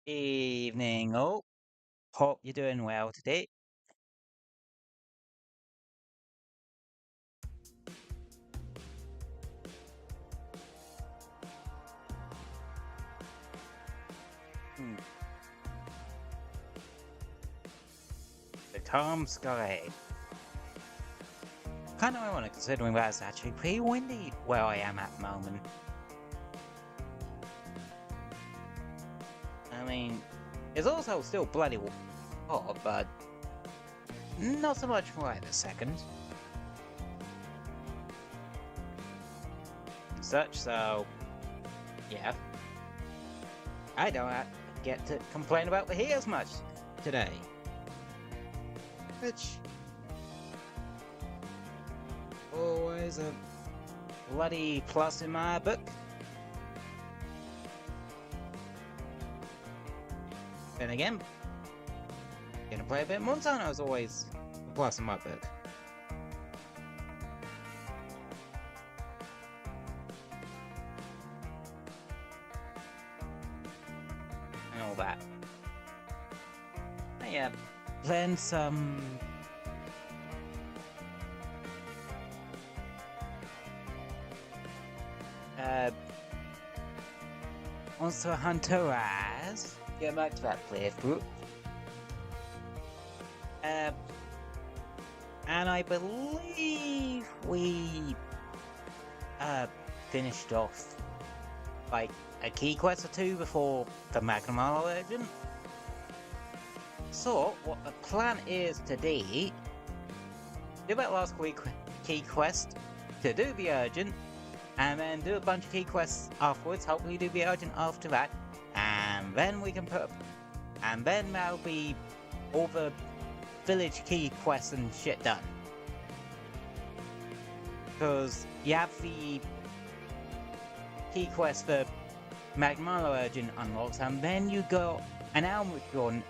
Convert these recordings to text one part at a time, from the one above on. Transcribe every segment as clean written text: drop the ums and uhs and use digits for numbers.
Evening, all. Hope you're doing well today. Hmm. The calm sky. Kind of ironic considering that it's actually pretty windy where I am at the moment. I mean, it's also still bloody hot, but not so much right this second. And such, so yeah. I don't get to complain about the heat as much today. Which always a bloody plus in my book. Then again, gonna play a bit Montana is always a plus in my book. And all that. But yeah, playing some Monster Hunter Rise. Get back to that playthrough. And I believe we finished off like a key quest or two before the Magnamalo urgent. So what the plan is today, do that last week key quest, to do the urgent, and then do a bunch of key quests afterwards, hopefully do the urgent after that, and then we can and then that'll be all the village key quests and shit done. Because you have the key quest for Magnamalo urgent unlocks, and then you go an Almadron,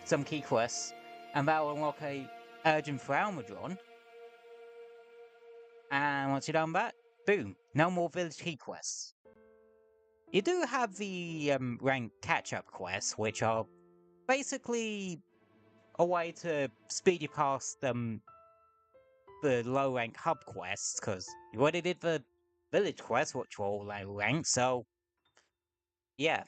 some key quests, and that'll unlock a urgent for Almadron. And once you're done that, boom, no more village key quests. You do have the rank catch-up quests, which are basically a way to speed you past the low rank hub quests, because you already did the village quests, which were all low rank, so yeah.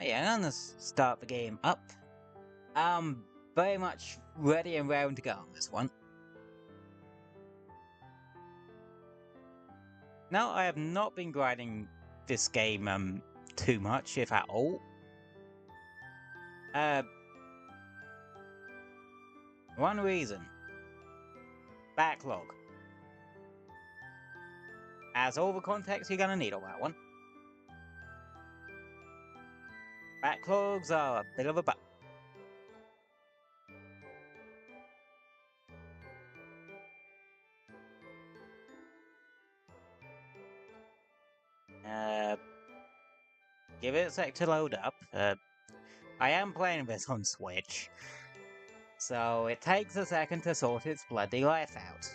Yeah, I'm gonna start the game up. I'm very much ready and raring to go on this one. Now, I have not been grinding this game too much, if at all. One reason. Backlog. As all the context you're gonna need on that one. Backlogs are a bit of a bug. Give it a sec to load up. I am playing this on Switch, so it takes a second to sort its bloody life out.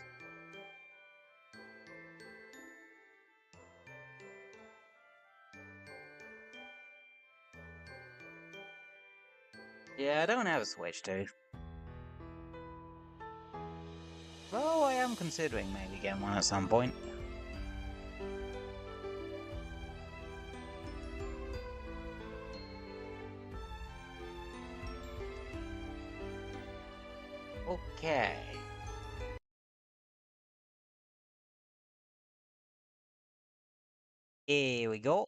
Yeah, I don't have a Switch, dude. Though I am considering maybe getting one at some point. Okay. Here we go.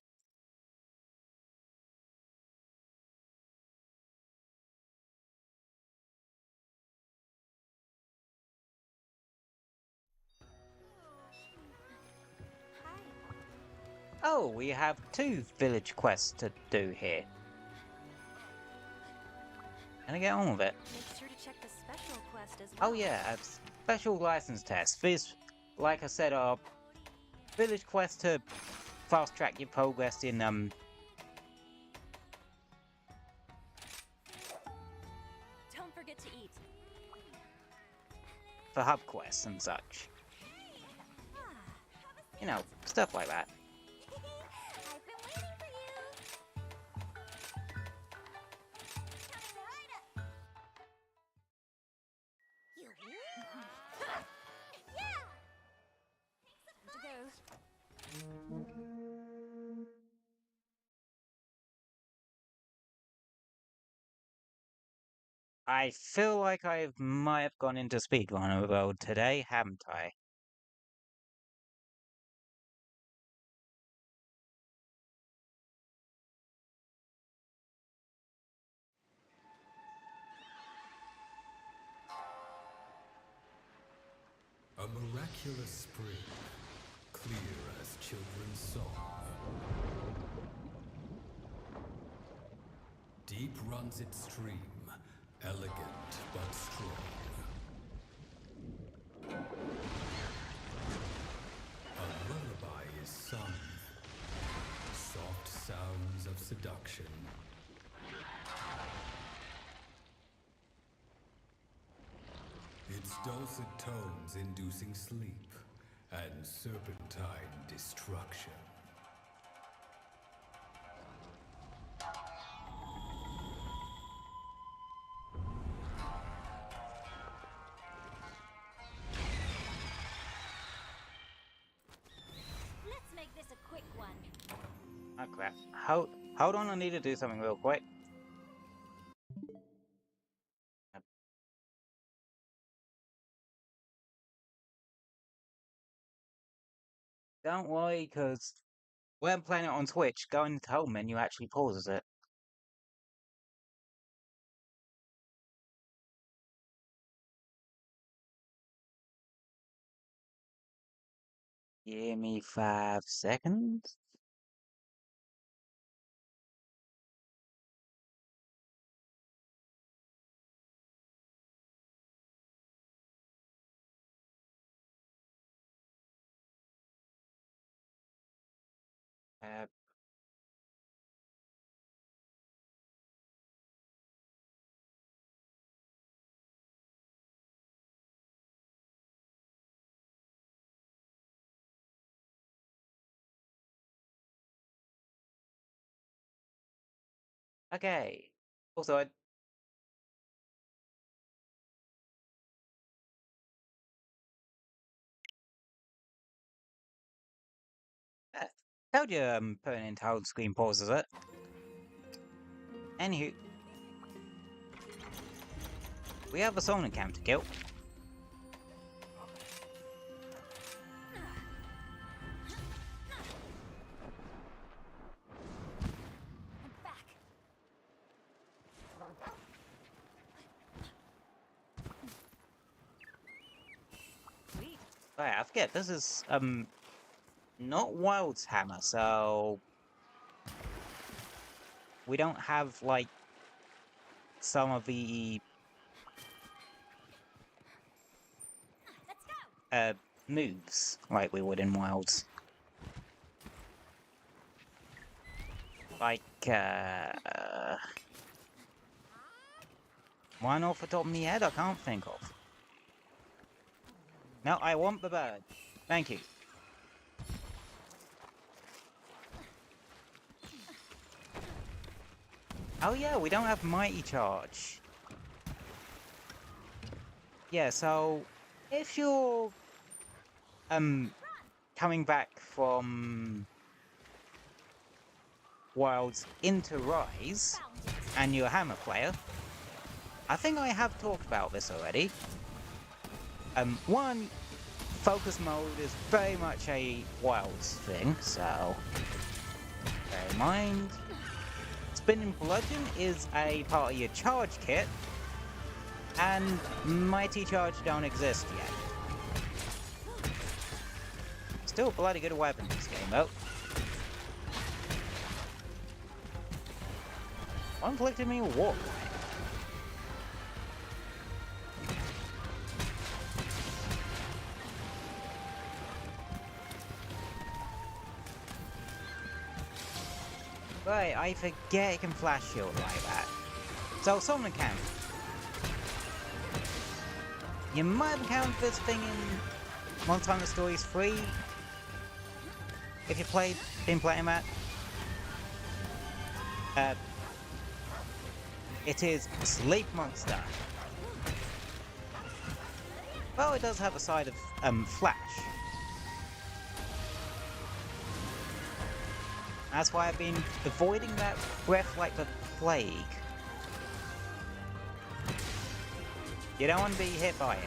Oh, we have 2 village quests to do here. Can I get on with it? Make sure to check the special quest as well. Oh yeah, a special license test. These, like I said, are village quests to fast track your progress in Don't forget to eat. for hub quests and such. You know, stuff like that. I've been waiting for you. I feel like I might have gone into speedrunner mode today, haven't I? A miraculous spring, clear as children's song. Deep runs its stream, elegant but strong. A lullaby is sung, soft sounds of seduction. Its dulcet tones inducing sleep and serpentine destruction. Let's make this a quick one. Oh crap. Hold on, I need to do something real quick. Don't worry, because when playing it on Twitch, going into the home menu actually pauses it. Give me 5 seconds. Uh, okay. Also, I told you putting into hold screen pauses it. Anywho, we have a Sonic camp to kill. I'm back. Sweet. Right, I forget, this is not Wild's hammer, so we don't have like some of the Let's go. moves like we would in Wilds. Like one off the top of my head I can't think of. No, I want the bird. Thank you. Oh yeah, we don't have Mighty Charge. Yeah, so if you're coming back from Wilds into Rise and you're a hammer player, I think I have talked about this already. One, focus mode is very much a Wilds thing, so bear in mind. Spinning Bludgeon is a part of your charge kit, and Mighty Charge don't exist yet. Still a bloody good weapon in this game, though. One inflicted me with Warp. Right, I forget it can flash shield like that. So, Summoner Camp. You might have encountered this thing in Monster Hunter Stories 3. If you've been playing that. It is Sleep Monster. Well, it does have a side of Flash. That's why I've been avoiding that breath like the plague. You don't want to be hit by it.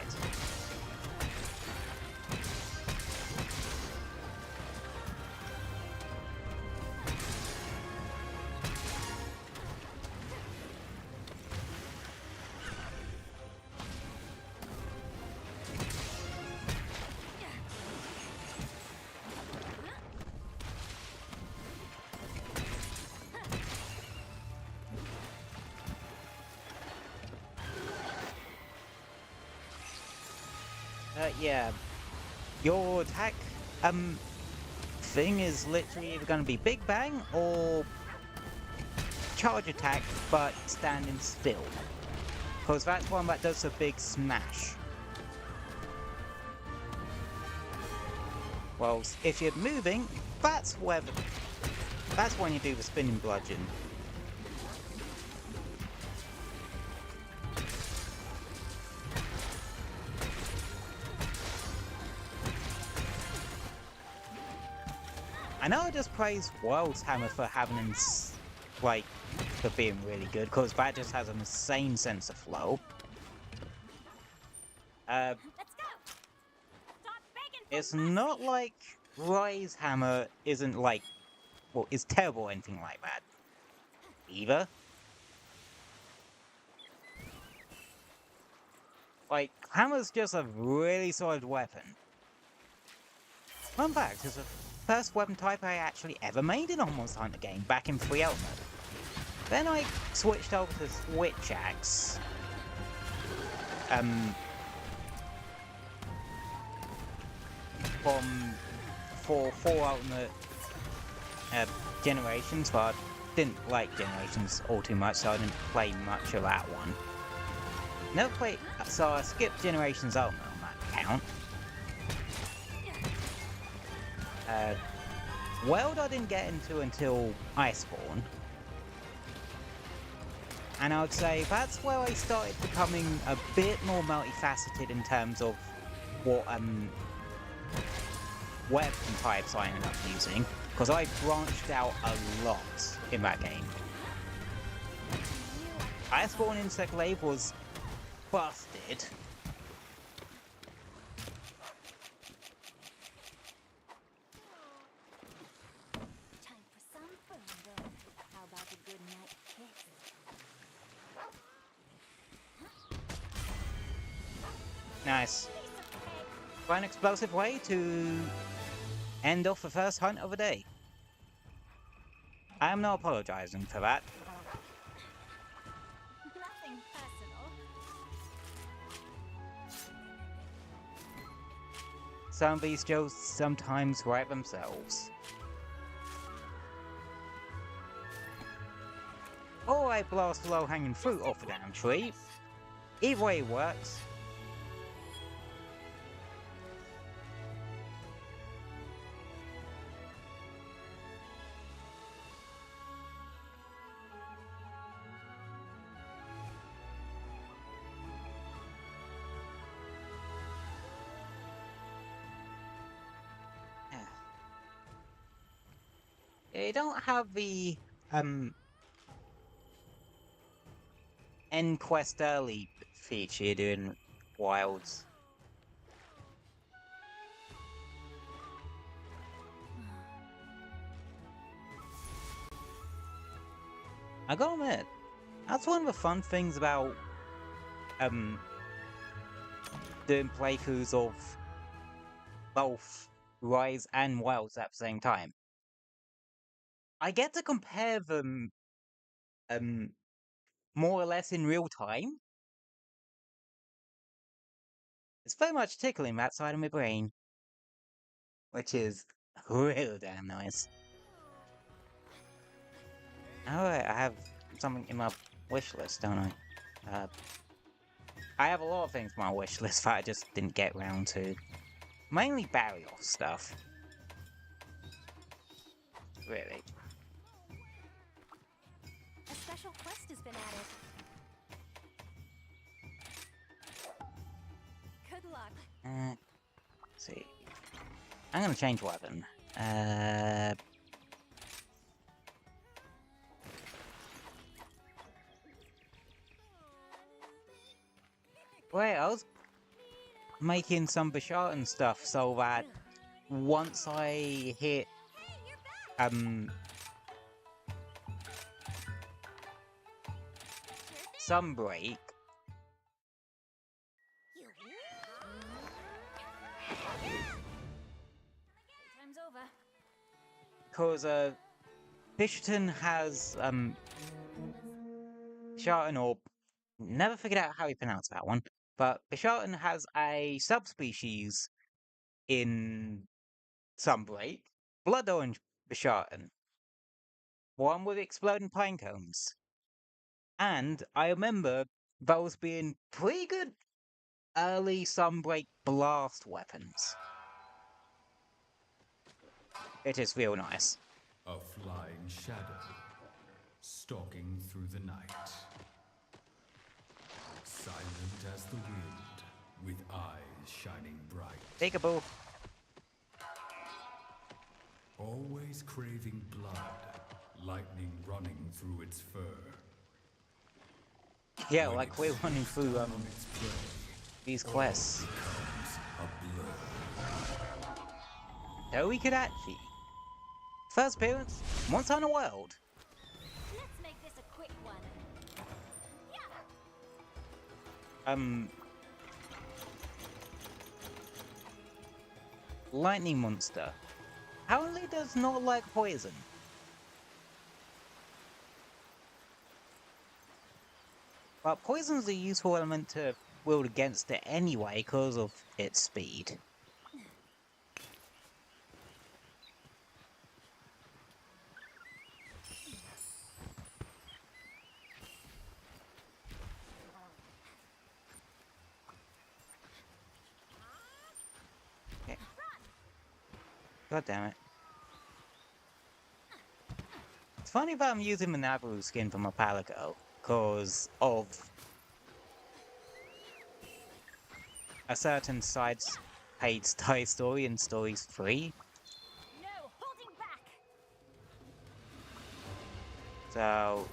Yeah. Your attack, thing is literally either gonna be Big Bang or charge attack, but standing still. Because that's one that does a big smash. Well, if you're moving, that's when you do the spinning bludgeon. I know I just praised World's Hammer for having, like, for being really good, because that just has an insane sense of flow. Let's go. Stop begging for It's mercy. not like Rise Hammer isn't like, well, is terrible or anything like that, either. Like, Hammer's just a really solid weapon. Fun fact, it's the first weapon type I actually ever made in a Monster Hunter game, back in 3 Element. Then I switched over to Switch Axe. For 4 Ultimate Generations, but I didn't like Generations all too much, so I didn't play much of that one. Never played, so I skipped Generations Ultimate on that account. World I didn't get into until Iceborne. And I would say that's where I started becoming a bit more multifaceted in terms of what weapon types I ended up using. Because I branched out a lot in that game. Iceborne Insect Glaive was busted. Time for some fun, though. How about a good night kiss? Nice. Piece of cake. Quite an explosive way to end off the first hunt of the day. I am not apologizing for that. Nothing personal. Some of these jokes sometimes write themselves. Or I blast low-hanging fruit off a damn tree. Either way works. They don't have the end quest early feature you do in Wilds. I gotta admit, that's one of the fun things about doing playthroughs of both Rise and Wilds at the same time. I get to compare them more or less in real time. It's very much tickling that side of my brain, which is real damn nice. Alright, I have something in my wish list, don't I? I have a lot of things on my wish list that I just didn't get round to. Mainly Barrios stuff. Really. A special quest has been added. Good luck. Let's see. I'm gonna change weapon. making some Bashart and stuff so that once I hit Sunbreak, Time's over. because Bishton has Bishartan, or never figured out how you pronounce that one, but Bishartan has a subspecies in Sunbreak, Blood Orange Bishartan, one with exploding pine cones. And I remember those being pretty good early Sunbreak blast weapons. It is real nice. A flying shadow, stalking through the night. Silent as the wind, with eyes shining bright. Peekaboo. Always craving blood, lightning running through its fur. Yeah, When like it we're running seized through on its prey, these quests. becomes a blur. Toikadachi. First appearance, once on a world. Let's make this a quick one. Lightning monster. Apparently does not like poison. But poison's a useful element to wield against it anyway because of its speed. Okay. God damn it. It's funny that I'm using the Nabaru skin from a Palico, because of a certain side's paid Thai story in Stories 3. No, holding back. So,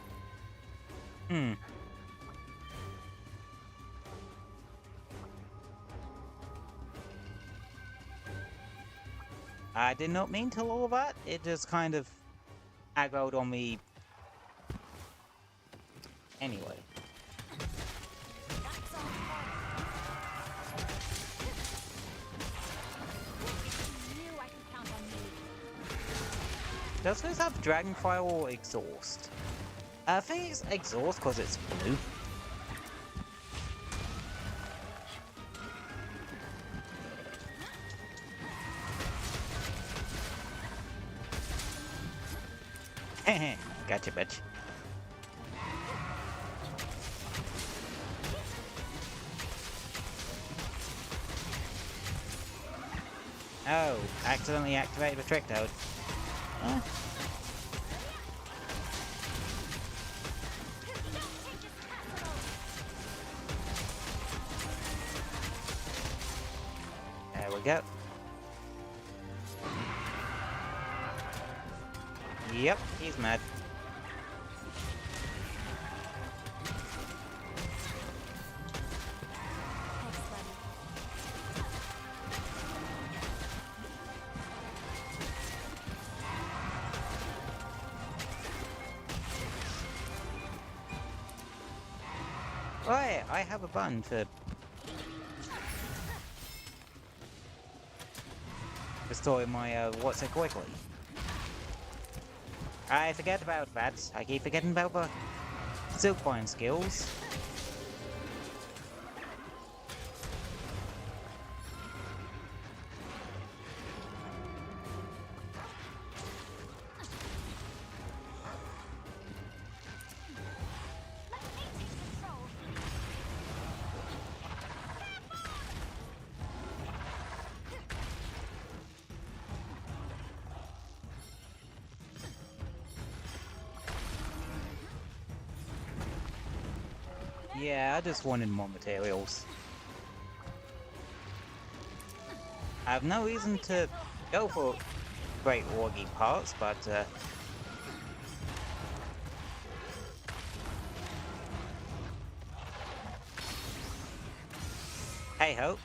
I did not mean to all that. It just kind of aggroed on me anyway. That's all. Knew I could count on you. Does this have Dragonfire or Exhaust? I think it's Exhaust because it's blue. Gotcha, bitch. Oh, accidentally activated the trick toad. Huh? There we go. Yep, he's mad. Thanks, buddy. Right, I have a button to restore my what's it quickly. I forget about that. I keep forgetting about the Silkbind skills. Yeah, I just wanted more materials. I have no reason to go for great wargy parts, but hey ho.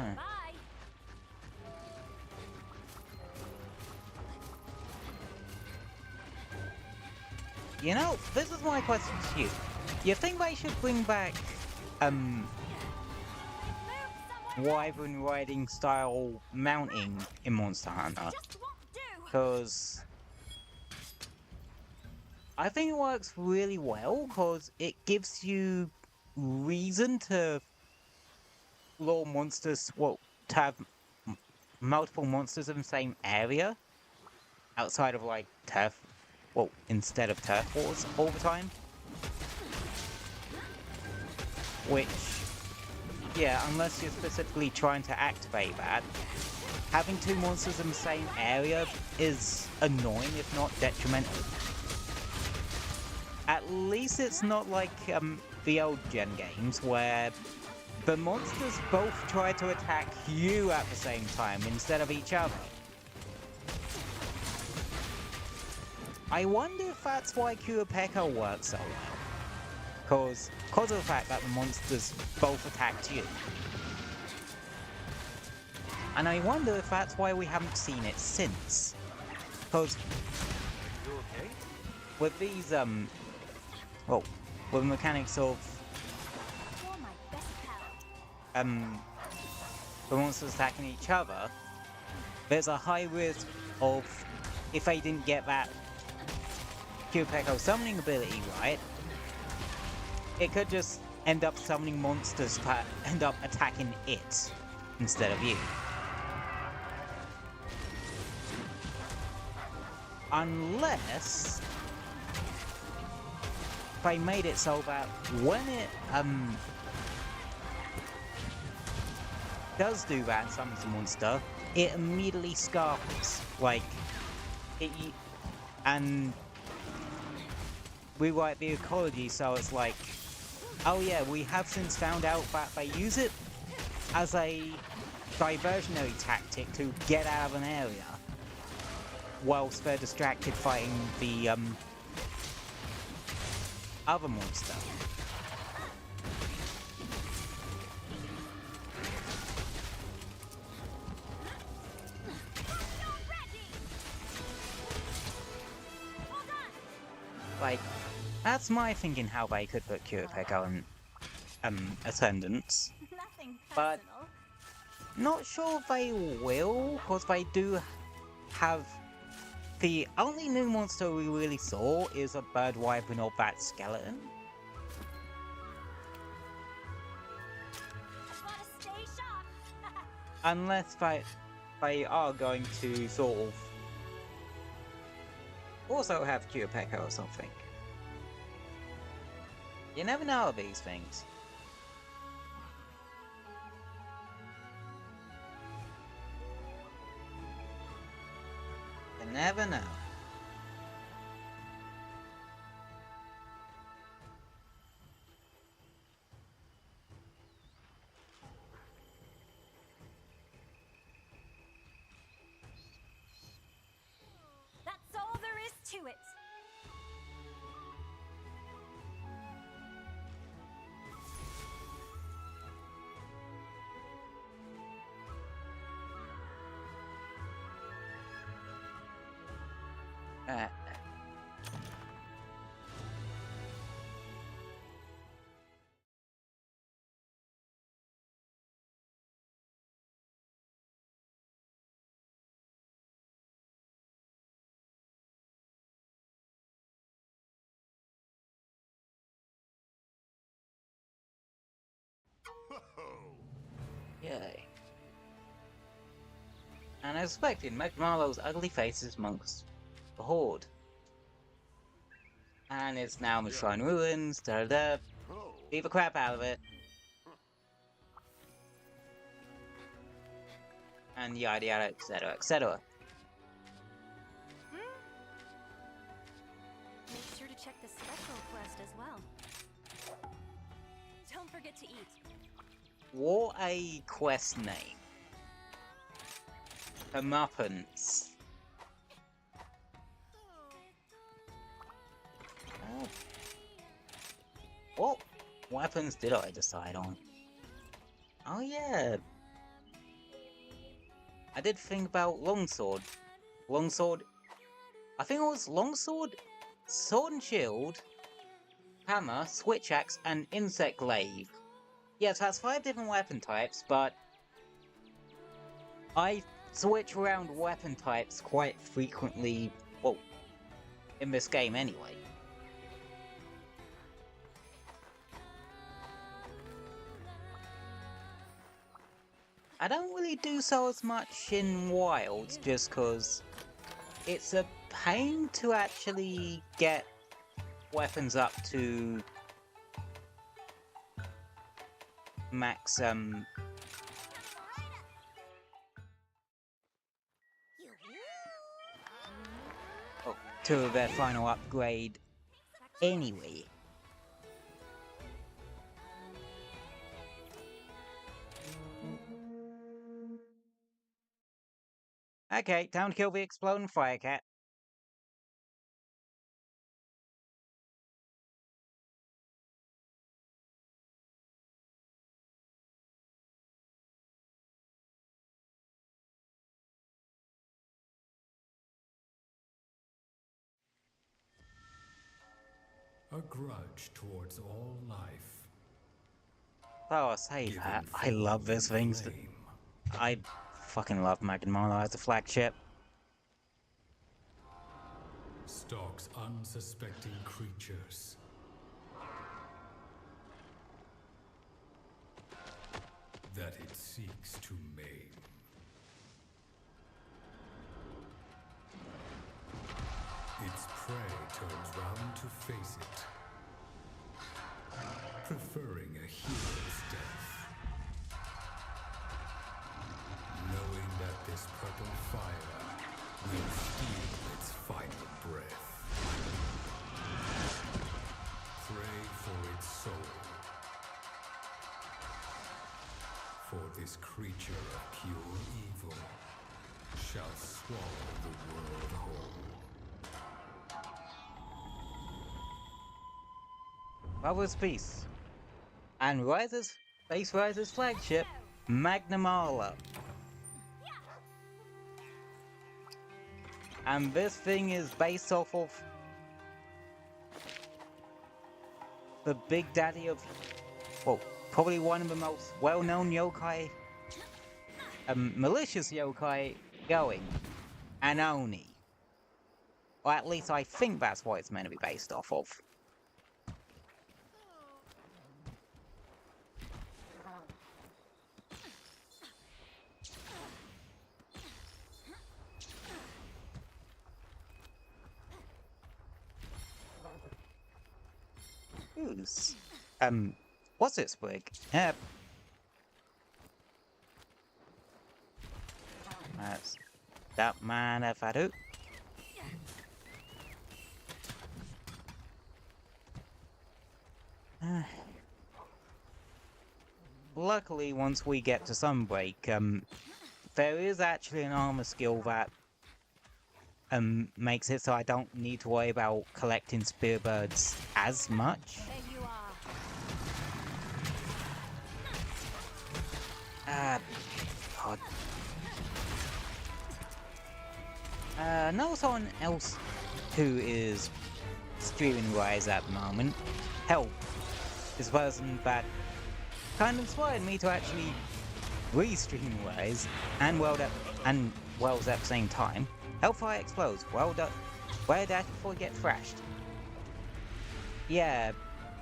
Yeah. Bye. You know, this is my question to you. You think they should bring back, wyvern riding style mounting in Monster Hunter? Just won't do. Because I think it works really well, because it gives you reason to lure monsters, well, to have multiple monsters in the same area, outside of, like, turf, well, instead of turf wars all the time. Which, yeah, unless you're specifically trying to activate that, having two monsters in the same area is annoying, if not detrimental. At least it's not like the old gen games where the monsters both try to attack you at the same time instead of each other. I wonder if that's why Echo works so well. Because of the fact that the monsters both attacked you. And I wonder if that's why we haven't seen it since. Because You okay? with these, well, with the mechanics of, You're my best pal. the monsters attacking each other, there's a high risk of, if they didn't get that Echo summoning ability right, it could just end up summoning monsters that end up attacking it instead of you. Unless they made it so that when it does do that and summons a monster, it immediately scarfs. Like, and rewrite the ecology so it's like, oh yeah, we have since found out that they use it as a diversionary tactic to get out of an area whilst they're distracted fighting the other monster. Like, that's my thinking how they could put Echo in attendance. Nothing But personal. not sure they will, because they do have... The only new monster we really saw is a bird wyvern or bat skeleton. Gotta stay sharp. Unless they are going to sort of also have Echo or something. You never know of these things. You never know. That's all there is to it. Uh, Yay. And as expected, Magnamalo's ugly face is amongst the horde. And it's now in the Shrine Ruins, da-da-da. Beat the crap out of it. And yada yada, etc, etc. Make sure to check the special quest as well. Don't forget to eat. What a quest name. Comeuppance. Oh. What weapons did I decide on? Oh yeah. I did think about longsword. Longsword. I think it was longsword, sword and shield, hammer, switch axe, and insect glaive. Yes, that's 5 different weapon types, but I switch around weapon types quite frequently, well, in this game anyway. I don't really do so as much in Wilds, just cause it's a pain to actually get weapons up to max, to their final upgrade anyway. Okay, time to kill the exploding firecat. A grudge towards all life. Oh, I say Given that. I love this form thing. and flame. I fucking love Magnamalo as a flagship. Stalks unsuspecting creatures. That it seeks to maim. Its prey turns round to face it, preferring a hero's death. Knowing that this purple fire will steal its final breath. Pray for its soul. For this creature of pure evil shall swallow the world whole. Brother's Peace. And Space Riser's flagship, Magnamalo. And this thing is based off of the big daddy of, well, probably one of the most well-known yokai, malicious yokai going, Anoni. Or at least I think that's what it's meant to be based off of. Who's, what's it, Sprig? That's that man if I do. Luckily, once we get to Sunbreak, there is actually an armor skill that makes it so I don't need to worry about collecting spearbirds as much. There you are. God. Know someone else who is streaming Rise at the moment. Help is a person that kind of inspired me to actually re-stream Rise and Worlds at the same time. Hellfire explodes. Well done. Wear that before you get thrashed. Yeah, it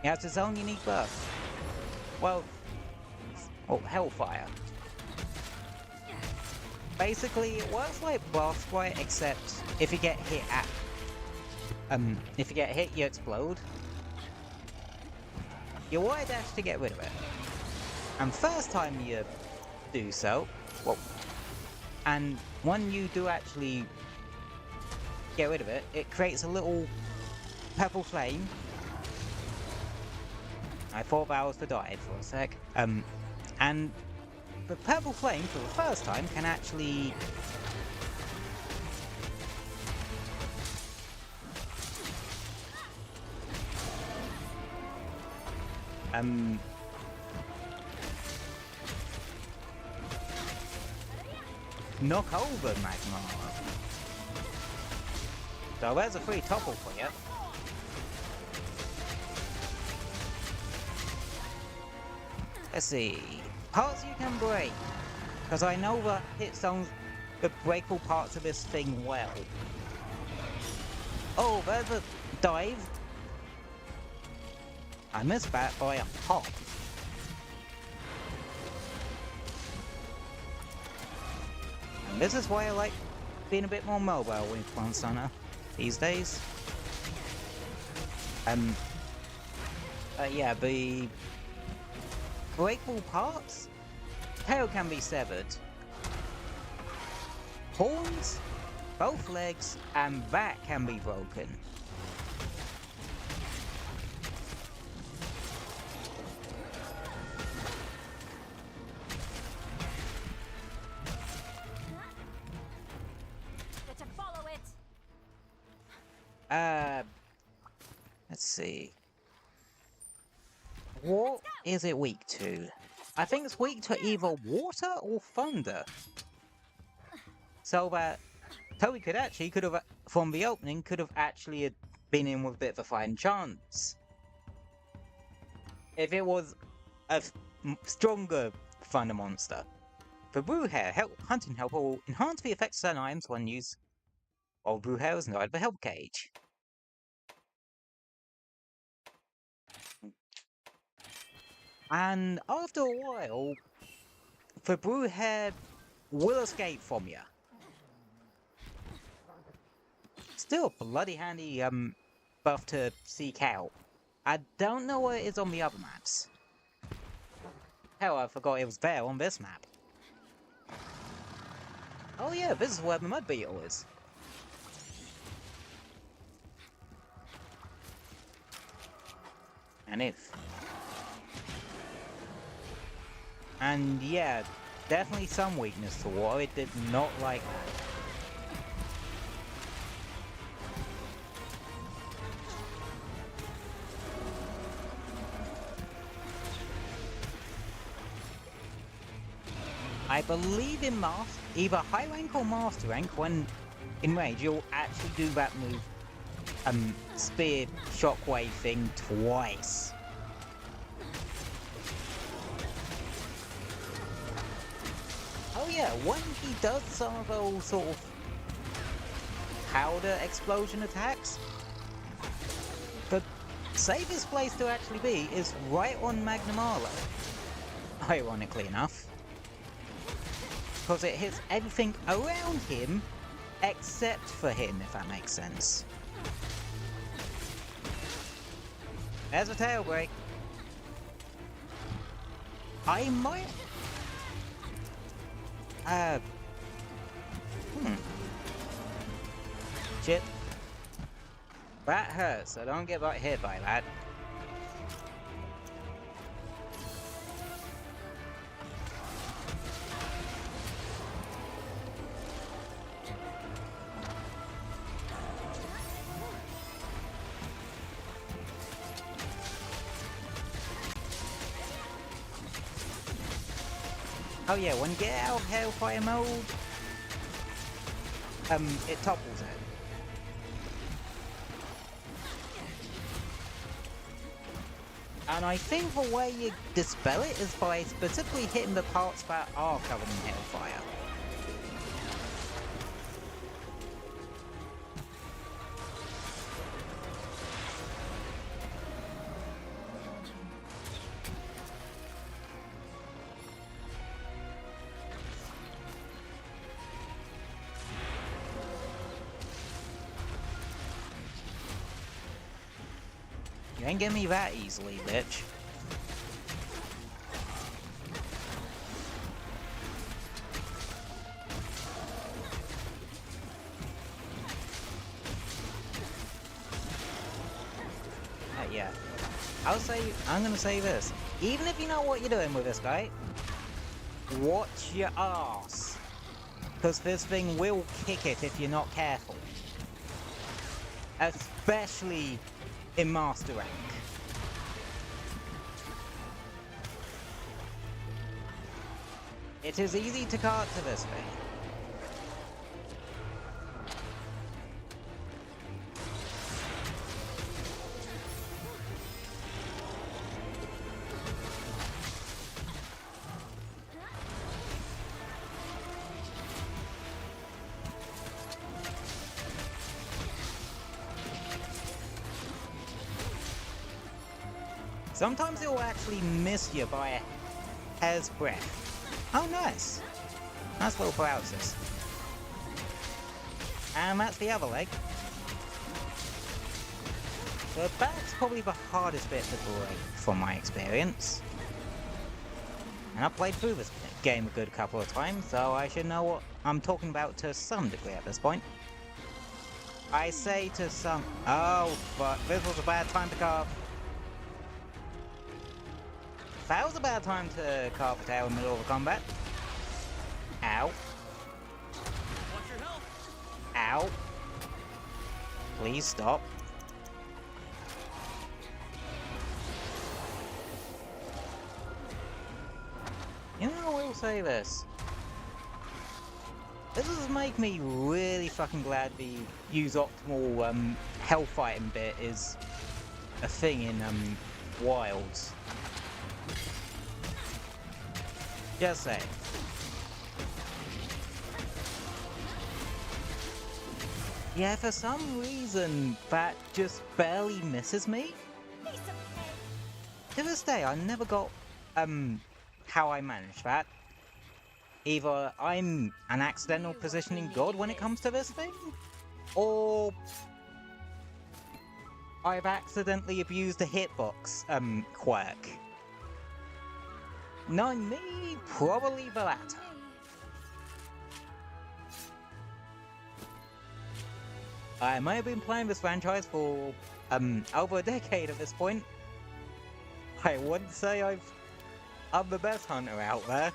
has its own unique buff. Well, Hellfire. Basically, it works like Blast Sprite, except if you get hit you explode. You wire dash to get rid of it. And first time you do so, and when you do actually get rid of it, it creates a little purple flame. I thought that was the dive for a sec. And the purple flame for the first time can actually knock over Magnamalo. So there's a free topple for you. Let's see. Parts you can break. Because I know that hit zones that break all parts of this thing well. Oh, there's a dive. I missed that by a hop. And this is why I like being a bit more mobile with Monster Hunter these days. Yeah, the breakable parts? Tail can be severed. Horns, both legs, and back can be broken. Better follow it. Let's see. What is it weak to? I think it's weak to either water or thunder. So that Toby could have, from the opening, could have actually been in with a bit of a fighting chance. If it was a stronger thunder monster. The Blue Hair Hunting Helper will enhance the effects of certain items when used while Blue Hair is inside the help cage. And after a while, the Blue Hair will escape from you. Still a bloody handy buff to seek out. I don't know where it is on the other maps. Hell, I forgot it was there on this map. Oh yeah, this is where the Mud Beetle is. And yeah, definitely some weakness to water. It did not like that. I believe in either high rank or master rank, when in rage, you'll actually do that move, spear shockwave thing twice. Oh yeah, when he does some of those sort of powder explosion attacks, the safest place to actually be is right on Magnamalo, ironically enough. Because it hits everything around him except for him, if that makes sense. There's a tail break. I might... Shit. That hurts, so don't get hit by that. Oh yeah, when you get out of Hellfire mode, it topples it. And I think the way you dispel it is by specifically hitting the parts that are covered in Hellfire. You ain't getting me that easily, bitch. Yeah. I'm gonna say this. Even if you know what you're doing with this guy, watch your ass. Because this thing will kick it if you're not careful. Especially in Master Rank. It is easy to cart to this thing. Sometimes it will actually miss you by a hair's breadth. Oh, nice. Nice little paralysis. And that's the other leg. The back's probably the hardest bit to break from my experience. And I've played through this game a good couple of times, so I should know what I'm talking about to some degree at this point. I say to some... Oh, but this was a bad time to carve. That was a bad time to carve a tail in the middle of a combat. Ow. Want your help? Ow. Please stop. You know, I will say this. This does make me really fucking glad the use optimal health fighting bit is a thing in Wilds. Just saying. Yeah, for some reason that just barely misses me. To this day, I never got how I managed that. Either I'm an accidental positioning god when it comes to this thing, or I've accidentally abused a hitbox quirk. Knowing me, probably the latter. I may have been playing this franchise for over a decade at this point. I wouldn't say I'm the best hunter out there.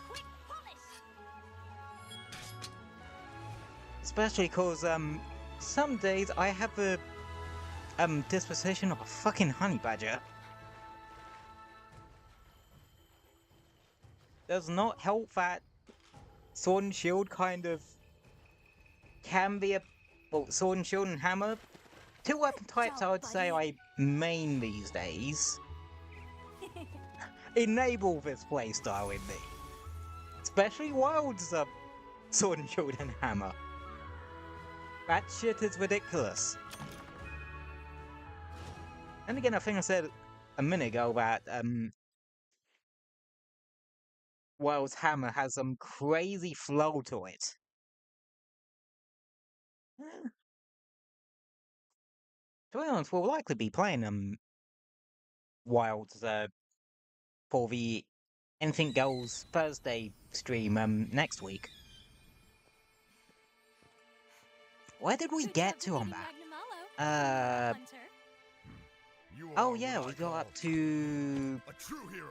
Especially cause some days I have the disposition of a fucking honey badger. Does not help that Sword and Shield kind of can be a... Well, Sword and Shield and Hammer, two weapon types I would say I main these days, enable this playstyle in me. Especially Wild's Sword and Shield and Hammer. That shit is ridiculous. And again, I think I said a minute ago that Wild's Hammer has some crazy flow to it. To be honest, we'll likely be playing Wilds for the Anything Goes Thursday stream next week. Where did we get to on that? Oh yeah, we got up to... A true hero.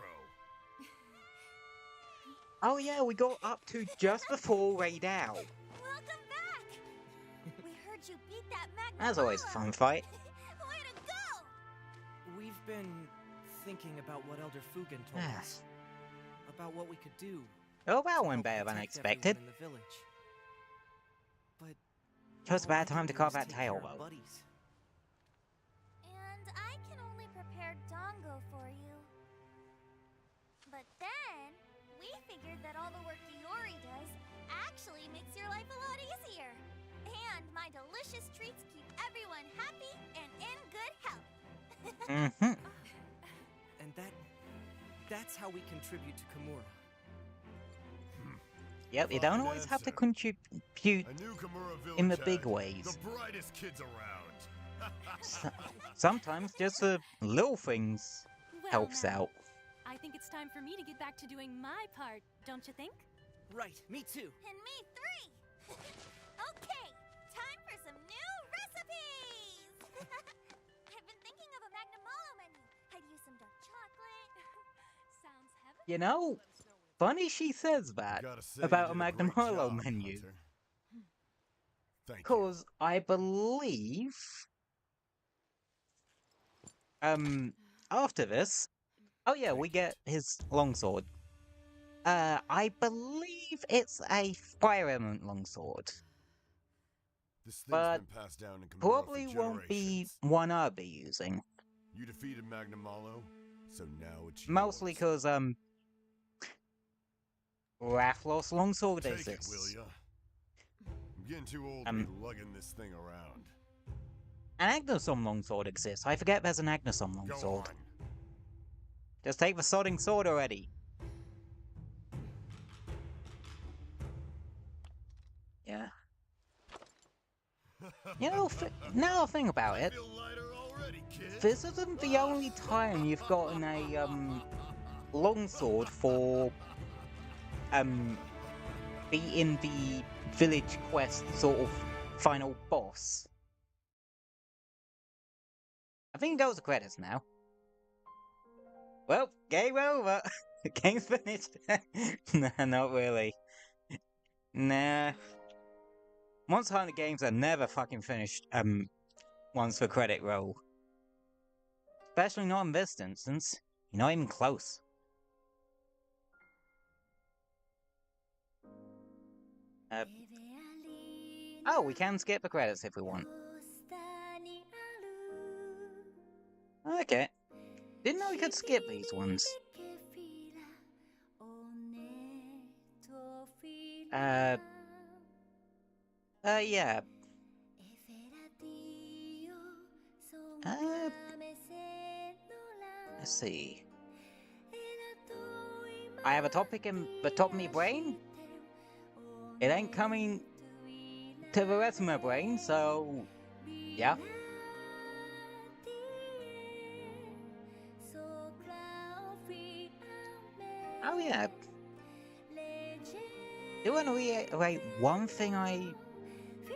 Oh yeah, we got up to just before Raid Out. Welcome back. We heard you beat that Magnamalo. That's always a fun fight. Way to go! We've been thinking about what Elder Fugan told us. About what we could do. Oh, that to went help better than I protect expected. everyone in the village. But Just a bad all we time to can do carve is that take tail, care of though. buddies. And I can only prepare Dongo for you. But then, we figured that all the work Iori does actually makes your life a lot easier. And my delicious treats keep everyone happy and in good health. Mm-hmm. And that's how we contribute to Kimura. Yep, you don't always have to contribute A new Kimura in the village big has ways. The brightest kids around. Sometimes just the little things helps now, out. I think it's time for me to get back to doing my part, don't you think? Right, me too. And me three! Okay, time for some new recipes! I've been thinking of a Magnamalo menu. I'd use some dark chocolate. Sounds heavenly. You know, funny she says that Gotta say, about a you did Magnum great Harlow job, menu. Hunter. Thank you. Because I believe... after this... Oh yeah, we get his longsword. I believe it's a fire element longsword. This thing's but been passed down in Kimura Probably for won't be generations. one I'll be using. You defeated Magnamalo, so now it's yours. Mostly because, Rathlos longsword Take exists. it, will ya? I'm getting too old to be lugging this thing around. An Agnosom longsword exists. I forget there's an Agnosom Go longsword. on. Just take the sodding sword already. Yeah. You know, now I think about it, this isn't the only time you've gotten a, longsword for, beating the village quest sort of final boss. I think it goes to credits now. Well, game over! Game's finished! Nah, not really. Nah. Monster Hunter games are never fucking finished, once the credit roll. Especially not in this instance. You're not even close. Oh, we can skip the credits if we want. Okay. Didn't know we could skip these ones. Yeah. Let's see. I have a topic in the top of my brain. It ain't coming to the rest of my brain, so yeah. Oh yeah. Do you want to reiterate one thing I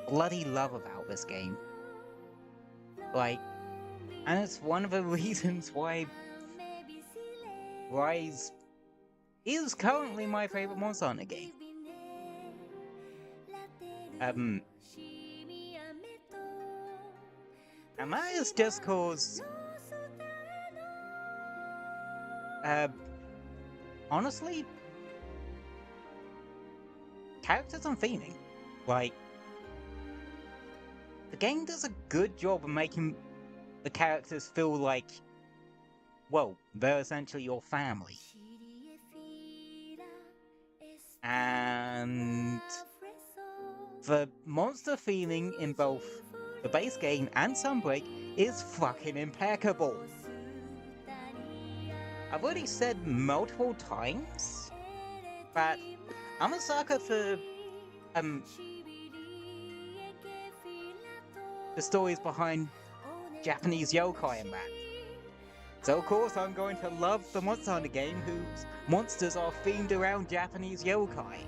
bloody love about this game? Like, and it's one of the reasons why Rise is currently my favorite Monster Hunter game. And that is just cause, honestly, characters and theming. Like, the game does a good job of making the characters feel like, well, they're essentially your family. And the monster theming in both the base game and Sunbreak is fucking impeccable. I've already said multiple times that I'm a sucker for the stories behind Japanese yokai and that. So of course I'm going to love the Monster Hunter game whose monsters are themed around Japanese yokai.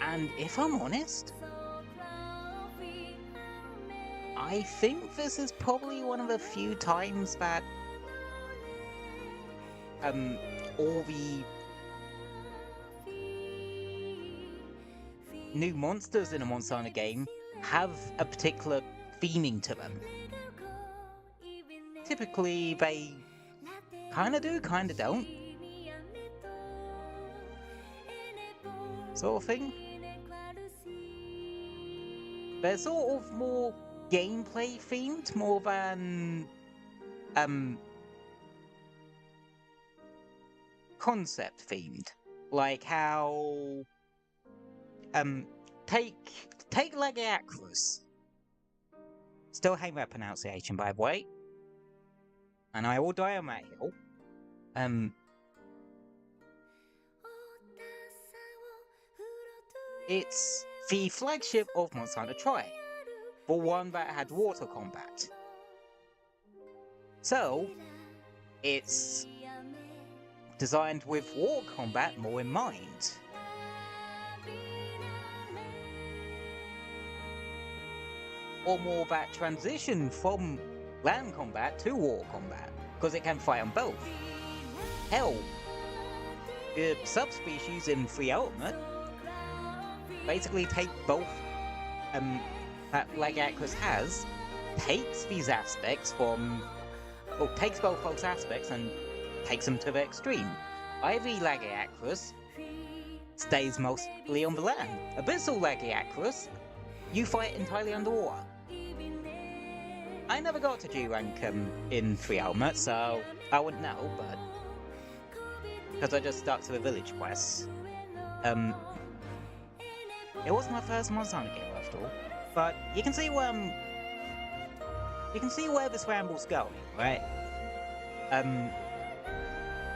And if I'm honest, I think this is probably one of the few times that all the new monsters in a Monster Hunter game have a particular theming to them. Typically they kinda do, kinda don't. Sort of thing. They're sort of more gameplay themed, more than concept themed. Like how take Legiacrus. Still hate that pronunciation, by the way. And I will die on that hill. It's the flagship of Monster Hunter Tri, the one that had water combat. So, it's designed with water combat more in mind. Or more that transition from land combat to water combat, because it can fight on both. Hell, the subspecies in Free Ultimate basically take both that Legiacrus has, takes these aspects from, well, takes both those aspects and takes them to the extreme. Ivy Legiacrus stays mostly on the land. Abyssal Legiacrus, you fight entirely underwater. I never got to G rank in 3 Ultimate, so I wouldn't know, but because I just stuck to the village quests. It was my first Monster Hunter game after all, but you can see where this ramble's going, right?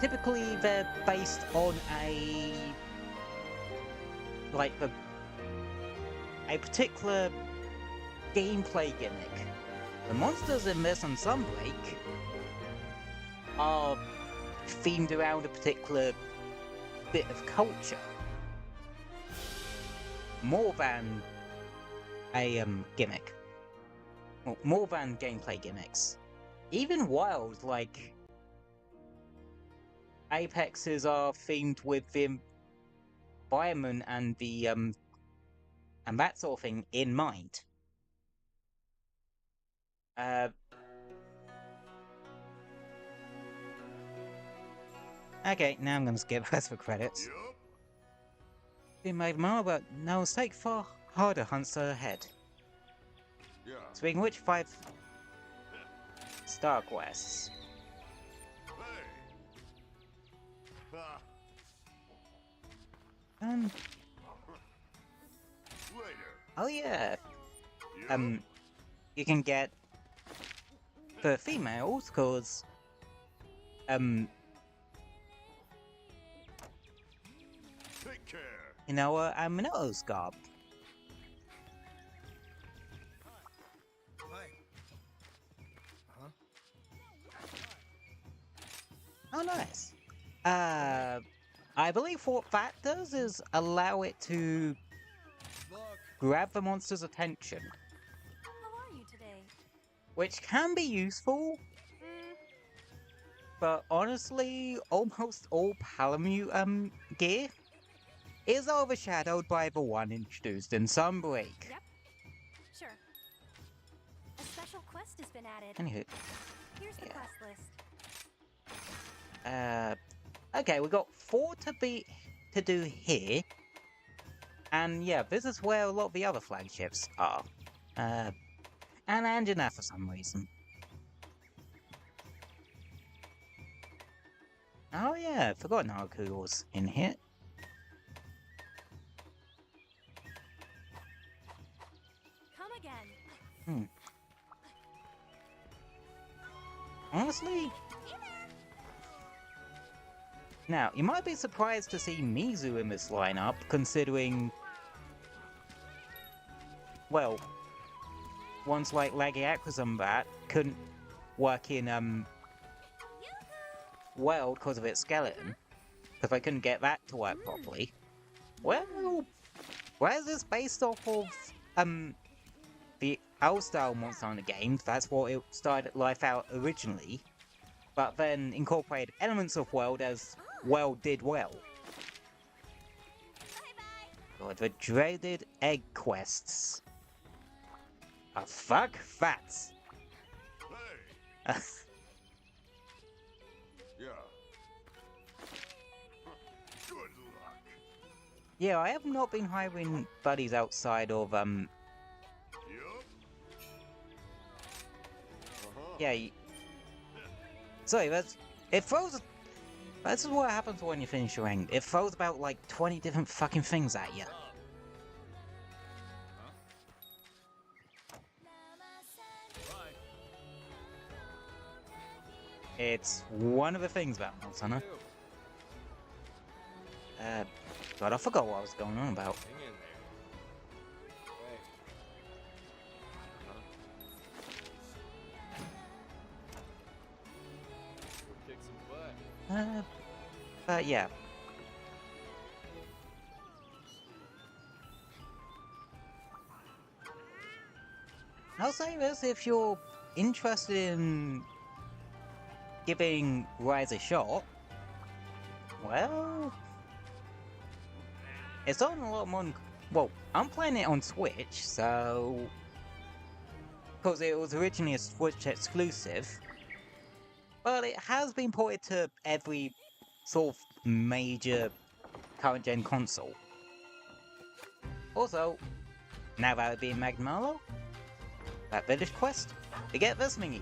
typically they're based on a particular gameplay gimmick. The monsters in this and Sunbreak are themed around a particular bit of culture, more than a gimmick. Well, more than gameplay gimmicks. Even Wild, like Apexes, are themed with the environment and the and that sort of thing in mind. Okay, now I'm gonna skip the rest of the credits. We made more, but no mistake, far harder hunts are ahead. Speaking of which, 5 Star Quests. Oh yeah. You can get for females, cause you know, a Minotto scarf. Oh, nice. I believe what that does is allow it to grab the monster's attention, How are you today? which can be useful. But honestly, almost all Palamute gear is overshadowed by the one introduced in Sunbreak. Yep. Sure. A special quest has been added. Anywho, Here's the yeah. quest list. Okay, we got 4 to do here, and yeah, this is where a lot of the other flagships are. And Anjuna for some reason. Oh yeah, forgot Naruku was in here. Come again. Honestly? Now, you might be surprised to see Mizu in this lineup, considering, well, ones like Lagiaquas and that couldn't work in, well, because of its skeleton, because I couldn't get that to work properly. Well, whereas it's based off of, the L-style monster in the game, that's what it started life out originally, but then incorporated elements of World as World did well. God, the dreaded egg quests. Ah, fuck that. Yeah, I have not been hiring buddies outside of, yeah, sorry, it throws, this is what happens when you finish your rank. It throws about, like, 20 different fucking things at you. It's one of the things about Monster Hunter. God, I forgot what I was going on about. But yeah. I'll say this, if you're interested in giving Rise a shot, well, it's on a lot more. Well, I'm playing it on Switch, so because it was originally a Switch exclusive, but it has been ported to every sort of major current gen console. Also, now that it being Magnamalo, that village quest, to get this thingy.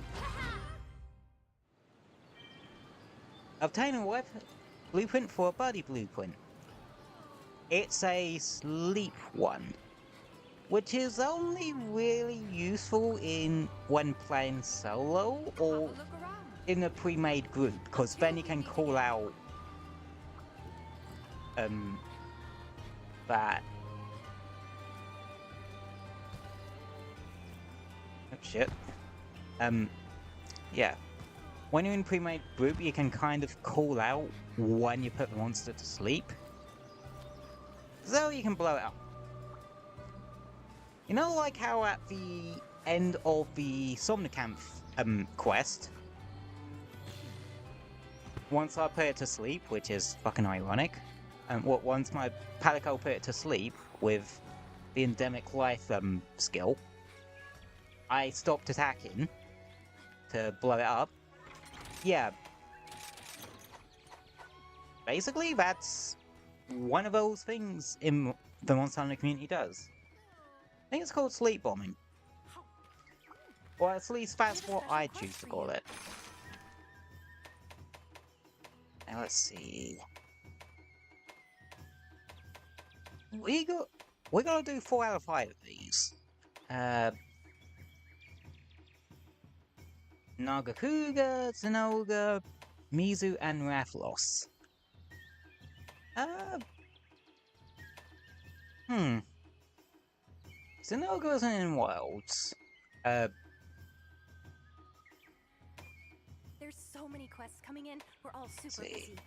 Obtain a weapon blueprint for a body blueprint. It's a sleep one, which is only really useful when playing solo or in a pre-made group, because then you can call out that oh shit. Yeah. When you're in pre-made group, you can kind of call out when you put the monster to sleep. So you can blow it up. You know, like how at the end of the Somnicamp quest, once I put it to sleep, which is fucking ironic, once my Palico put it to sleep with the endemic life skill, I stopped attacking to blow it up. Yeah. Basically, that's one of those things in the Monster Hunter community does. I think it's called sleep bombing. Or at least that's what I choose to call it. Now let's see. We gotta do 4 out of 5 of these. Nagakuga, Zenoga, Mizu, and Rathalos. Zenoga isn't in Wilds. There's so many quests coming in, we're all super busy.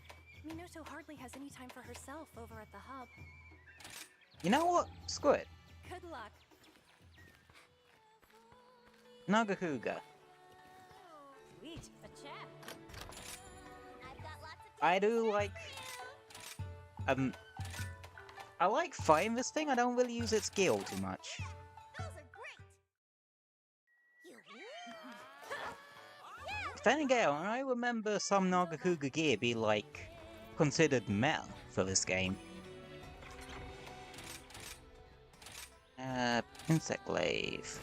Minoto hardly has any time for herself over at the hub. You know what? Screw it. Good luck. Sweet, Nagakuga. a chat. I've got lots of I do like... I like fighting this thing, I don't really use its skill too much. those are great. You Then again, I remember some Nagakuga gear be like, considered meta for this game. Insect Glaive.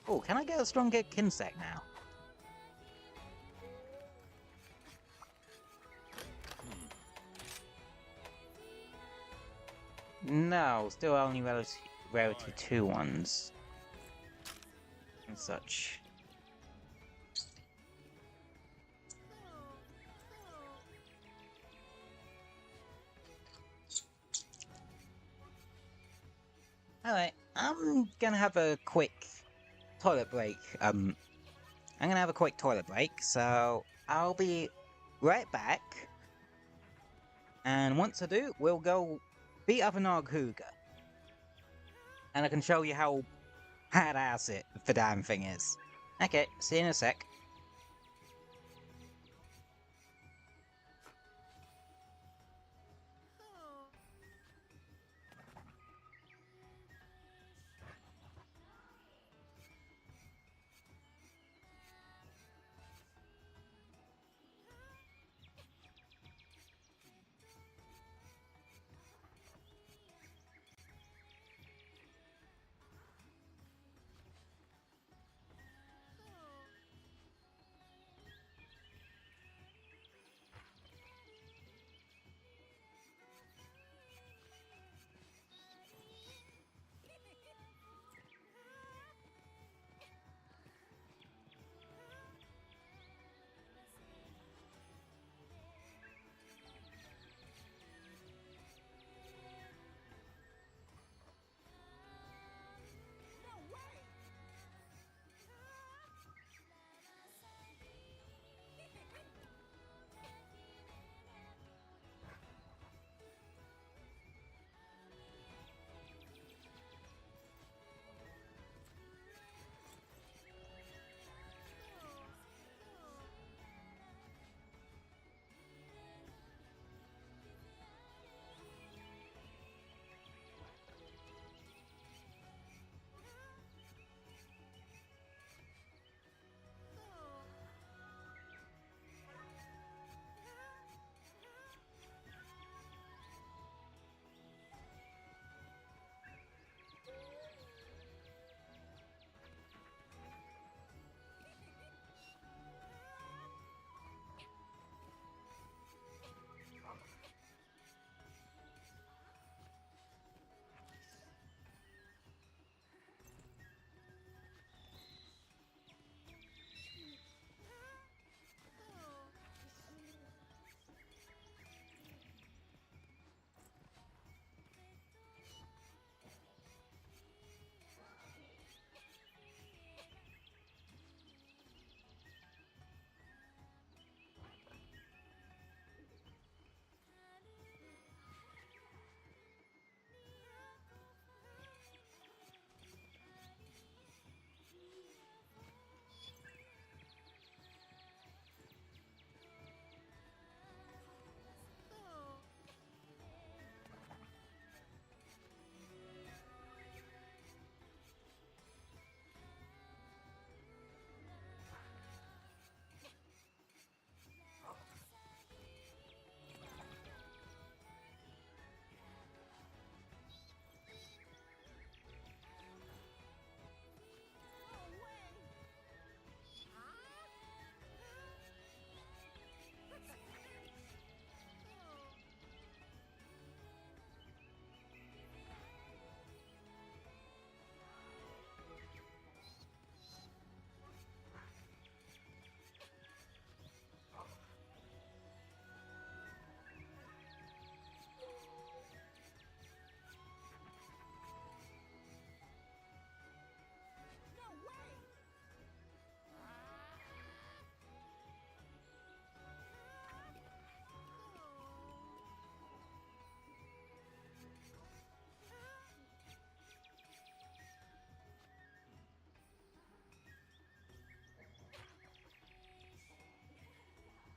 Oh, can I get a stronger Kinsect now? No, still only rarity 2 ones. And such. Alright, I'm gonna have a quick toilet break. I'm gonna have a quick toilet break, so I'll be right back. And once I do, we'll go beat up a Nagakuga. And I can show you how badass the damn thing is. Okay, see you in a sec.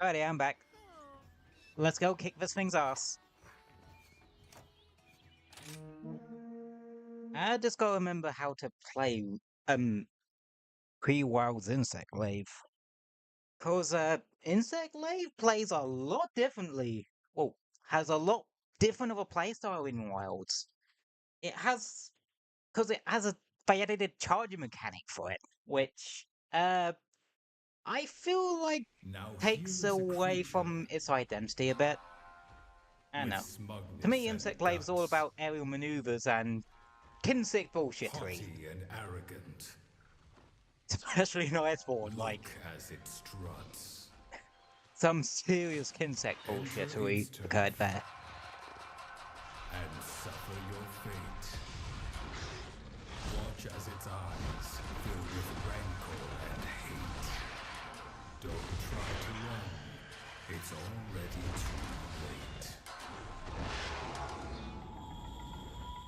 Alrighty, I'm back. Let's go kick this thing's ass. I just gotta remember how to play Pre-Wild's Insect Wave. Cause Insect Wave plays a lot differently. Well, has a lot different of a playstyle in Wilds. It has, cause it has they added a charging mechanic for it, which I feel like Now takes here is a away creature from its identity a bit. I don't with know. smugness To me, and Insect Wave's all guts, about aerial maneuvers and kinsick bullshittery. haughty and arrogant. Especially in Iceborne, like, Look as it struts. some serious kinsick bullshittery occurred there. And suffer your fate. Watch as its eyes fill with rancor and hate. Don't try to run. It's already too late.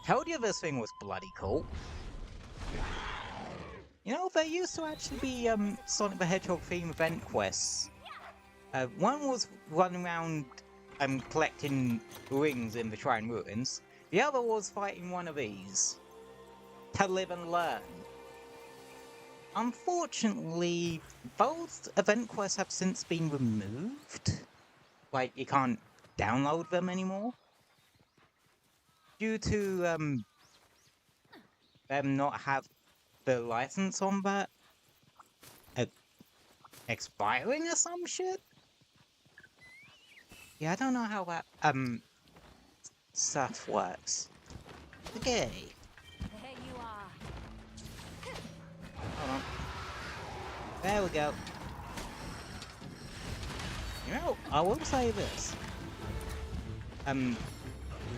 Told you this thing was bloody cool. You know, there used to actually be Sonic the Hedgehog themed event quests. One was running around collecting rings in the Shrine Ruins. The other was fighting one of these. To live and learn. Unfortunately, both event quests have since been removed. Like, you can't download them anymore. Due to them not have the license on that expiring or some shit. Yeah, I don't know how that stuff works. Okay. There you are. Hold on. There we go. You know, I will say this.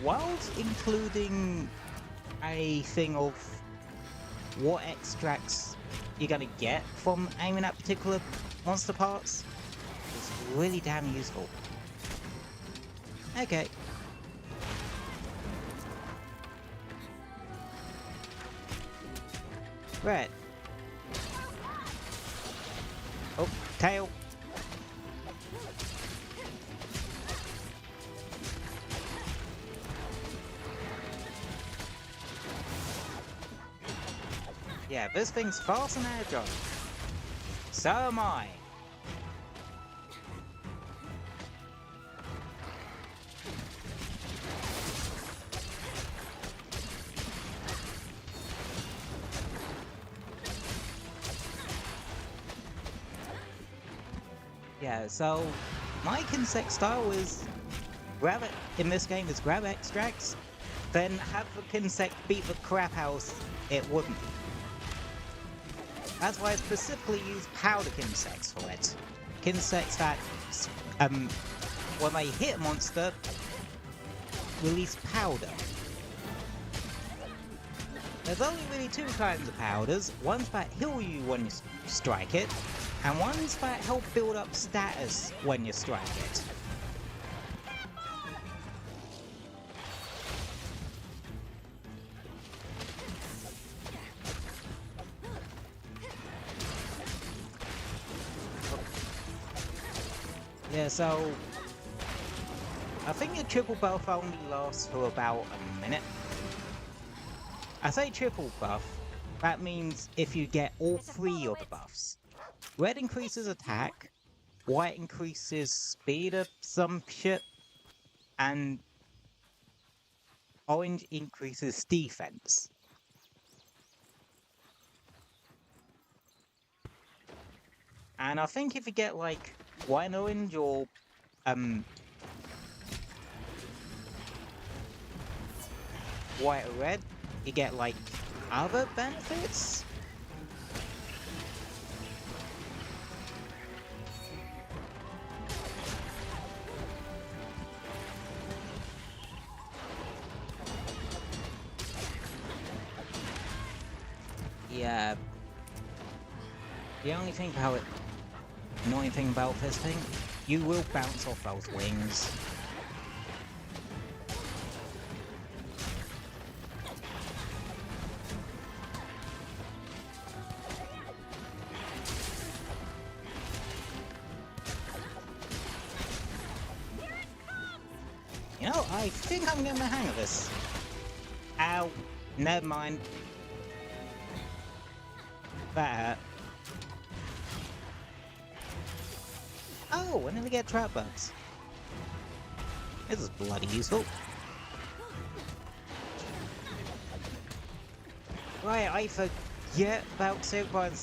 Whilst including a thing of what extracts you're gonna get from aiming at particular monster parts, is really damn useful. Okay. Right. Oh, tail. Yeah, this thing's fast and agile. So am I. Yeah, so my insect style is grab it in this game is grab extracts, then have the insect beat the crap out it wouldn't. That's why I specifically use powder insects for it. Insects that, when they hit a monster, release powder. There's only really two kinds of powders, ones that heal you when you strike it, and ones that help build up status when you strike it. Yeah, so I think the triple buff only lasts for about a minute. I say triple buff, that means if you get all three of the buffs. Red increases attack, white increases speed of some shit, and orange increases defense. And I think if you get like white orange or white or red, you get like other benefits. Yeah. The only thing about it, annoying thing about this thing, you will bounce off those wings. No, I think I'm getting the hang of this. Ow. Never mind. That hurt. Oh, I never get trap bugs. This is bloody useful. Right, I forget about Silkbind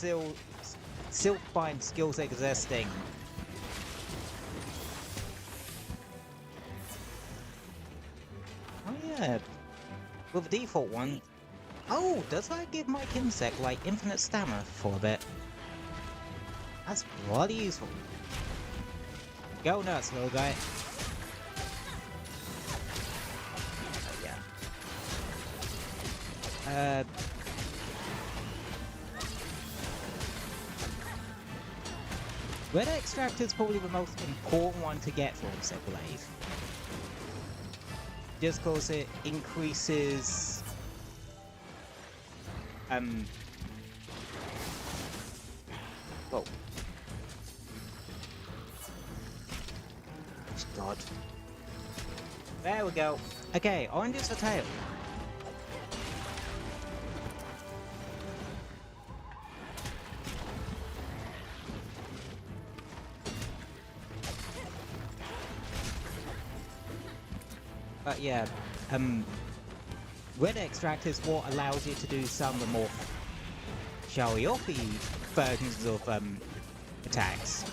skills existing. Oh yeah, with the default one. Oh, does that give my insect like infinite stamina for a bit? That's bloody useful. Go nuts, little guy. Oh, yeah. Red extract is probably the most important one to get for Insect Blade. Just because it increases whoa. God. There we go. Okay, oranges for tail. But yeah, red extract is what allows you to do some of the more showy-offy versions of attacks.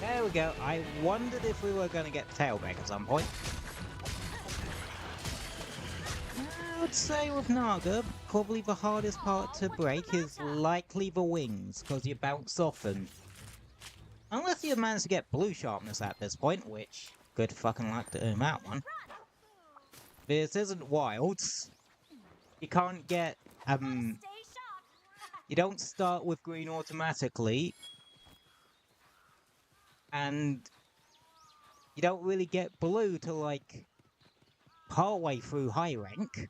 There we go. I wondered if we were going to get the tail back at some point. I would say with Naga, probably the hardest part to break is likely the wings, because you bounce off them. Unless you manage to get blue sharpness at this point, which good fucking luck to earn that one. This isn't Wilds. You can't get, you don't start with green automatically. And you don't really get blue till like partway through high rank.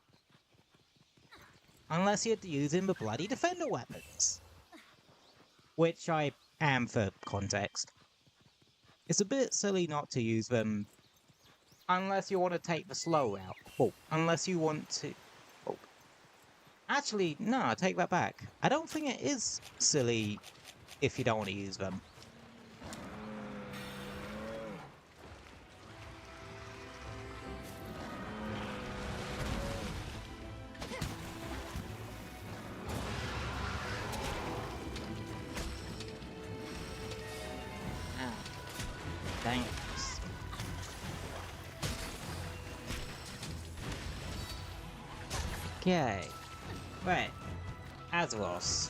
Unless you're using the bloody defender weapons. Which I am for context. It's a bit silly not to use them. Unless you want to take the slow route. Oh, unless you want to... Oh. Actually, no, I take that back. I don't think it is silly if you don't want to use them. Thanks. Okay. Right. Azeros.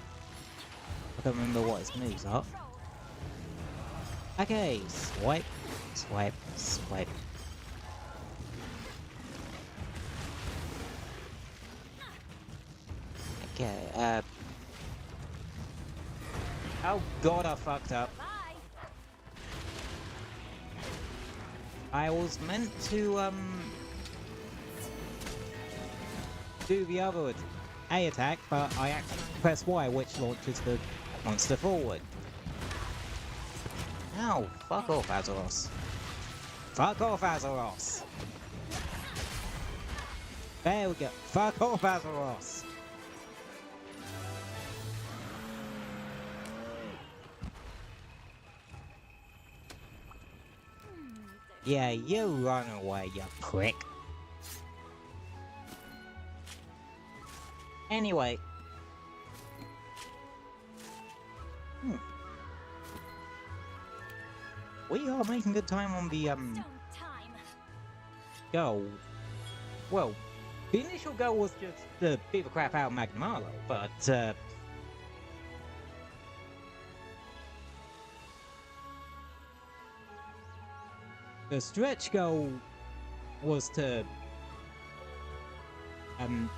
I don't remember what his moves are. Okay, swipe, swipe, swipe. Okay, oh god, I fucked up. I was meant to, do the other A attack, but I actually press Y, which launches the monster forward. Ow, fuck off, Azeros. Fuck off, Azeros! There we go. Fuck off, Azeros! Yeah, you run away, you prick. Anyway. We are making good time on the, goal. Well, the initial goal was just to beat the crap out of Magnamalo, but, the stretch goal was to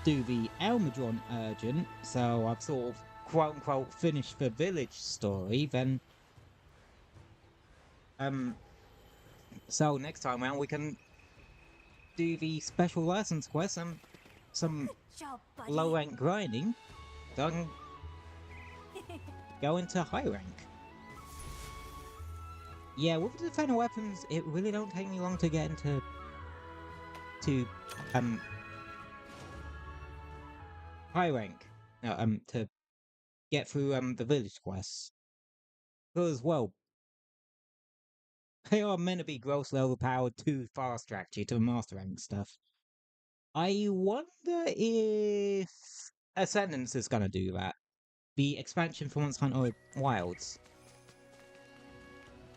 do the Elmadron urgent, so I've sort of quote-unquote finished the village story, then so next time around we can do the special license quest and some Good job, buddy. low rank grinding, so I can go into high rank. Yeah, with the defender weapons, it really don't take me long to get into high rank. No, to get through the village quests. Because, well, they are meant to be grossly overpowered to fast track you to the master rank stuff. I wonder if Ascendance is gonna do that. The expansion for Monster Hunter Wilds.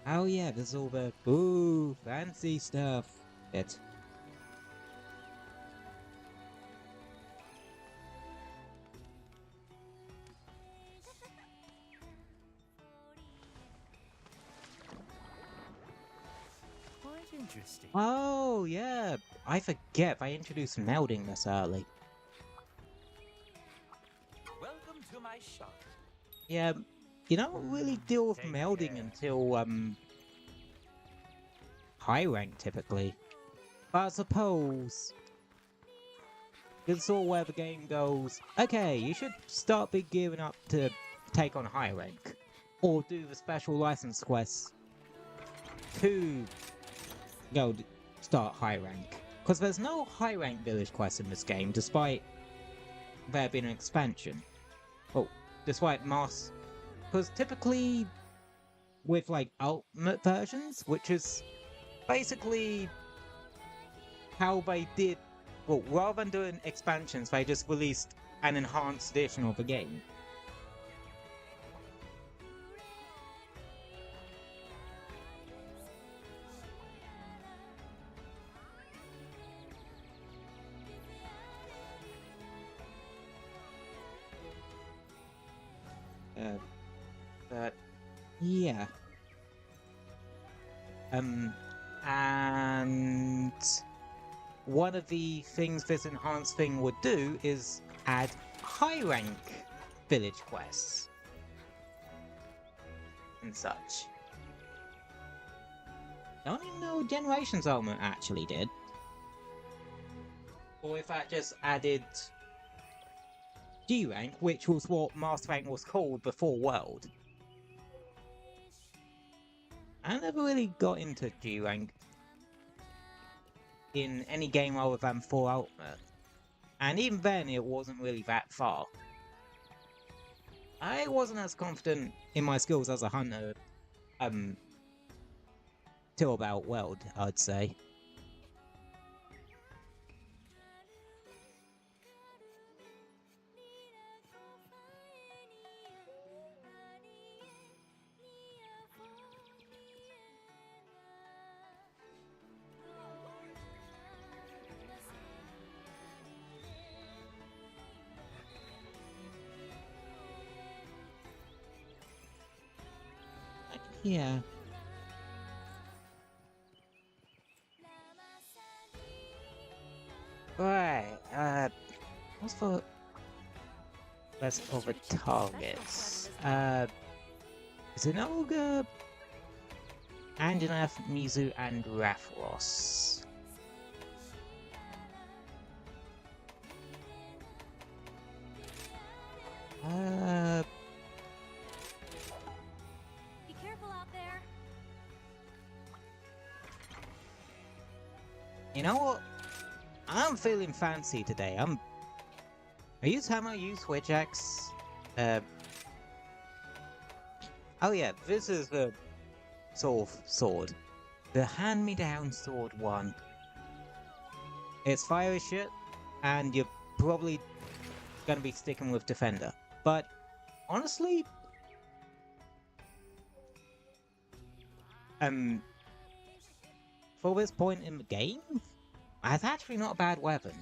Oh yeah, there's all the fancy stuff. It. Quite interesting. Oh yeah, I forget I introduced melding this early. Welcome to my shop. Yeah, you don't really deal with melding until high rank typically. But I suppose it's all where the game goes, okay, you should start big gearing up to take on high rank. Or do the special license quests to go start high rank. Because there's no high rank village quests in this game, despite there being an expansion. Oh, despite mass. Because typically, with like ultimate versions, which is basically how they did. Well, rather than doing expansions, they just released an enhanced edition of the game. But yeah. And one of the things this enhanced thing would do is add high rank village quests and such. I don't even know what Generations Ultimate actually did. Or if that just added G rank, which was what Master Rank was called before World. I never really got into G rank in any game other than 4 Ultimate. And even then, it wasn't really that far. I wasn't as confident in my skills as a hunter, till about World, I'd say. Yeah. Right, what's the best of the targets? Is it Olga, Anjanath, Mizu, and Rathros? Be careful out there. You know what? I'm feeling fancy today. Are you telling me I use Switch Axe? Oh yeah, this is the sort of sword. The hand-me-down sword one. It's fire as shit, and you're probably gonna be sticking with Defender. But, honestly... for this point in the game, that's actually not a bad weapon.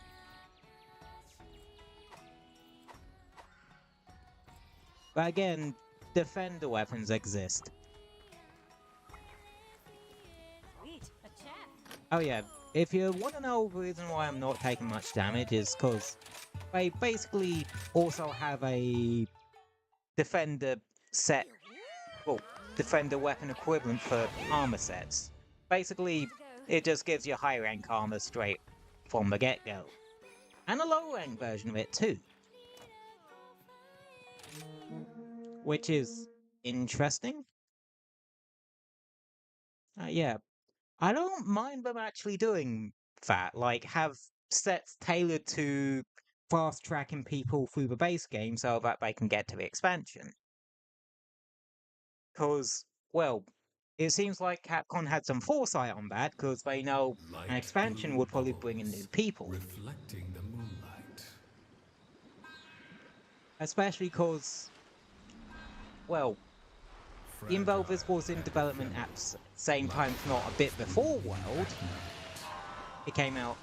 But again, Defender weapons exist. Sweet, a chat. Oh yeah, if you want to know the reason why I'm not taking much damage is because they basically also have a Defender set, well, Defender weapon equivalent for armor sets. Basically, it just gives you high rank armor straight from the get-go. And a low-rank version of it too. Which is interesting. Yeah. I don't mind them actually doing that, like have sets tailored to fast-tracking people through the base game so that they can get to the expansion. Because, well, it seems like Capcom had some foresight on that, because they know an expansion would probably bring in new people. Reflecting the moonlight. Especially because, well, even though this was in development at the same time, if not a bit before World, it came out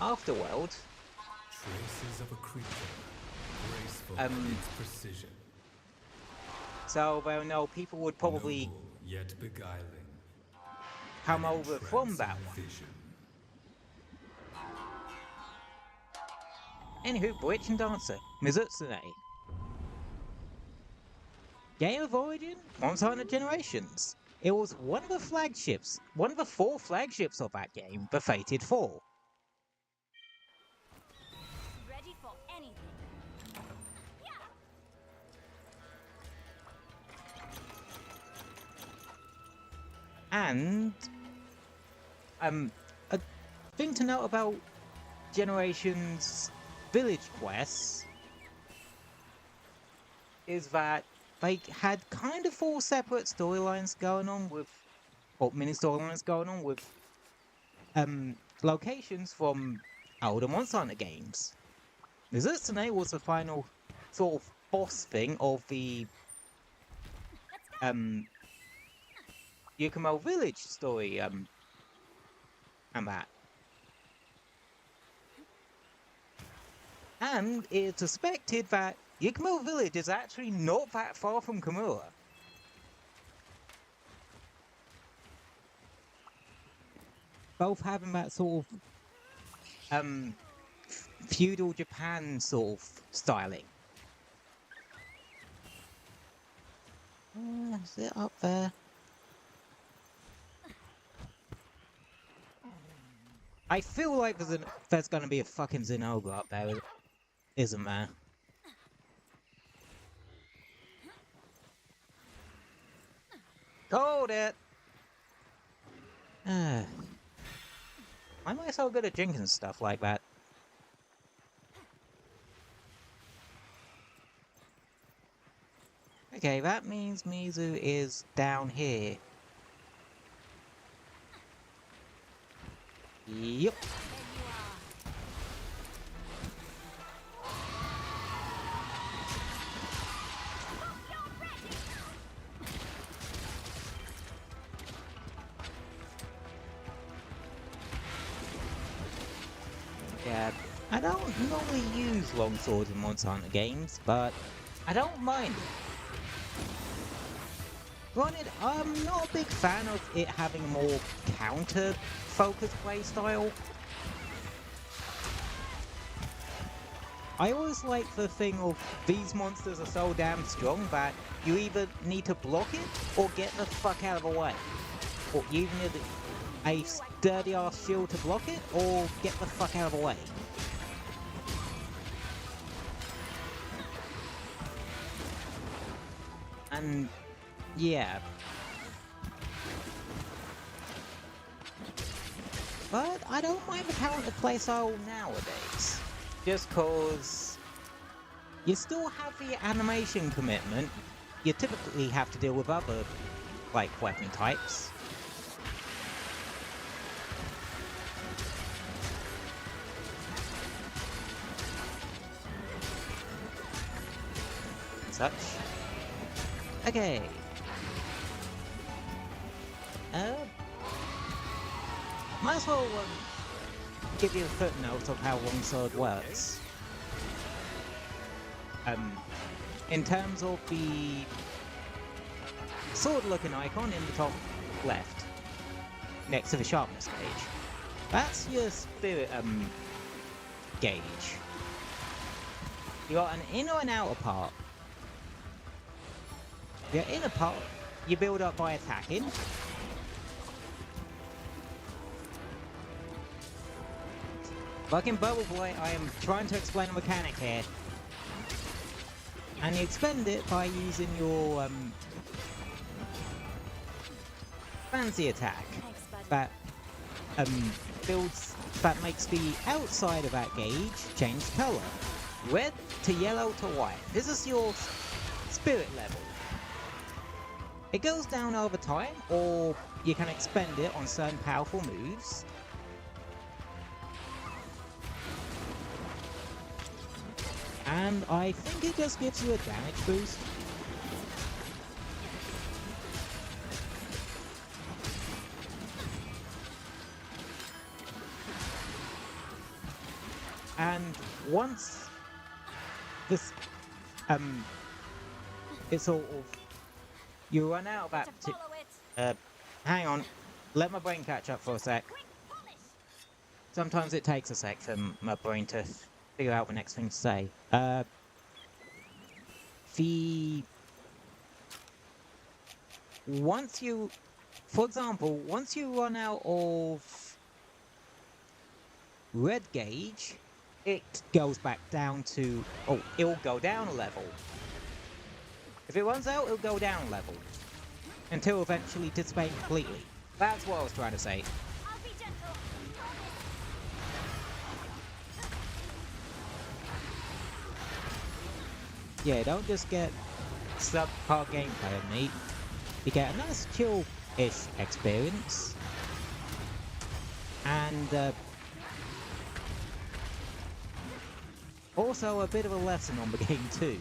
after World. Traces of a creature, graceful in its precision. So, well, no, people would probably Noble, yet beguiling. come An over from that one. vision. Anywho, Bewitching Dancer, Mizutsune. Game of Origin, Monster Hunter Generations. It was one of the flagships, one of the 4 flagships of that game, the Fated 4. Ready for anything. And a thing to note about Generations Village quests is that they had kind of 4 separate storylines going on with, or mini storylines going on with locations from older Monster Hunter games. Mizutsune was the final sort of boss thing of the Yukumo Village story and that. And it's suspected that Yukumo Village is actually not that far from Kamura. Both having that sort of feudal Japan sort of styling. Is it up there? I feel like there's gonna be a fucking Zinogre up there, isn't there? Called it! Why am I so good at drinking stuff like that? Okay, that means Mizu is down here. Yep. Yeah, I don't normally use longswords in Monster Hunter games, but I don't mind it. Granted, I'm not a big fan of it having a more counter-focused playstyle. I always like the thing of these monsters are so damn strong that you either need to block it or get the fuck out of the way. Or you either need a sturdy ass shield to block it or get the fuck out of the way. And yeah. But I don't mind the counter playstyle nowadays. Just cause you still have the animation commitment. You typically have to deal with other, like, weapon types. And such. Okay. Might as well give you a footnote of how longsword works. In terms of the sword-looking icon in the top left, next to the sharpness gauge, that's your spirit gauge. You got an inner and outer part. Your inner part you build up by attacking. Fucking Bubble Boy, I am trying to explain a mechanic here. And you expend it by using your fancy attack Thanks, buddy. that builds, that makes the outside of that gauge change colour. Red to yellow to white. This is your spirit level. It goes down over time, or you can expend it on certain powerful moves. And I think it just gives you a damage boost. And once this, it's sort of, you run out of that. Hang on, let my brain catch up for a sec. Sometimes it takes a sec for my brain to figure out the next thing to say. Once you, for example, once you run out of red gauge, it goes back down to, oh, it'll go down a level. If it runs out, it'll go down a level. Until eventually dissipate completely. That's what I was trying to say. I'll be gentle. Yeah, don't just get subpar gameplay of me. You get a nice chill-ish experience. And also a bit of a lesson on the game too.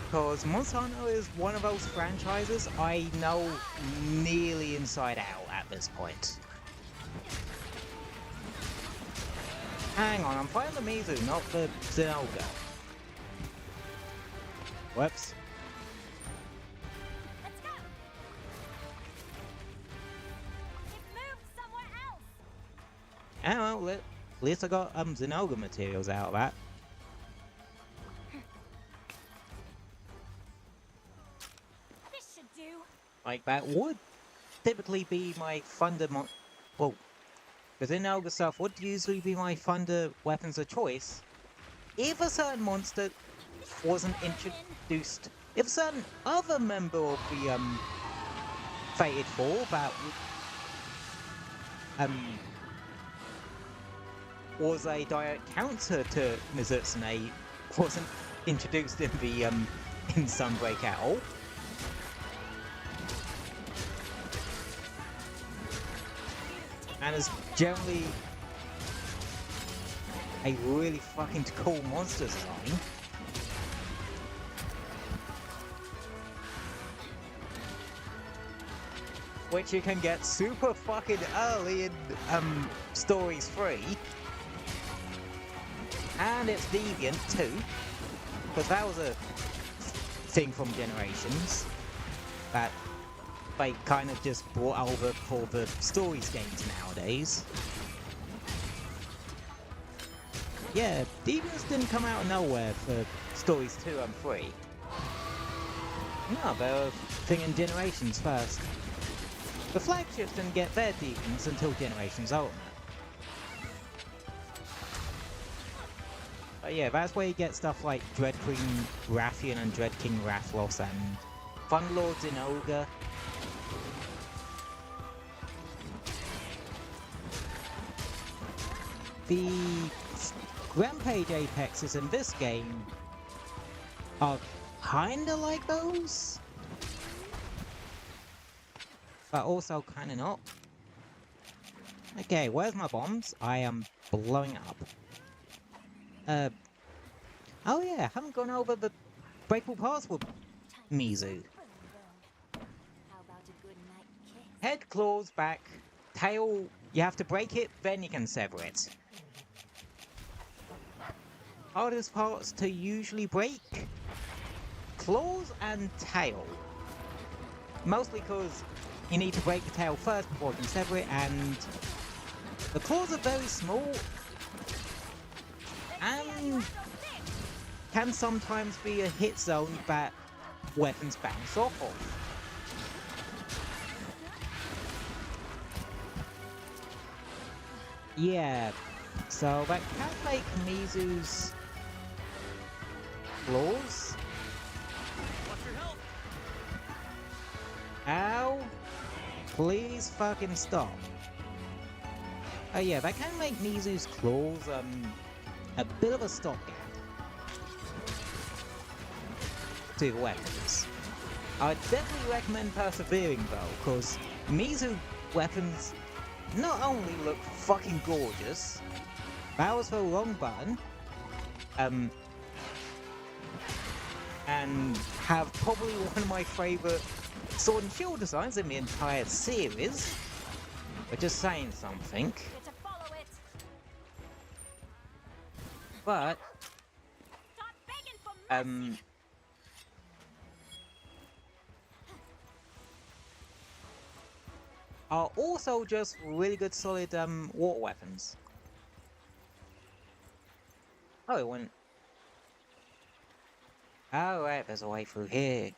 Because Monster Hunter is one of those franchises I know nearly inside out at this point. Hang on, I'm playing the Mizu, not the Zinogre. Whoops. Let's go. It's moved somewhere else. Oh well, at least I got Zinogre materials out of that. This should do. Like, that would typically be my thunder well, the Zinogre stuff would usually be my thunder weapons of choice if a certain monster wasn't introduced. If a certain other member of the Fated Four that was a direct counter to Mizutsune wasn't introduced in the in Sunbreak at all. And is generally a really fucking cool monster design. Which you can get super fucking early in Stories 3. And it's deviant too. Because that was a thing from Generations that they kind of just brought over for the Stories games nowadays. Yeah, deviants didn't come out of nowhere for Stories 2 and 3. No, they were a thing in Generations first. The flagships didn't get their deviants until Generations Ultimate. But yeah, that's where you get stuff like Dread Queen Rathian and Dread King Rathlos and Thunderlord Zinogre. The Rampage Apexes in this game are kinda like those, but also kinda not. Okay, where's my bombs? I am blowing up. Oh yeah, haven't gone over the breakable parts with Mizu. How about a good night kiss? Head, claws, back, tail, you have to break it, then you can sever it. Hardest parts to usually break? Claws and tail. Mostly because you need to break the tail first before you can sever it, and the claws are very small and can sometimes be a hit zone that weapons bounce off of. Yeah, so that can make Mizu's claws. Watch your health. Ow! Please fucking stop. Oh yeah, that can make Mizu's claws, a bit of a stopgap to the weapons. I'd definitely recommend persevering though, because Mizu weapons not only look fucking gorgeous, that was the wrong button, and have probably one of my favourite sword and shield designs in the entire series. We're just saying something. Get to follow it. But, Stop begging for mercy. are also just really good solid water weapons. Oh, it went... Oh right, there's a way through here.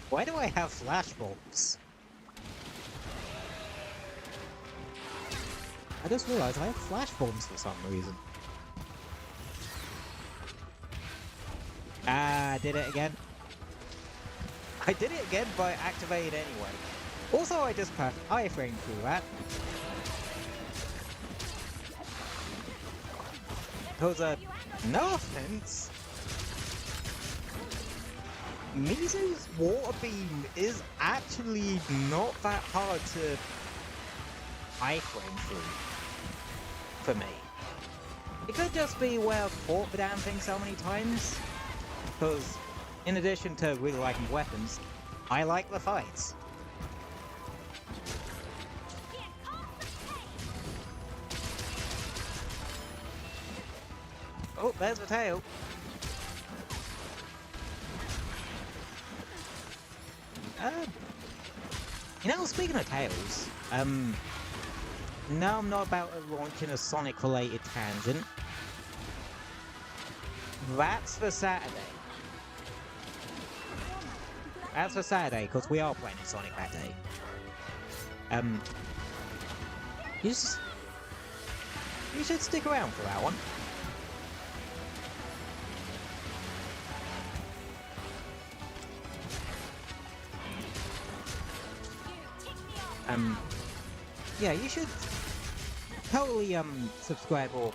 Why do I have flashbulbs? I just realized I have flashbulbs for some reason. Ah, I did it again. I did it again by activating anyway. Also, I just passed iframe through that. Because, no offense, Mizu's water beam is actually not that hard to iframe through for me. It could just be where I've fought the damn thing so many times. Because, in addition to really liking weapons, I like the fights. Oh, there's the tail. You know, speaking of tails, no, I'm not about to launch in a Sonic-related tangent. That's for Saturday. That's for Saturday, because we are playing Sonic that day. You should stick around for that one. Yeah, you should totally subscribe or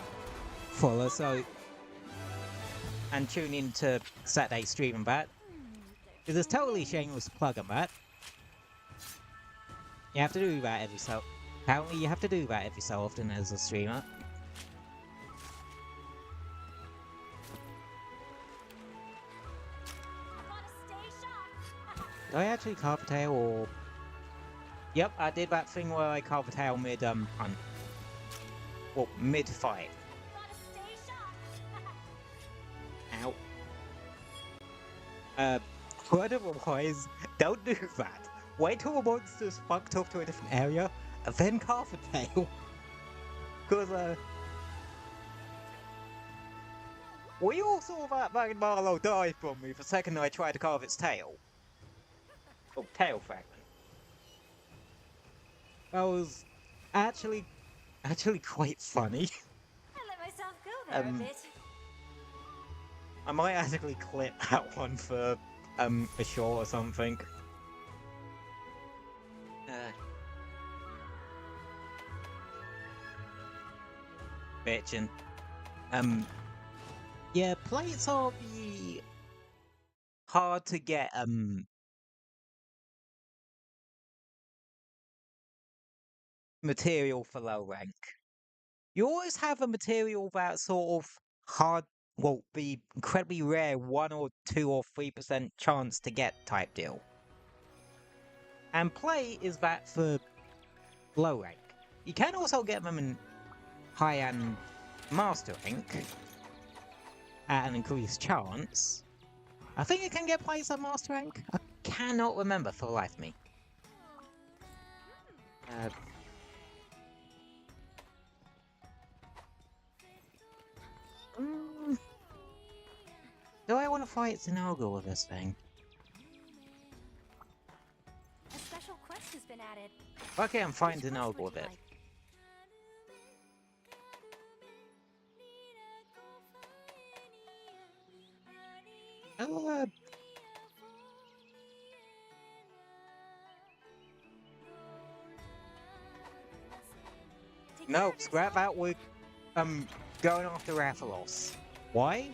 follow and tune in to Saturday stream and that. Because it's totally shameless plug on that. You have to do that every so... Apparently you have to do that every so often as a streamer. Did I actually carve a tail or... Yep, I did that thing where I carve a tail mid-hunt. Well, mid-fight. Ow. Otherwise, don't do that. Wait till the monster's fucked off to a different area, and then carve a tail. Cause, we all saw that Magnamalo die from me the second I tried to carve its tail. Oh, tail fragment. That was actually quite funny. I let myself go there a bit. I might actually clip that one for a short or something. Bitchin'. Yeah, plates are the hard to get material for low rank. You always have a material that sort of hard, well, the incredibly rare 1 or 2 or 3% chance to get type deal. And play is that for low rank. You can also get them in high and master rank at an increased chance. I think you can get plates at master rank. I cannot remember for the life of me. Do I want to fight Zinogre with this thing? A special quest has been added. Okay, I'm fighting Which quest Zinogre would with you it. like? Take care No, of scrap yourself. out with going after Rathalos. Why?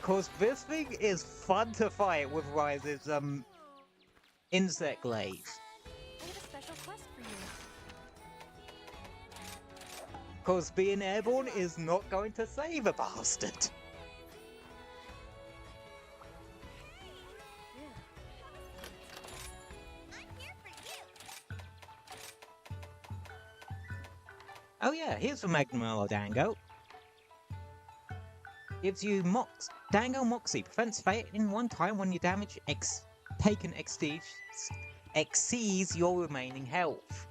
Cause this thing is fun to fight with Rise's insect glaive. I have a special quest for you. Cause being airborne is not going to save a bastard. I'm here for you. Oh yeah, here's the Magnamalo Dango. Gives you Dango Moxie, prevents fate in one time when your damage taken exceeds your remaining health.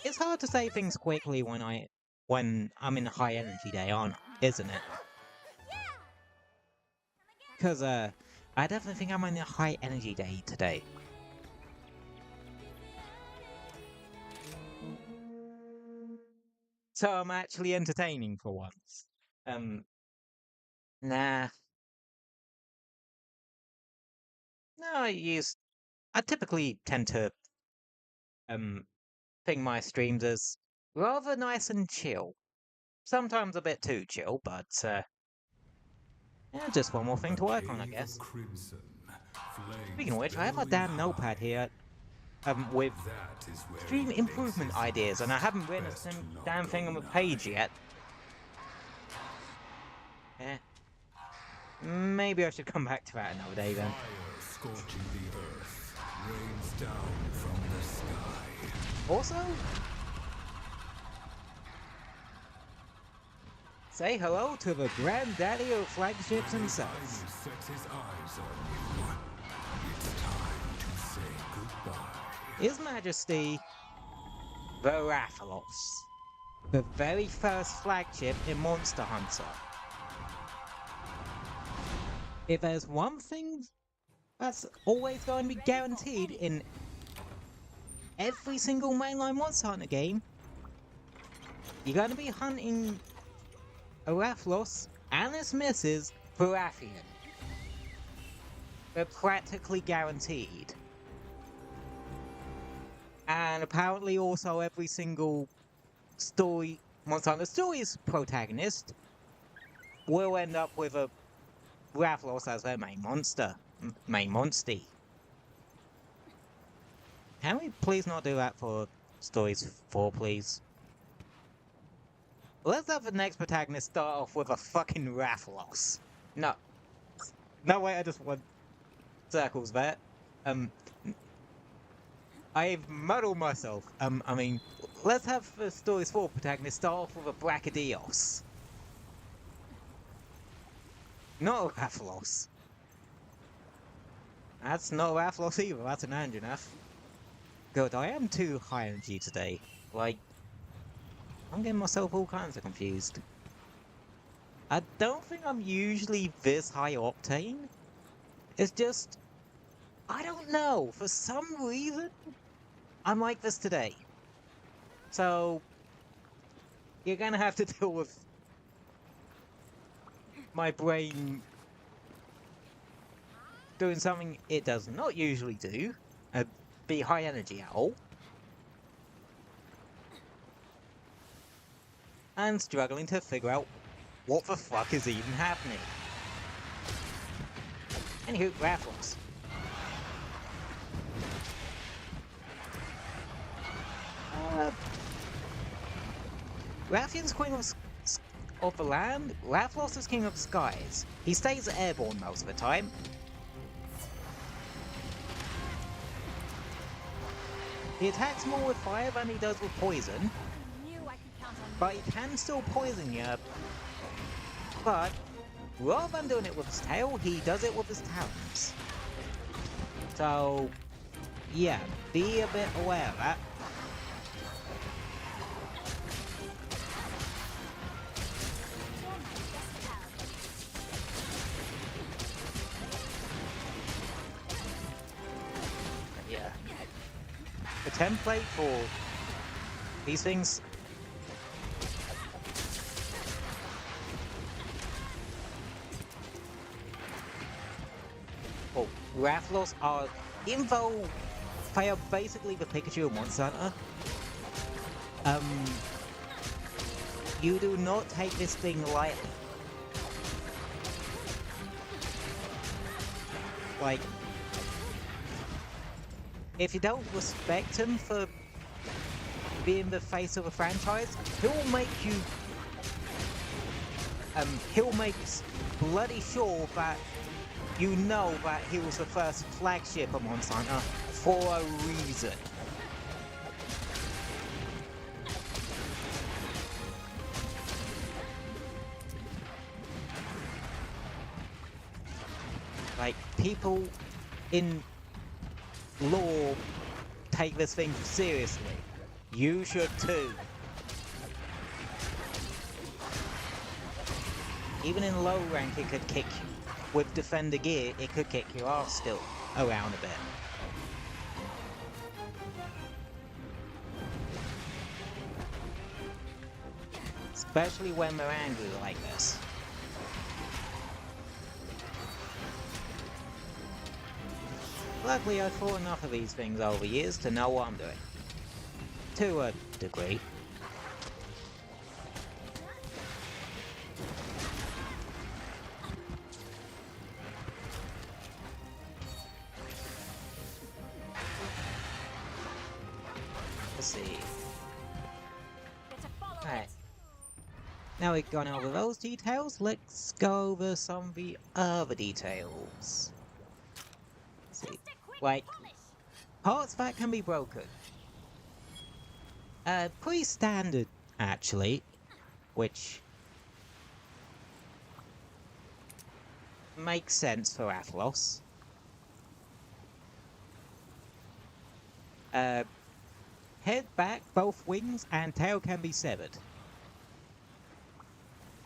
It's hard to say things quickly when I'm in a high energy day, isn't it? Cause I definitely think I'm in a high energy day today. So I'm actually entertaining for once. Nah. No, I typically tend to think my streams as rather nice and chill. Sometimes a bit too chill, but yeah, just one more thing to work on, I guess. Crimson, Speaking of which, I have my damn notepad here with stream improvement ideas, and I haven't written a damn thing on the page yet. Eh. Maybe I should come back to that another day then. Fire scorching the earth, rains down from the sky. Also, say hello to the granddaddy of flagships himself. He sets his eyes on you. It's time to say goodbye. His Majesty, the Rathalos. The very first flagship in Monster Hunter. If there's one thing that's always going to be guaranteed in every single mainline Monster Hunter game, you're going to be hunting a Rathalos and its missus for Rathian. They're practically guaranteed. And apparently also every single Monster Hunter Stories protagonist will end up with a Rathalos as their main monster. Main monstie. Can we please not do that for Stories 4, please? Let's have the next protagonist start off with a fucking Rathalos. No. No way, I just want circles there. I've muddled myself. I mean, let's have the Stories 4 protagonist start off with a Brachydios. Not a Rathalos. That's not a Rathalos either, that's an Anjanath. God, I am too high energy today. Like, I'm getting myself all kinds of confused. I don't think I'm usually this high octane. It's just, I don't know, for some reason, I'm like this today. So, you're gonna have to deal with my brain doing something it does not usually do, be high energy at all, and struggling to figure out what the fuck is even happening. Anywho, Rathalos. Rathian's Queen of the land, Rathalos is King of the Skies. He stays airborne most of the time. He attacks more with fire than he does with poison, I knew I could count on but he can still poison you. But rather than doing it with his tail, he does it with his talons. So, yeah, be a bit aware of that. the template for these things. Oh, Rathalos are, even though they are basically the Pikachu of Monster Hunter, you do not take this thing lightly. Like, if you don't respect him for being the face of a franchise, he'll make you, he'll make bloody sure that you know that he was the first flagship of Monster Hunter for a reason. Like, people in lore take this thing seriously. You should too. Even in low rank it could kick you. With defender gear, it could kick your ass still around a bit. Especially when they're angry like this. Luckily, I've fought enough of these things over the years to know what I'm doing. To a degree. Let's see. Alright. Now we've gone over those details, let's go over some of the other details. Let's see. Like, parts that can be broken. Pretty standard, actually, which makes sense for Rathalos. Head, back, both wings, and tail can be severed.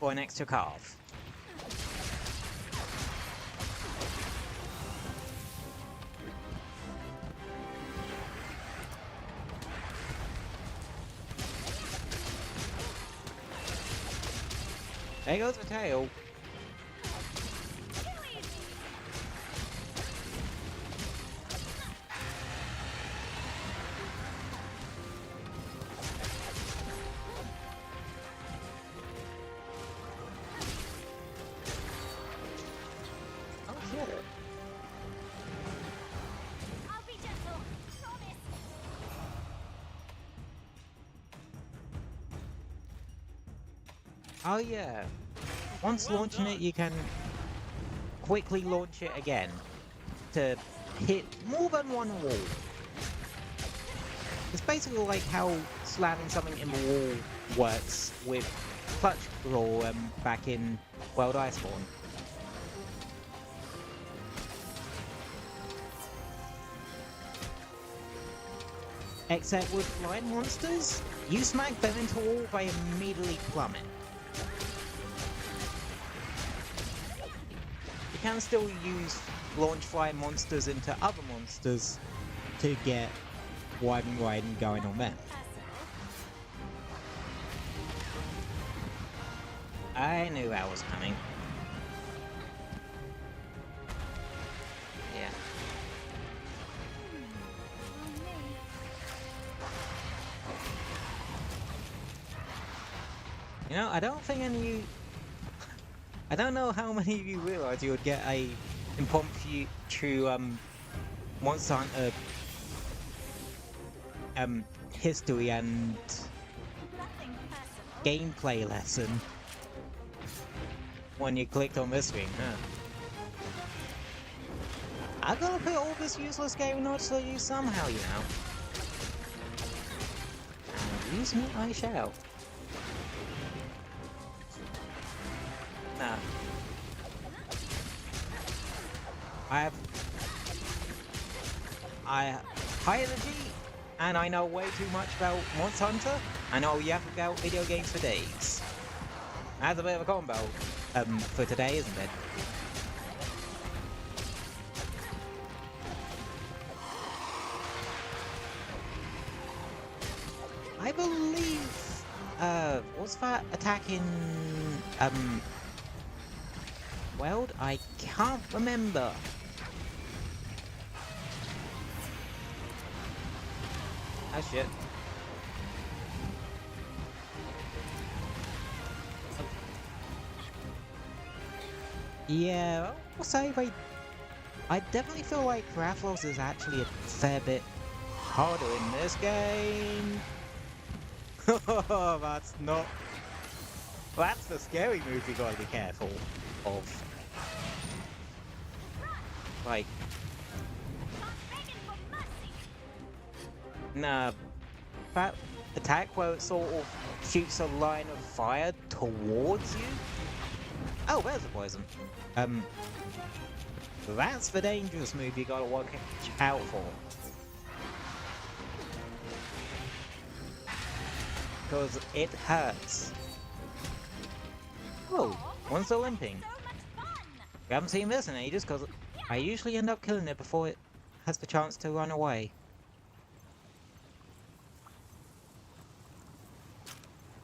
For an extra carve. There goes the tail. Oh shit. I'll be gentle, promise. Oh yeah. Once launching it, you can quickly launch it again to hit more than one wall. It's basically like how slamming something in the wall works with Clutch Claw back in World Iceborne. Except with flying monsters, you smack them into a wall, they immediately plummet. You can still use launch flying monsters into other monsters to get wide and wide and going on them. I knew that was coming. Yeah. You know, I don't think any of you... I don't know how many of you realised you would get a impromptu Monster Hunter history and gameplay lesson when you clicked on this screen, huh? I gotta put all this useless game notes to use somehow, you know. And use me I shall. Nah. I high energy, and I know way too much about Monster Hunter. I know yap about video games for days. That's a bit of a combo for today, isn't it? I believe, what's that attack in, Weld? I can't remember. Oh shit. Yeah, I'll say, I definitely feel like Rathalos is actually a fair bit harder in this game. That's not... That's the scary move you gotta be careful of. Like... Nah, that attack where it sort of shoots a line of fire towards you? Oh, there's the poison. That's the dangerous move you gotta watch out for. Because it hurts. Oh, one's still limping. We haven't seen this in ages because I usually end up killing it before it has the chance to run away.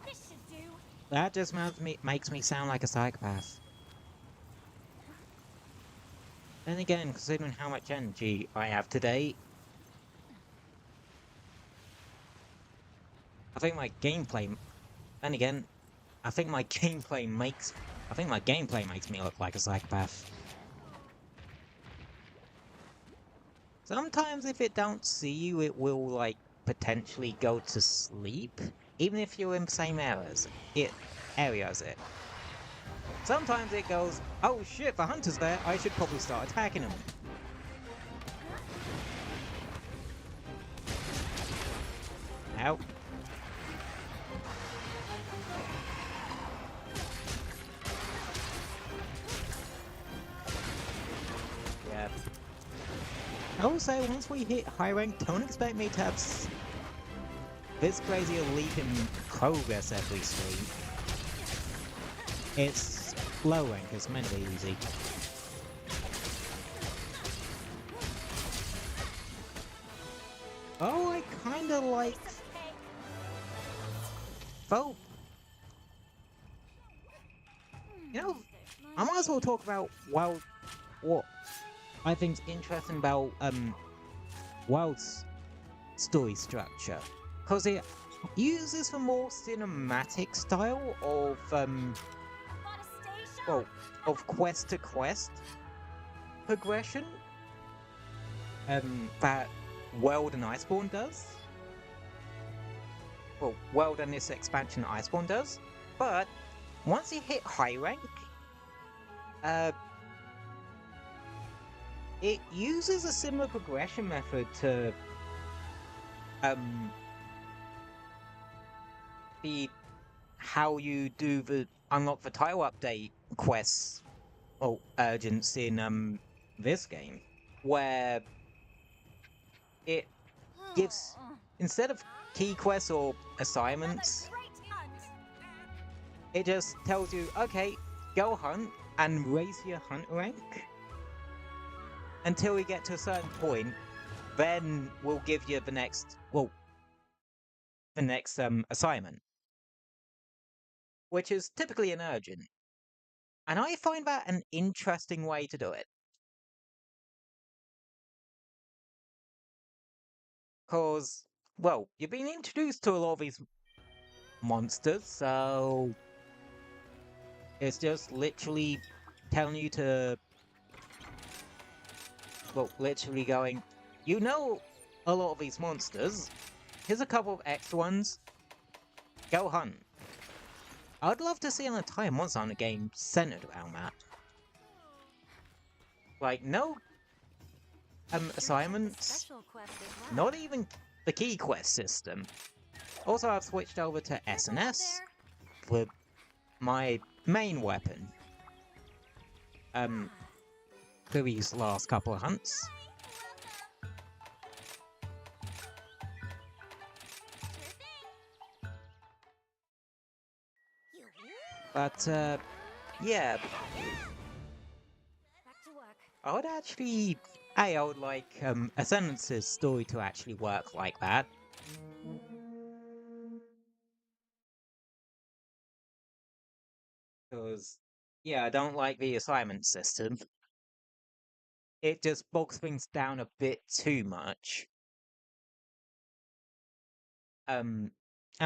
This should do. That just makes me sound like a psychopath. Then again, considering how much energy I have today, I think my gameplay... Then again, I think my gameplay makes me look like a psychopath. Sometimes if it don't see you, it will, like, potentially go to sleep. Even if you're in the same areas. It. Sometimes it goes, oh shit, the hunter's there, I should probably start attacking him. Ow. Yeah. I will say, once we hit high rank, don't expect me to have this crazy a leap in progress every stream. It's low rank, it's meant to be easy. Oh, I kinda like... Though... You know, I might as well talk about, well, what I think's interesting about, Wild's story structure. Because it uses a more cinematic style of, well, of quest to quest progression, that World and Iceborne does. Well, World and this expansion Iceborne does. But once you hit high rank, it uses a similar progression method to how you do the unlock the tile update quests or urgents in this game, where it gives, instead of key quests or assignments, it just tells you, okay, go hunt and raise your hunt rank until we get to a certain point, then we'll give you the next, well, the next assignment, which is typically an urgent. And I find that an interesting way to do it. Cause, well, you've been introduced to a lot of these monsters, so it's just literally telling you to, well, literally going, you know a lot of these monsters, here's a couple of extra ones, go hunt. I'd love to see an entire Monster Hunter game centered around that. Like, no assignments, not even the key quest system. Also, I've switched over to SNS for my main weapon. For these last couple of hunts. But, yeah. I would actually... I would like, Ascendance's story to actually work like that. because, yeah, I don't like the assignment system. It just bogs things down a bit too much. And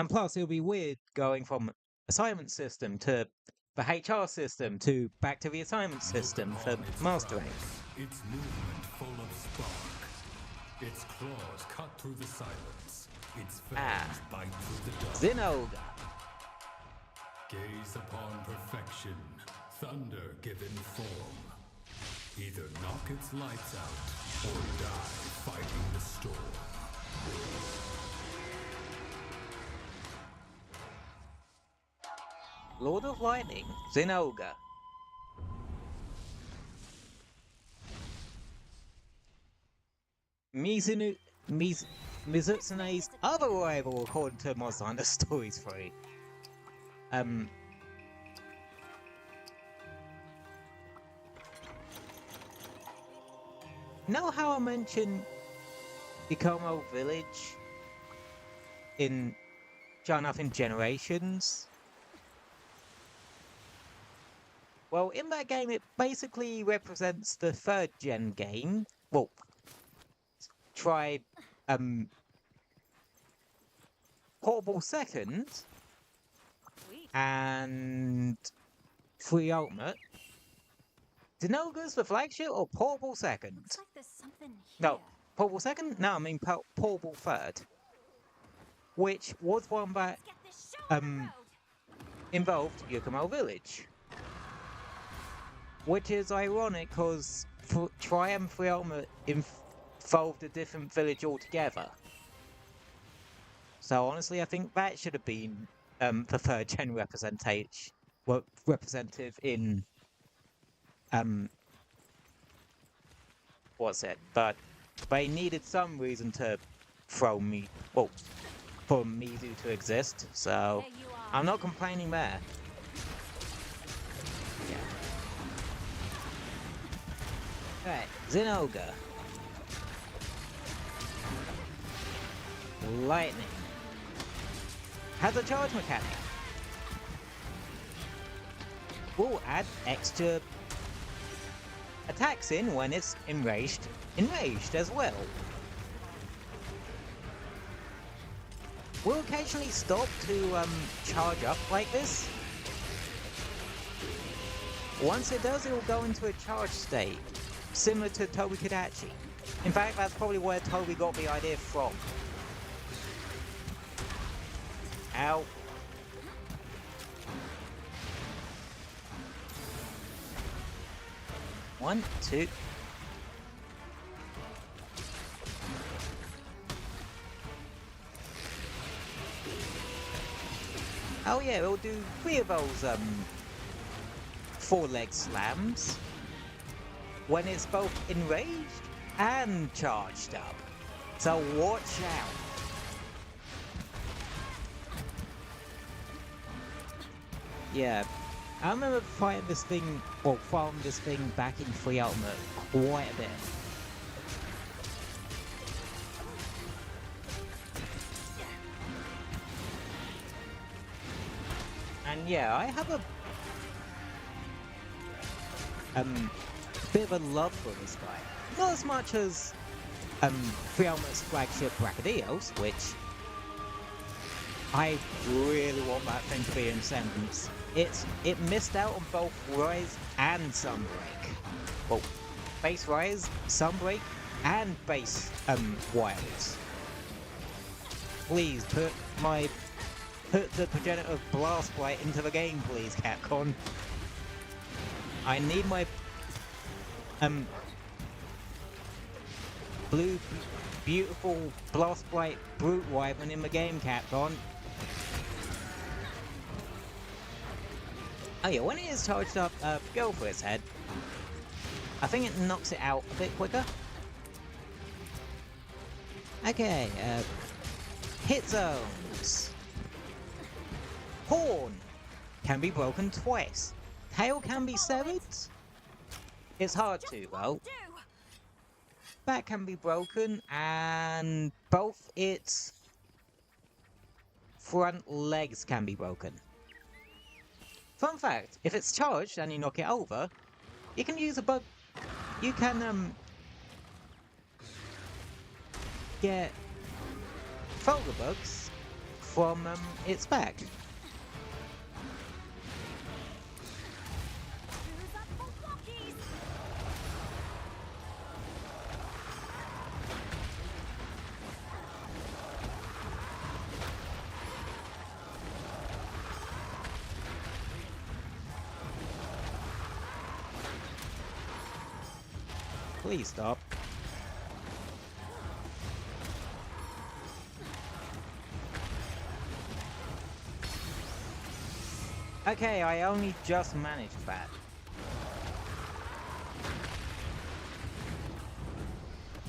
plus, it'll be weird going from assignment system to the HR system to back to the assignment system for Look upon mastering. its movement full of spark. Its claws cut through the silence. Its fangs bite through the dark. Zinogre. Gaze upon perfection, thunder given form. Either knock its lights out or die fighting the storm. Lord of Lightning, Zinogre. Mizutsune's other rival according to Monster Hunter Stories 3. Know how I mentioned Ikomo Village in Nothing Generations? Well, in that game, it basically represents the third gen game. Well, try Portable Second Sweet. and Free Ultimate. Zinogre's the flagship or Portable Second? Looks like there's something here. No, Portable Second? No, I mean Portable Third. Which was one that Let's get this show on the road. involved Yukumo Village. Which is ironic because Tri and Free Ultimate involved a different village altogether. So honestly, I think that should have been the third gen representative in what's it? But they needed some reason to throw me, well, for Mizu to exist. So There you are. I'm not complaining there. Yeah. Alright, Zinogre. Lightning. Has a charge mechanic. Will add extra attacks in when it's enraged as well. Will occasionally stop to charge up like this. Once it does, it will go into a charge state, similar to Tobi Kadachi. In fact, that's probably where Tobi got the idea from. Ow. One, two. Oh yeah, we'll do 3 of those 4-leg slams when it's both enraged and charged up. So watch out. Yeah, I remember fighting this thing, or farming this thing back in Free Ultimate quite a bit. And yeah, I have a bit of a love for this guy. Not as much as Free Ultimate's flagship Bracadillos, which I really want that thing to be in Sentence. It missed out on both Rise and Sunbreak. Well, base Rise, Sunbreak, and base Wilds. Please put the progenitor of Blast Blight into the game, please, Capcom. I need my blue beautiful Blast Blight Brute Wyvern in the game, Capcom. Oh yeah, when it is charged up, go for its head. I think it knocks it out a bit quicker. Okay, hit zones. Horn can be broken twice. Tail can be severed. It's hard to, though. Back can be broken, and both its front legs can be broken. Fun fact, if it's charged and you knock it over, you can use a bug. You can get folder bugs from its back. Who's up for walkies? Please stop. Okay, I only just managed that.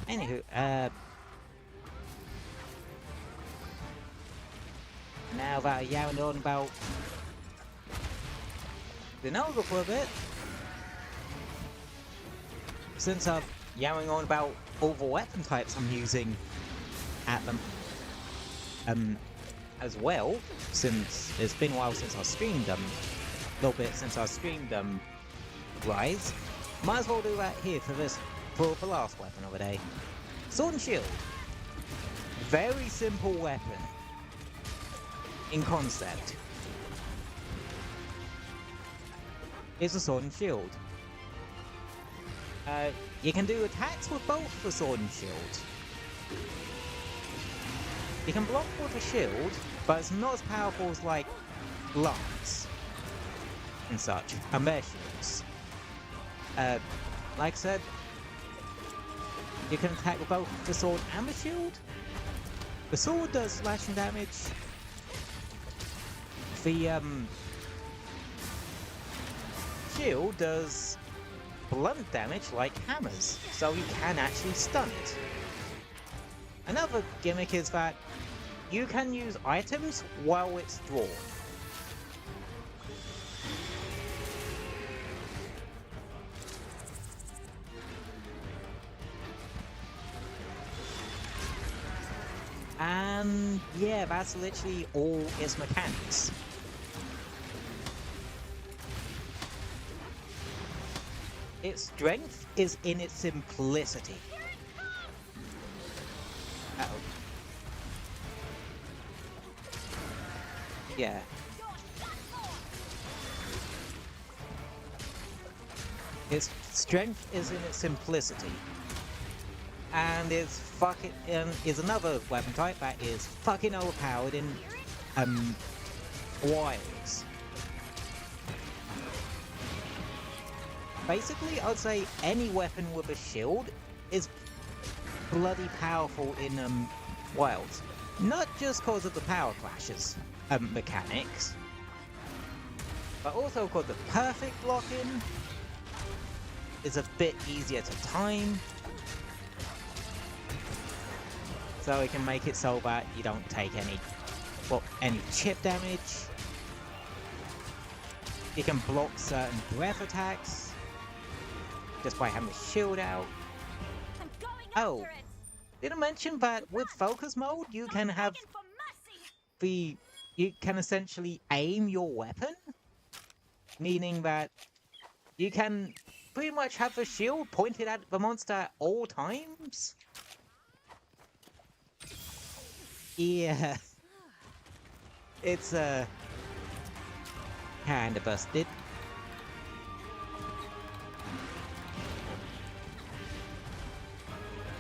Anywho, now that I yawned on about the Nova for a bit, since I'm yowing on about all the weapon types I'm using at them, as well, since it's been a while since I streamed them, a little bit since I streamed Rise, might as well do that here for the last weapon of the day. Sword and Shield. Very simple weapon in concept. It's a Sword and Shield. You can do attacks with both the Sword and Shield. You can block with a shield, but it's not as powerful as like Lance and such, and their shields. Like I said, you can attack with both the sword and the shield. The sword does slashing damage. The shield does blunt damage like hammers, so you can actually stun it. Another gimmick is that you can use items while it's drawn. And yeah, that's literally all its mechanics. Its strength is in its simplicity. Uh-oh. Yeah. Its strength is in its simplicity. And it's fucking is another weapon type that is fucking overpowered in wilds. Basically, I'd say any weapon with a shield is bloody powerful in wilds. Not just because of the power clashes mechanics, but also because the perfect lock-in is a bit easier to time, so it can make it so that you don't take any chip damage. You can block certain breath attacks just by having the shield out. I'm going Oh, after it. did I mention that with focus mode you can have Begging for mercy. you can essentially aim your weapon, meaning that you can pretty much have the shield pointed at the monster at all times. Yeah, it's kinda busted.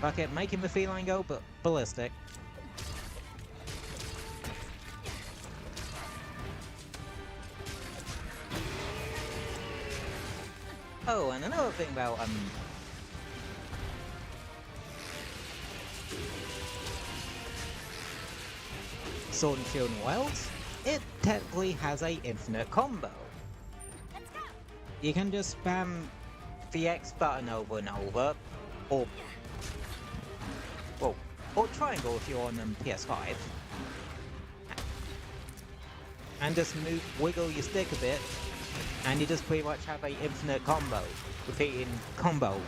Fuck it, making the feline go ballistic. Oh, and another thing about Sword and Shield and Wilds, it technically has a infinite combo. Let's go. You can just spam the X button over and over, or triangle if you're on PS5, and just wiggle your stick a bit, and you just pretty much have a infinite combo, repeating combo.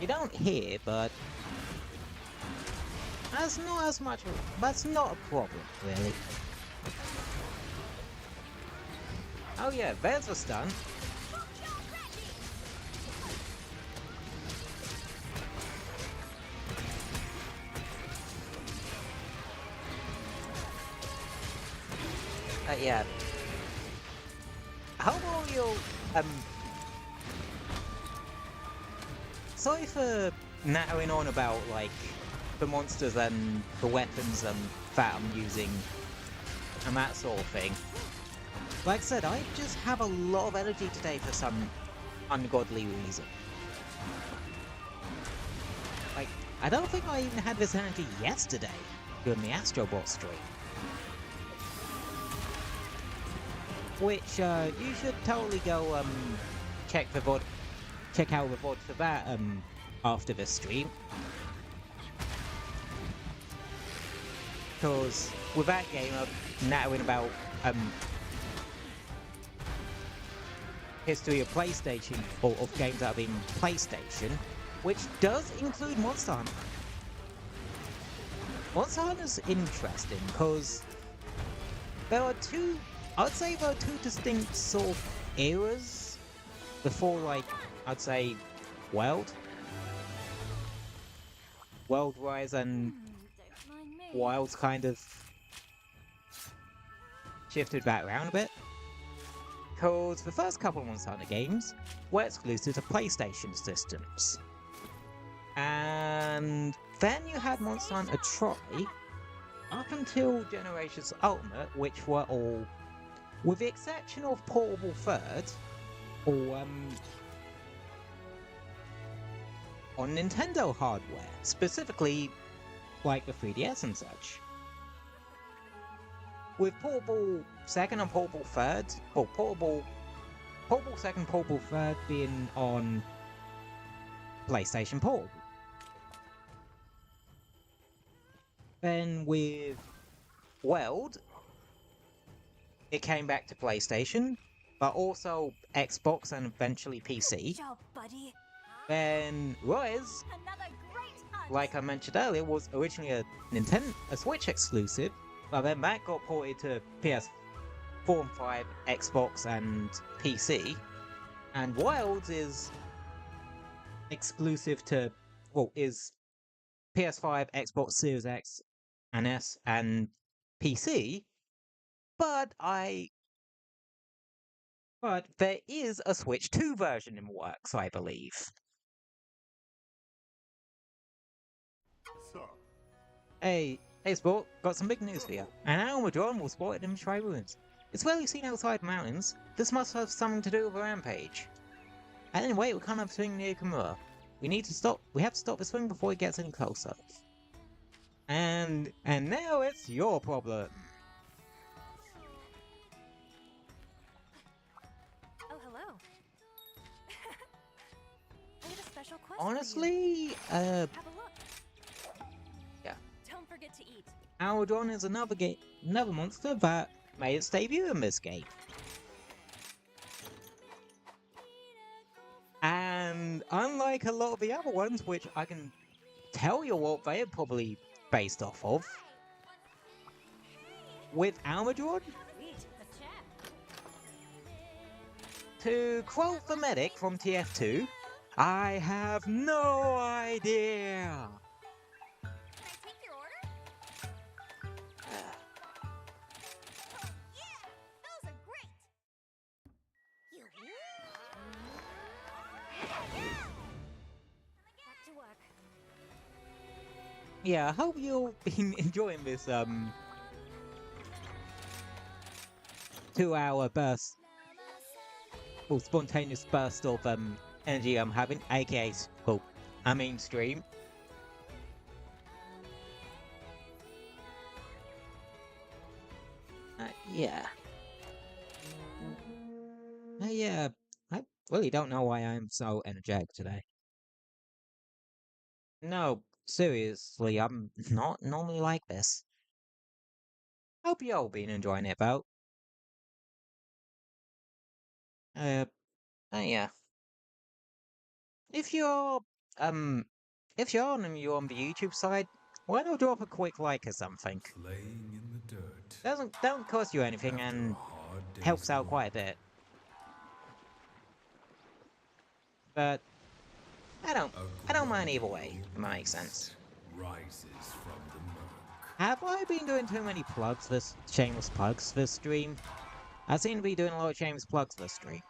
You don't hear, but that's not a problem, really. Oh yeah, there's a stunt. Yeah. How will you, sorry for nattering on about, like, the monsters and the weapons that I'm using and that sort of thing. Like I said, I just have a lot of energy today for some ungodly reason. Like, I don't think I even had this energy yesterday during the Astrobot stream. Which, you should totally go, check out the VOD for that, after this stream. Because with that game, I'm nattering about, history of PlayStation, or of games that have been PlayStation, which does include Monster Hunter. Monster Hunter's interesting, because there are two, I'd say there are two distinct sort of eras before, like, I'd say, World Rise and Wild's kind of shifted back around a bit. Because the first couple of Monster Hunter games were exclusive to PlayStation systems. And then you had Monster Hunter Tri up until Generations Ultimate, which were all, with the exception of Portable Third, all on Nintendo hardware, specifically like the 3DS and such. With Portable Second and Portable Third, or Portable Second, Portable Third being on PlayStation Portable. Then with World, it came back to PlayStation, but also Xbox and eventually PC. Good job, buddy. Then Rise, Another great hunt. like I mentioned earlier, was originally a Switch exclusive, but then that got ported to PS4 and 5, Xbox and PC. And Wilds is exclusive to, well, is PS5, Xbox Series X and S and PC, but there is a Switch 2 version in the works, I believe. Hey, Sport, got some big news for you. An Almadron was spotted in the Tri Ruins. It's rarely seen outside mountains. This must have something to do with a rampage. And anyway, we can't have a swing near Kimura. We have to stop the swing before it gets any closer. And now it's your problem. Oh, hello. I have a special quest Honestly, for you. Have a look. Yeah. Don't forget to eat. Almadron is another monster that made its debut in this game. And unlike a lot of the other ones, which I can tell you what they are probably based off of, with Almadron, Sweet, a chat. to quote the medic from TF2, I have no idea. Can I take your order? Yeah, those are great. You. Back to work. Yeah, I hope you've been enjoying this 2-hour burst, or spontaneous burst of energy I'm having, aka, well, I mean stream. Yeah. Yeah, I really don't know why I'm so energetic today. No, seriously, I'm not normally like this. Hope you all been enjoying it, though. Yeah. If you're on the YouTube side, why not drop a quick like or something? Playing in the dirt. Don't cost you anything and Hard day's helps out work. quite a bit. But I don't mind either way, if that makes sense. Rises from the murk. Have I been doing too many plugs this shameless plugs this stream? I seem to be doing a lot of shameless plugs this stream.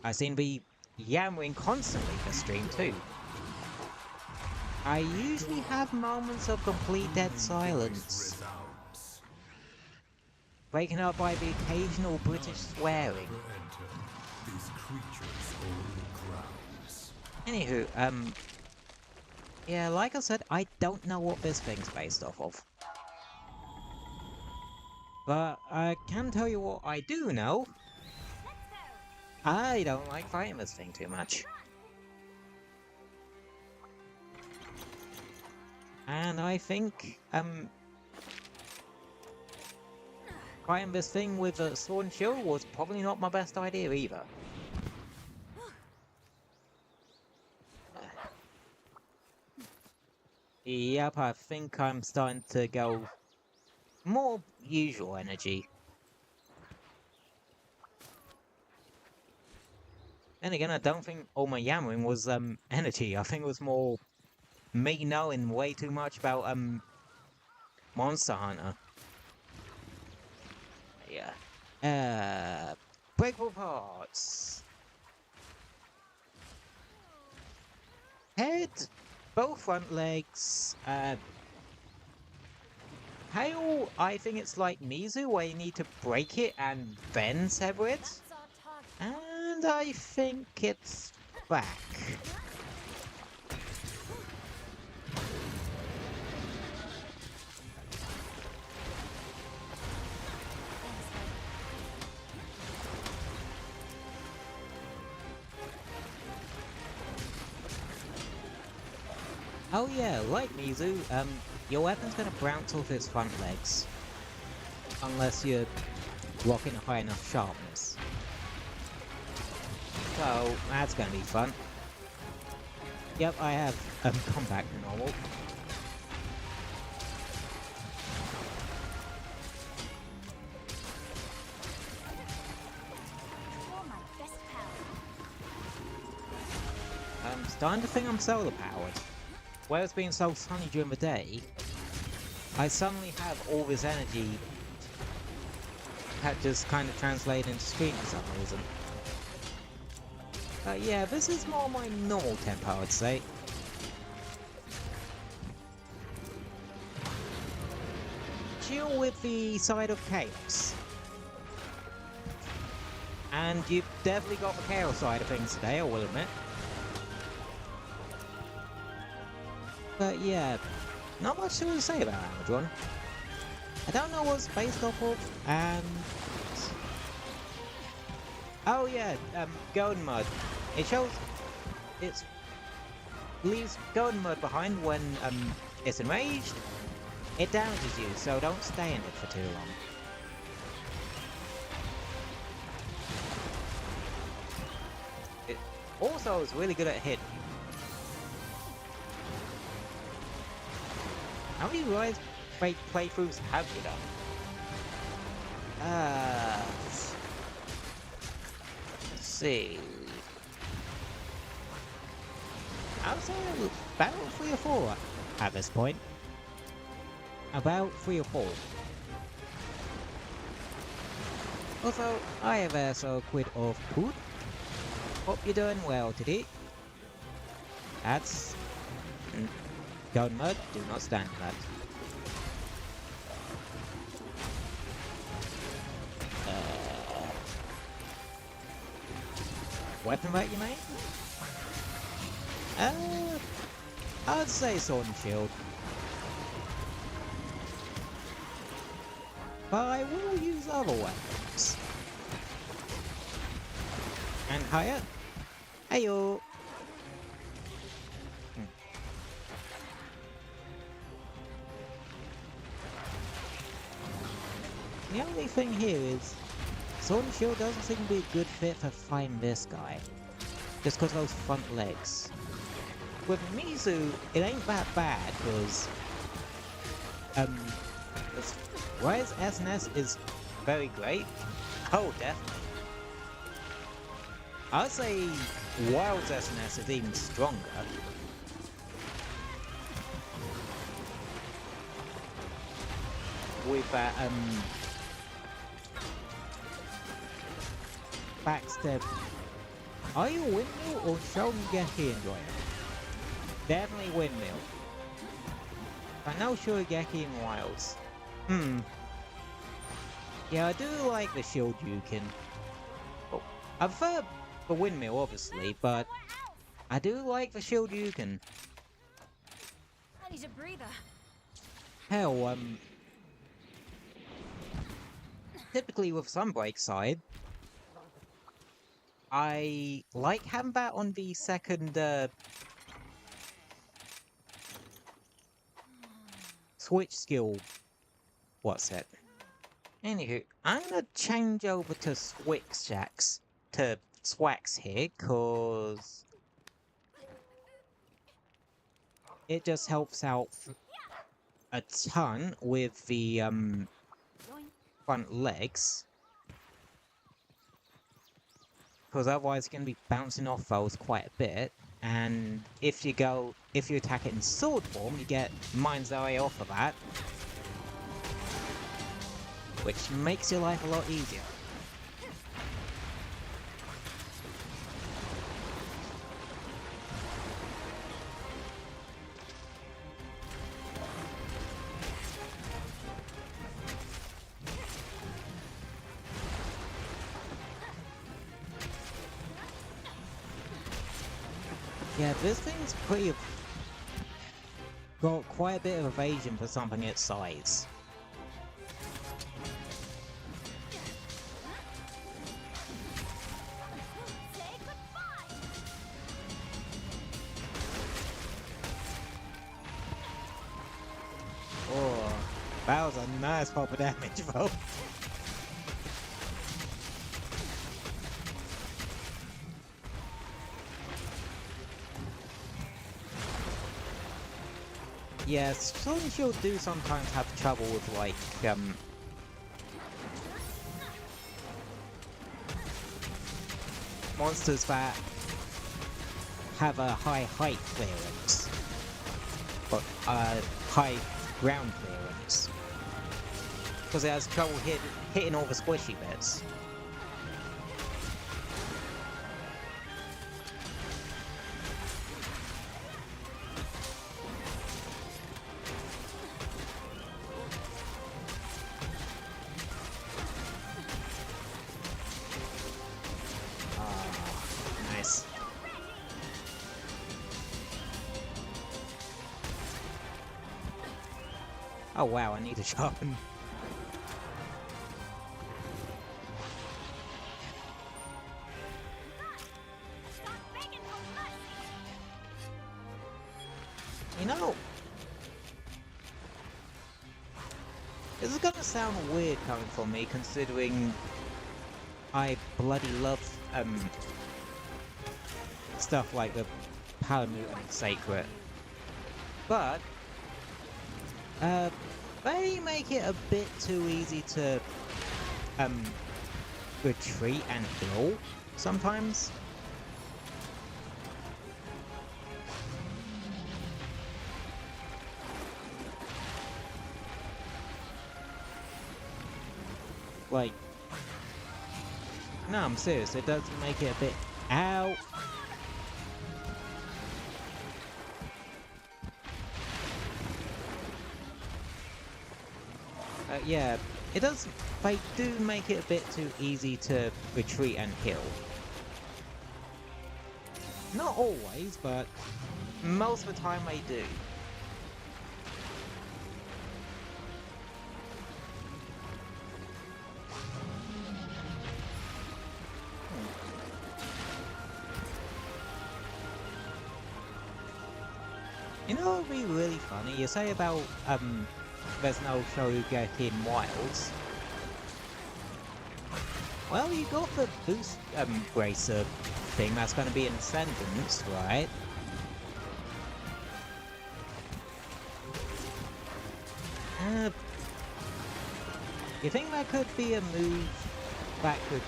I seem to be yammering constantly this stream too. I usually have moments of complete dead silence, Resounds. breaking up by the occasional British swearing. Enter this creature's own grounds. Anywho, yeah, like I said, I don't know what this thing's based off of. But I can tell you what I do know. I don't like fighting this thing too much. And I think, fighting this thing with a sword and shield was probably not my best idea either. Yep, I think I'm starting to go more usual energy. And again, I don't think all my yammering was energy. I think it was more me knowing way too much about Monster Hunter. Yeah. Breakable parts. Head, both front legs, tail, I think it's like Mizu where you need to break it and then sever it. And I think it's back. Oh yeah, like Mizu, your weapon's gonna bounce off its front legs. Unless you're rocking a high enough sharpness. So, that's gonna be fun. Yep, I have come back to normal. I'm starting to think I'm solar powered. Where it's being so sunny during the day, I suddenly have all this energy that just kind of translates into stream for some reason. Yeah, this is more my normal tempo, I'd say. Chill with the side of chaos. And you've definitely got the chaos side of things today, I will admit. But yeah, not much to say about Amazon. I don't know what it's based off of, and... Oh yeah, Golden Mud. It shows... It leaves Golden Mud behind when it's enraged. It damages you, so don't stay in it for too long. It also is really good at hitting you. How many Rise playthroughs have you done? Let's see. I would say about 3 or 4 at this point. About 3 or 4. Also, I have also quit of food. Hope you're doing well today. That's... Golden Mud, do not stand for that. Weapon rate you made? I'd say sword and shield. But I will use other weapons. And higher. Heyo! The only thing here is, Sword and Shield doesn't seem to be a good fit for fighting this guy. Just because of those front legs. With Mizu, it ain't that bad, because... Rise SNS is very great. Oh, definitely. I'd say Wild's SNS is even stronger. With that, backstep. Are you a windmill or Shogeki enjoyer? Definitely windmill. I know Shogeki and Wilds. Yeah, I do like the Shoryuken. Oh, I prefer the windmill, obviously, but I do like the Shoryuken. I need a breather. Hell, typically with Sunbreak side, I like having that on the second, switch skill. What's it? Anywho, I'm gonna change over to Swax here, cause it just helps out a ton with the front legs. Because otherwise it's gonna be bouncing off those quite a bit. And if you attack it in sword form, you get Mind's Eye off of that. Which makes your life a lot easier. Yeah, this thing's got quite a bit of evasion for something its size. Oh, that was a nice pop of damage, though. Yeah, Sword and Shield do sometimes have trouble with, like, monsters that have a high height clearance. But, high ground clearance. Because it has trouble hitting all the squishy bits. Nice. Oh wow, I need to sharpen. You know, this is gonna sound weird coming from me, considering I bloody love stuff like the Palamute Sacred. But they make it a bit too easy to retreat and heal sometimes. Like, no, I'm serious, it does make it a bit... Ow! Yeah, it does... They do make it a bit too easy to retreat and heal. Not always, but most of the time they do. You know what would be really funny? You say about, there's no Shogeki in Wilds. Well, you got the boost, bracer thing that's gonna be in Ascendance, right? You think that could be a move that could,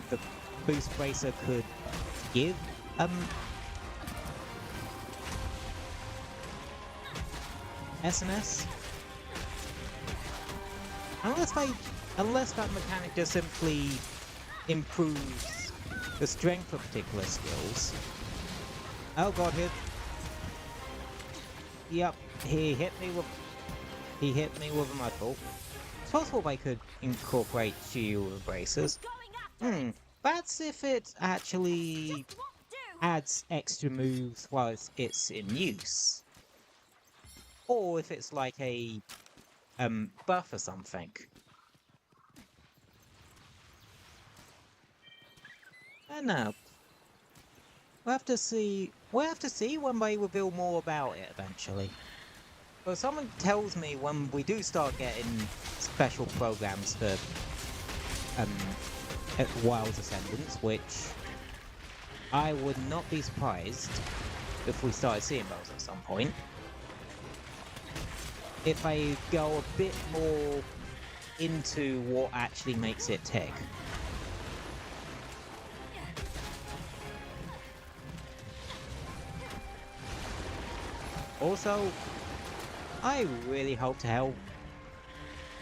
the boost bracer could give SNS. Unless that mechanic just simply improves the strength of particular skills. Oh god, yep, he hit me with a mudball. It's possible they could incorporate shield embraces. That's if it actually adds extra moves while it's in use. Or if it's like a buff or something. I don't know. We'll have to see when they reveal more about it eventually. But someone tells me when we do start getting special programs for Wild's Ascendants, which I would not be surprised if we started seeing those at some point. If I go a bit more into what actually makes it tick. Also, I really hope to hell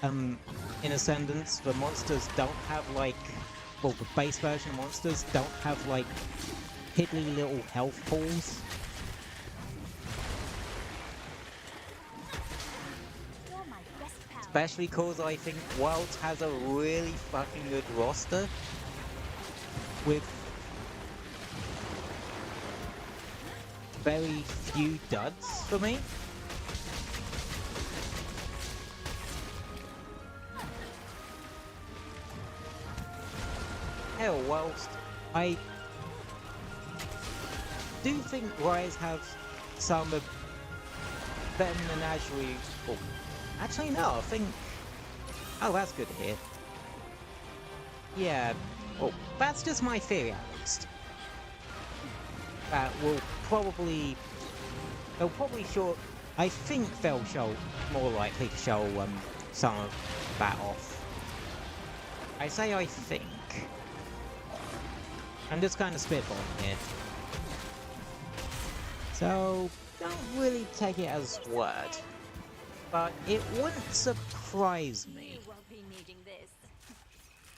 in Ascendants the monsters don't have like, well, the base version monsters don't have like piddly little health pools. Especially cause I think Wilds has a really fucking good roster with very few duds for me. Hell, whilst I do think Rise have some better menagerie. Oh, actually, no, I think. Oh, that's good to hear. Yeah, well, that's just my theory at least. That will probably. They'll probably show. I think they'll show more likely to show some of that off. I say I think. I'm just kind of spitballing here. So, don't really take it as word. But it wouldn't surprise me. You won't be needing this.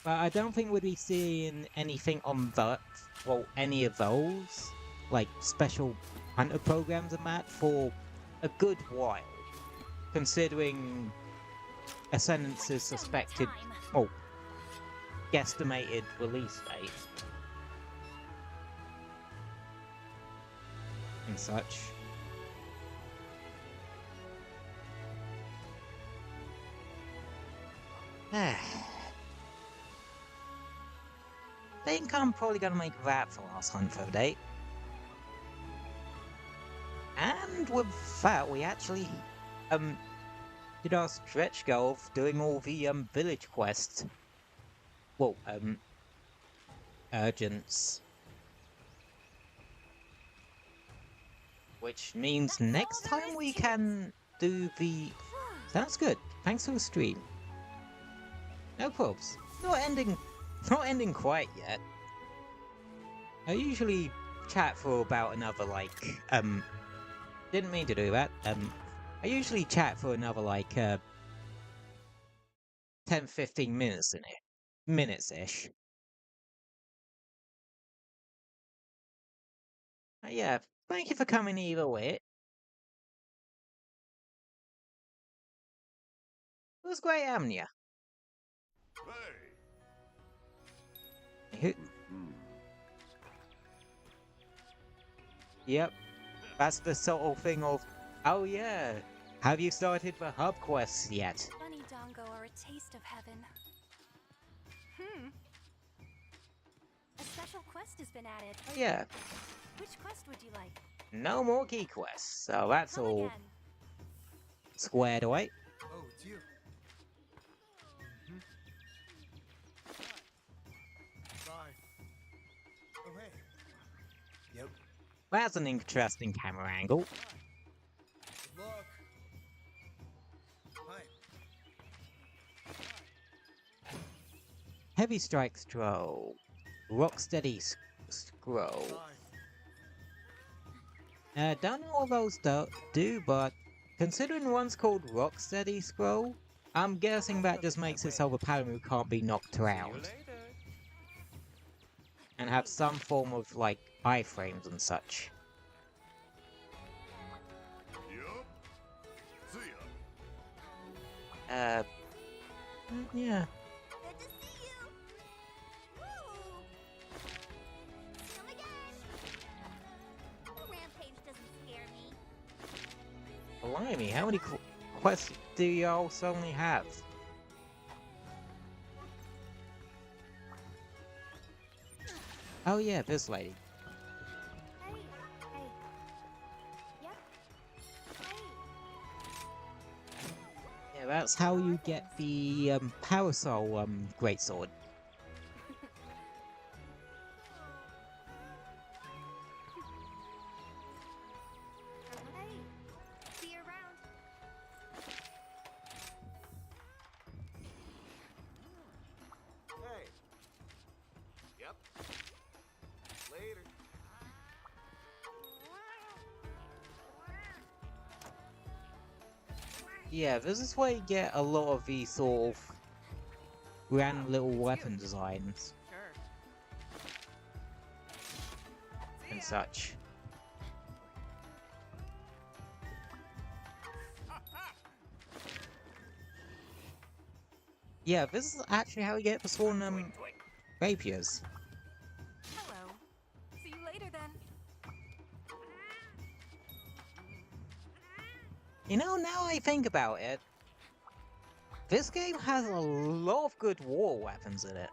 But I don't think we'd be seeing anything on that, well, any of those, like special hunter programs and that, for a good while. Considering Ascendance's suspected, oh, guesstimated release date. And such. Think I'm probably gonna make that the last hunt for the day. And with that, we actually did our stretch goal of doing all the village quests. Well, urgents. Which means next time we can do the... Sounds good. Thanks for the stream. No probs. Not ending quite yet. I usually chat for about another, like, didn't mean to do that. I usually chat for another, like, 10-15 minutes in it. Minutes-ish. Yeah, thank you for coming either way. It was great having you. Yep, that's the sort of thing of, oh yeah, have you started the hub quests yet? Bunny Dongo are a taste of heaven. A special quest has been added. Oh yeah. Which quest would you like? No more key quests, so that's Come all again. squared away. Oh, it's you. Bye. Oh, hey. Yep. That's an interesting camera angle. Good luck. Hi. Heavy strike stroll. Rocksteady scroll. Bye. Don't know what those do, but considering one's called Rocksteady Scroll, I'm guessing that just makes it so the Palamu can't be knocked See you around. later. And have some form of, like, iframes and such. Yup. See ya. Yeah. Good to see you. Woo! Come again. The rampage doesn't scare me. Blimey, how many quests do y'all suddenly have? Oh yeah, this lady. Hey, hey. Yep. Hey. Yeah, that's how you get the Power Soul greatsword. Hey. See you around. Hey. Yep. Later. Yeah, this is where you get a lot of these sort of random little weapon designs Sure. and such. Yeah, this is actually how you get the sworn rapiers. Hello. See you later then. You know, now I think about it, this game has a lot of good war weapons in it.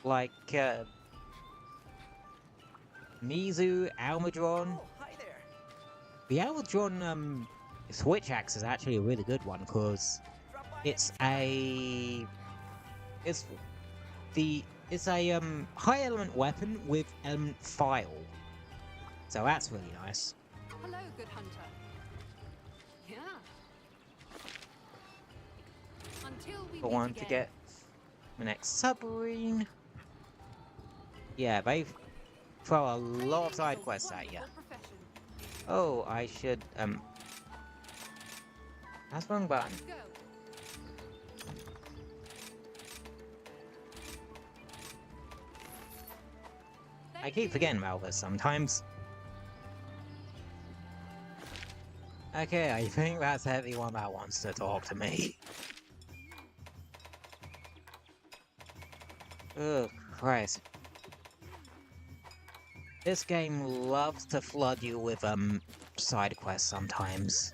Like, Mizu, Almadron. Oh, hi there. The Almadron, switch axe is actually a really good one, because Drop by it's anytime. it's a high element weapon with element file. So that's really nice. Hello, good hunter. Yeah. Until we For meet one again. to get the next submarine. Yeah, they throw a lot of side quests at you. Wonderful profession. Oh, I should that's wrong button. Let's go. I Thank keep you. forgetting about this sometimes. Okay, I think that's everyone that wants to talk to me. Oh, Christ. This game loves to flood you with, side quests sometimes.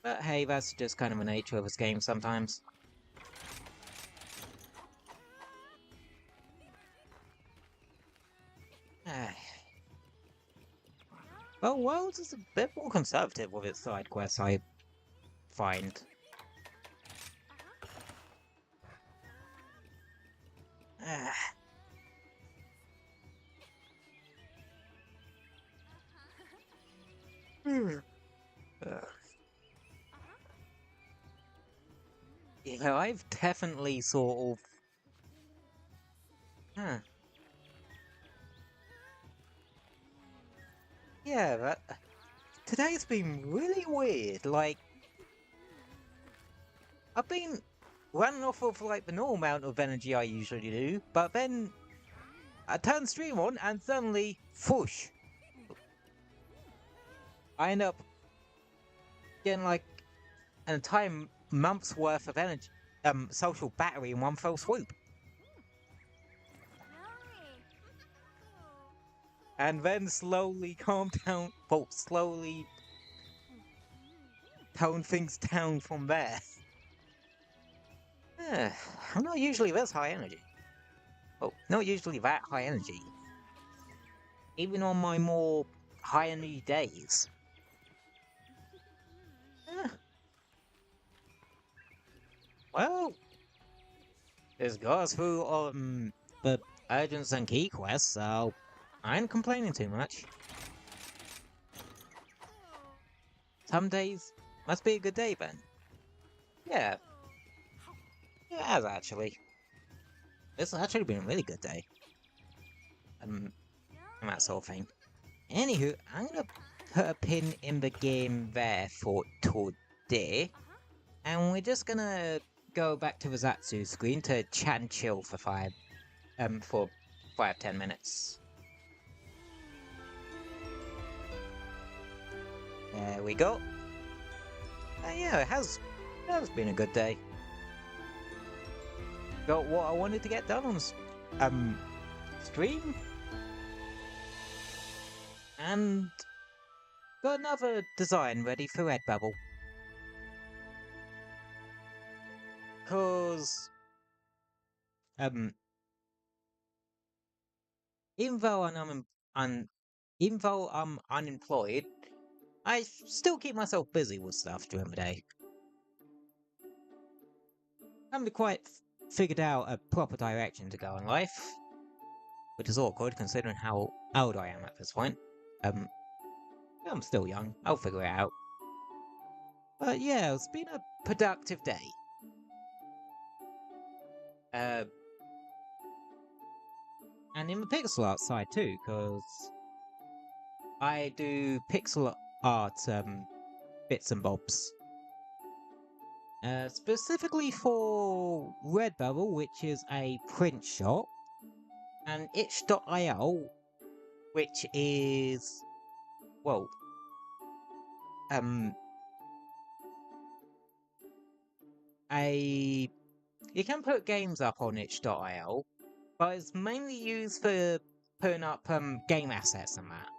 But hey, that's just kind of the nature of this game sometimes. Well, Worlds is a bit more conservative with its side quests, I find. You know, I've definitely sort of... Yeah, today's been really weird, like... I've been running off of, like, the normal amount of energy I usually do, but then... I turn stream on, and suddenly, whoosh! I end up getting, like, an entire month's worth of energy, social battery in one fell swoop. And then slowly calm down, well, slowly tone things down from there. I'm not usually this high energy. Well, not usually that high energy. Even on my more high energy days. Well, this goes through the urgents and key quests, so I ain't complaining too much. Some days must be a good day then. yeah, it has actually. It's actually been a really good day. And that sort of thing. Anywho, I'm gonna put a pin in the game there for today. And we're just gonna go back to the Zatsu screen to chat and chill for 5-10 minutes. There we go. Yeah, it has been a good day. Got what I wanted to get done on stream, and got another design ready for Redbubble. Cause even though even though I'm unemployed, I still keep myself busy with stuff during the day. I haven't quite figured out a proper direction to go in life, which is awkward considering how old I am at this point. I'm still young. I'll figure it out. But yeah, it's been a productive day. And in the pixel art side too, because I do pixel art bits and bobs. Specifically for Redbubble, which is a print shop, and itch.io, which is, well, you can put games up on itch.io, but it's mainly used for putting up game assets and that.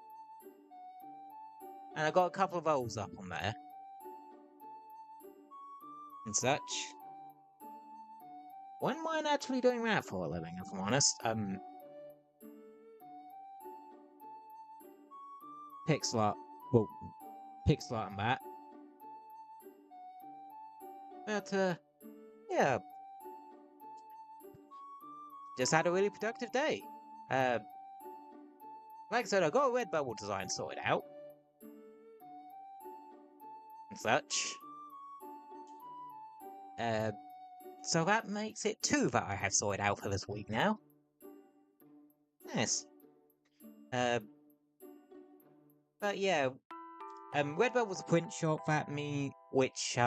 And I got a couple of those up on there and such. Wouldn't mind actually doing that for a living, if I'm honest. Pixel art and that. But yeah, just had a really productive day. Like I said, I got a Redbubble design sorted out and such. So that makes it 2 that I have sorted out for this week now. Nice. But yeah, Redbubble was a print shop which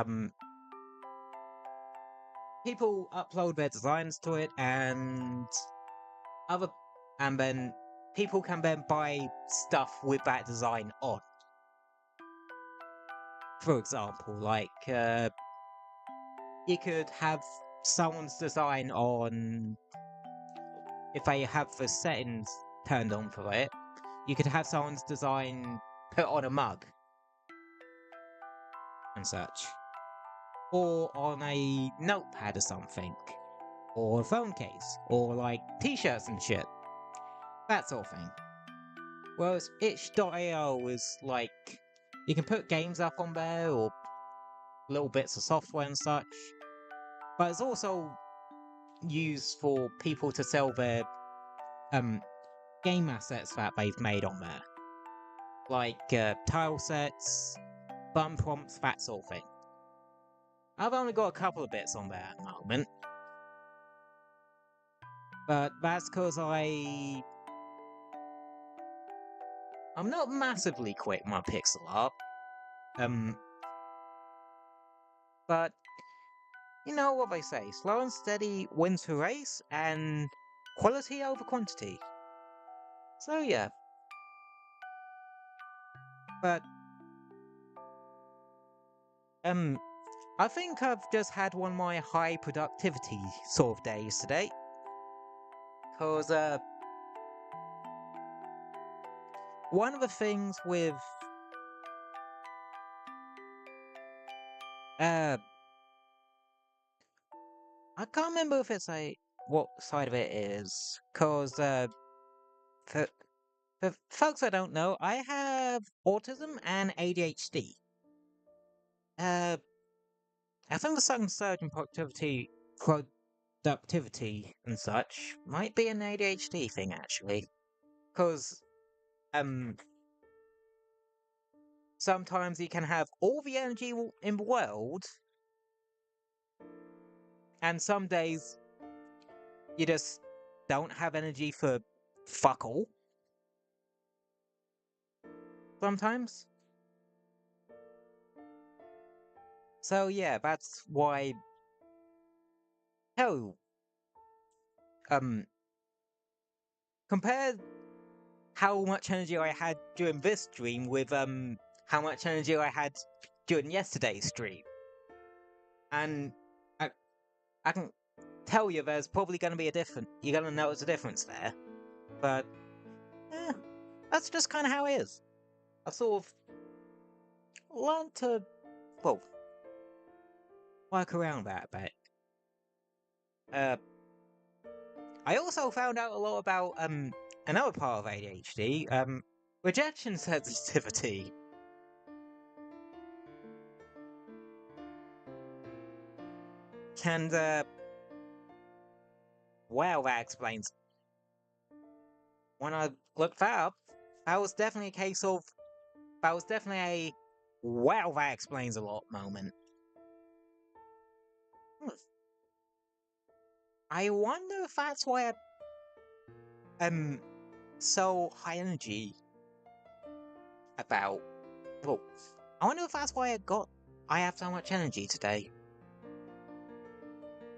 people upload their designs to it, and then people can then buy stuff with that design on. For example, like you could have someone's design on, if they have the settings turned on for it, you could have someone's design put on a mug and such, or on a notepad or something, or a phone case, or like t-shirts and shit, that sort of thing. Whereas itch.io is like, you can put games up on there, or little bits of software and such, but it's also used for people to sell their game assets that they've made on there, like tile sets, button prompts, that sort of thing. I've only got a couple of bits on there at the moment, but that's because I'm not massively quick with my pixel art, but you know what they say, slow and steady wins the race, and quality over quantity. So yeah. But I think I've just had one of my high productivity sort of days today. Cause one of the things with I can't remember if it's what side of it is, cause for folks I don't know, I have autism and ADHD. I think the sudden surge in productivity and such might be an ADHD thing actually, cause sometimes you can have all the energy in the world, And some days, you just don't have energy for fuck all. Sometimes. So yeah, that's why... Hell, compare how much energy I had during this stream with, how much energy I had during yesterday's stream. And I can tell you there's probably going to be a difference. You're going to notice a difference there. But, that's just kind of how it is. I've sort of learned to, well, work around that a bit. I also found out a lot about, another part of ADHD, rejection sensitivity. And, well, that explains. When I looked that up, that was definitely a case of... That was definitely a... Wow, that explains a lot moment. I wonder if that's why I'm so high energy about... Well, I wonder if that's why I have so much energy today.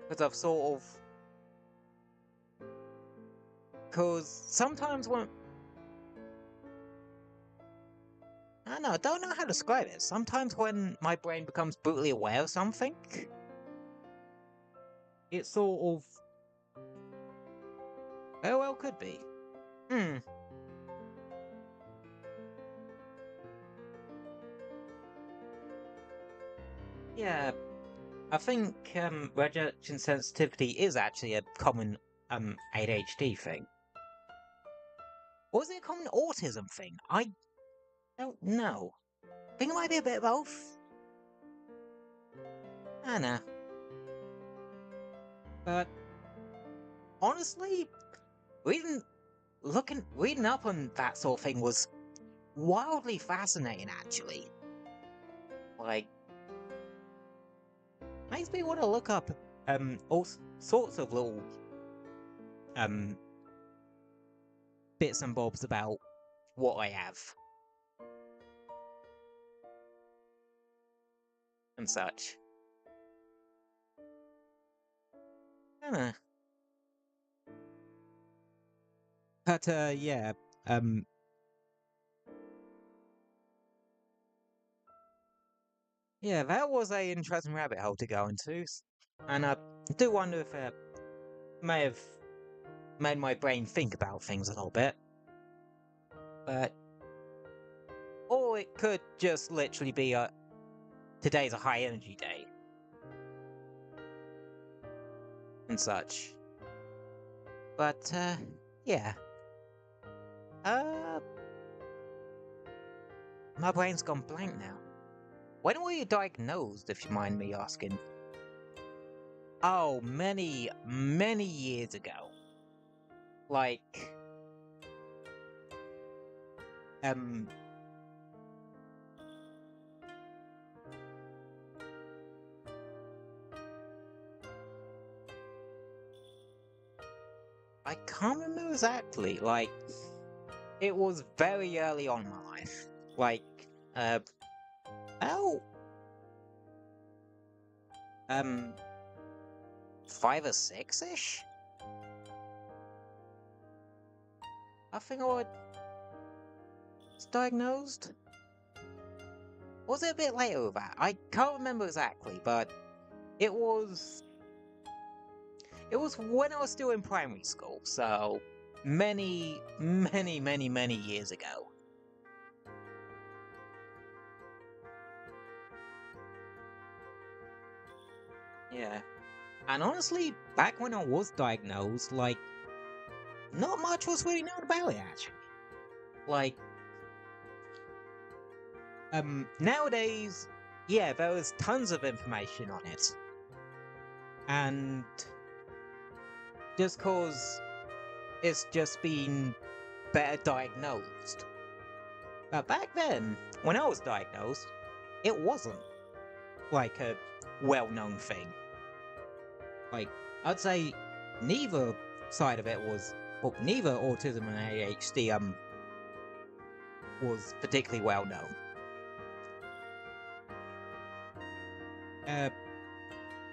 Because I've sort of... Because sometimes when... I don't know how to describe it. Sometimes when my brain becomes brutally aware of something, it sort of... Oh, well, could be. Yeah, I think rejection sensitivity is actually a common ADHD thing. Or is it a common autism thing? I don't know. I think it might be a bit of both. I don't know. But honestly, reading up on that sort of thing was wildly fascinating, actually. Like, makes me want to look up all sorts of little bits and bobs about what I have and such. I don't know. But yeah, yeah, that was an interesting rabbit hole to go into, and I do wonder if it may have made my brain think about things a little bit. But, or it could just literally be today's a high energy day and such. But yeah, my brain's gone blank now. When were you diagnosed, if you mind me asking? Oh, many, many years ago. Like, I can't remember exactly, like, it was very early on in my life. Like, oh, 5 or 6-ish? I think I was diagnosed? Was it a bit later with that? I can't remember exactly, but it was when I was still in primary school, so many, many, many, many years ago. Yeah. And honestly, back when I was diagnosed, like, not much was really known about it, actually. Like, nowadays, yeah, there was tons of information on it. And just cause it's just been better diagnosed. But back then, when I was diagnosed, it wasn't like a well-known thing. like, I'd say neither side of it was, well, neither autism and ADHD, was particularly well known.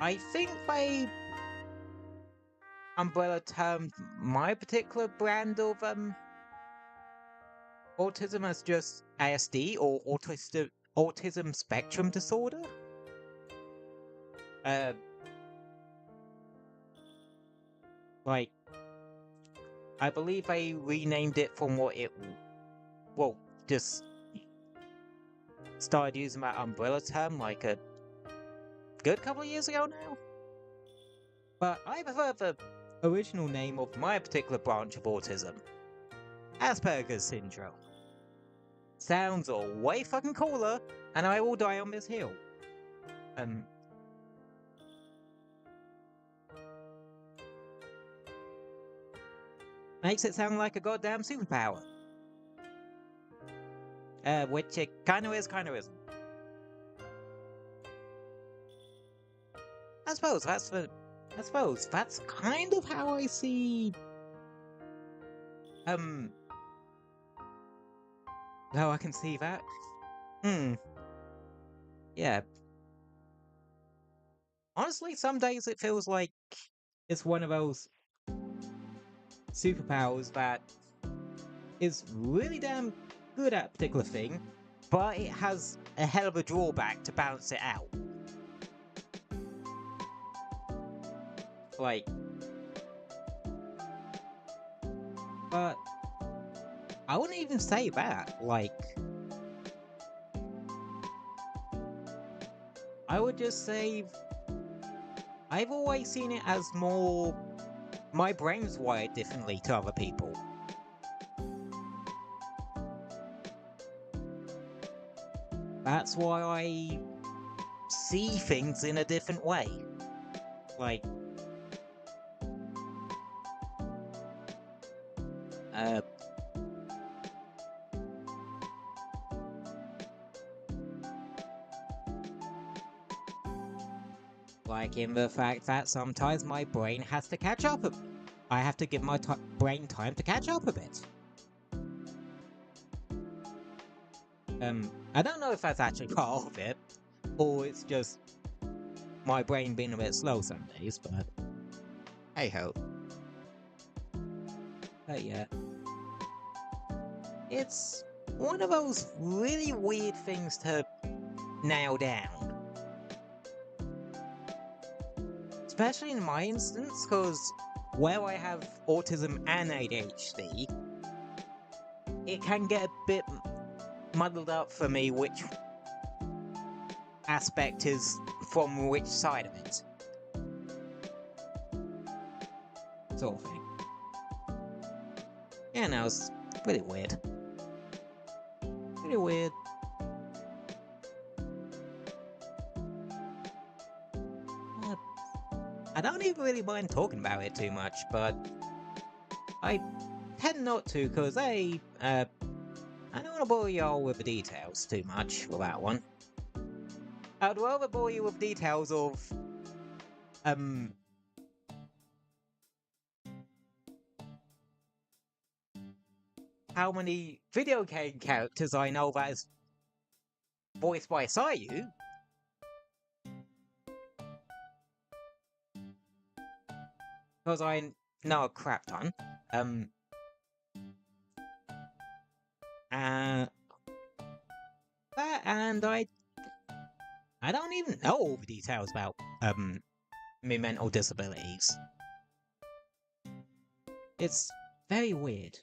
I think they umbrella termed my particular brand of, autism as just ASD, or autism spectrum disorder. Like, I believe they renamed it from what it, well, just started using that umbrella term like a good couple of years ago now. But I prefer the original name of my particular branch of autism, Asperger's syndrome. Sounds way fucking cooler, and I will die on this hill. Makes it sound like a goddamn superpower. Which it kinda is, kinda isn't. I suppose that's kind of how I see... how I can see that. Yeah. Honestly, some days it feels like it's one of those superpowers that is really damn good at a particular thing, but it has a hell of a drawback to balance it out. Like, but I wouldn't even say that. Like, I would just say I've always seen it as more my brain's wired differently to other people. That's why I see things in a different way. Like, like in the fact that sometimes my brain has to catch up. I have to give my brain time to catch up a bit. I don't know if that's actually part of it, or it's just my brain being a bit slow some days, but hey ho. But yeah. It's one of those really weird things to nail down. Especially in my instance, because where I have autism and ADHD, it can get a bit muddled up for me which aspect is from which side of it. Sort of thing. Yeah, no, it's pretty weird. Pretty weird. I don't even really mind talking about it too much, but I tend not to, because I don't want to bore y'all with the details too much for that one. I'd rather bore you with details of, how many video game characters I know that is voiced by Sayu. Because I know a crap ton. And I don't even know all the details about, my mental disabilities. It's very weird.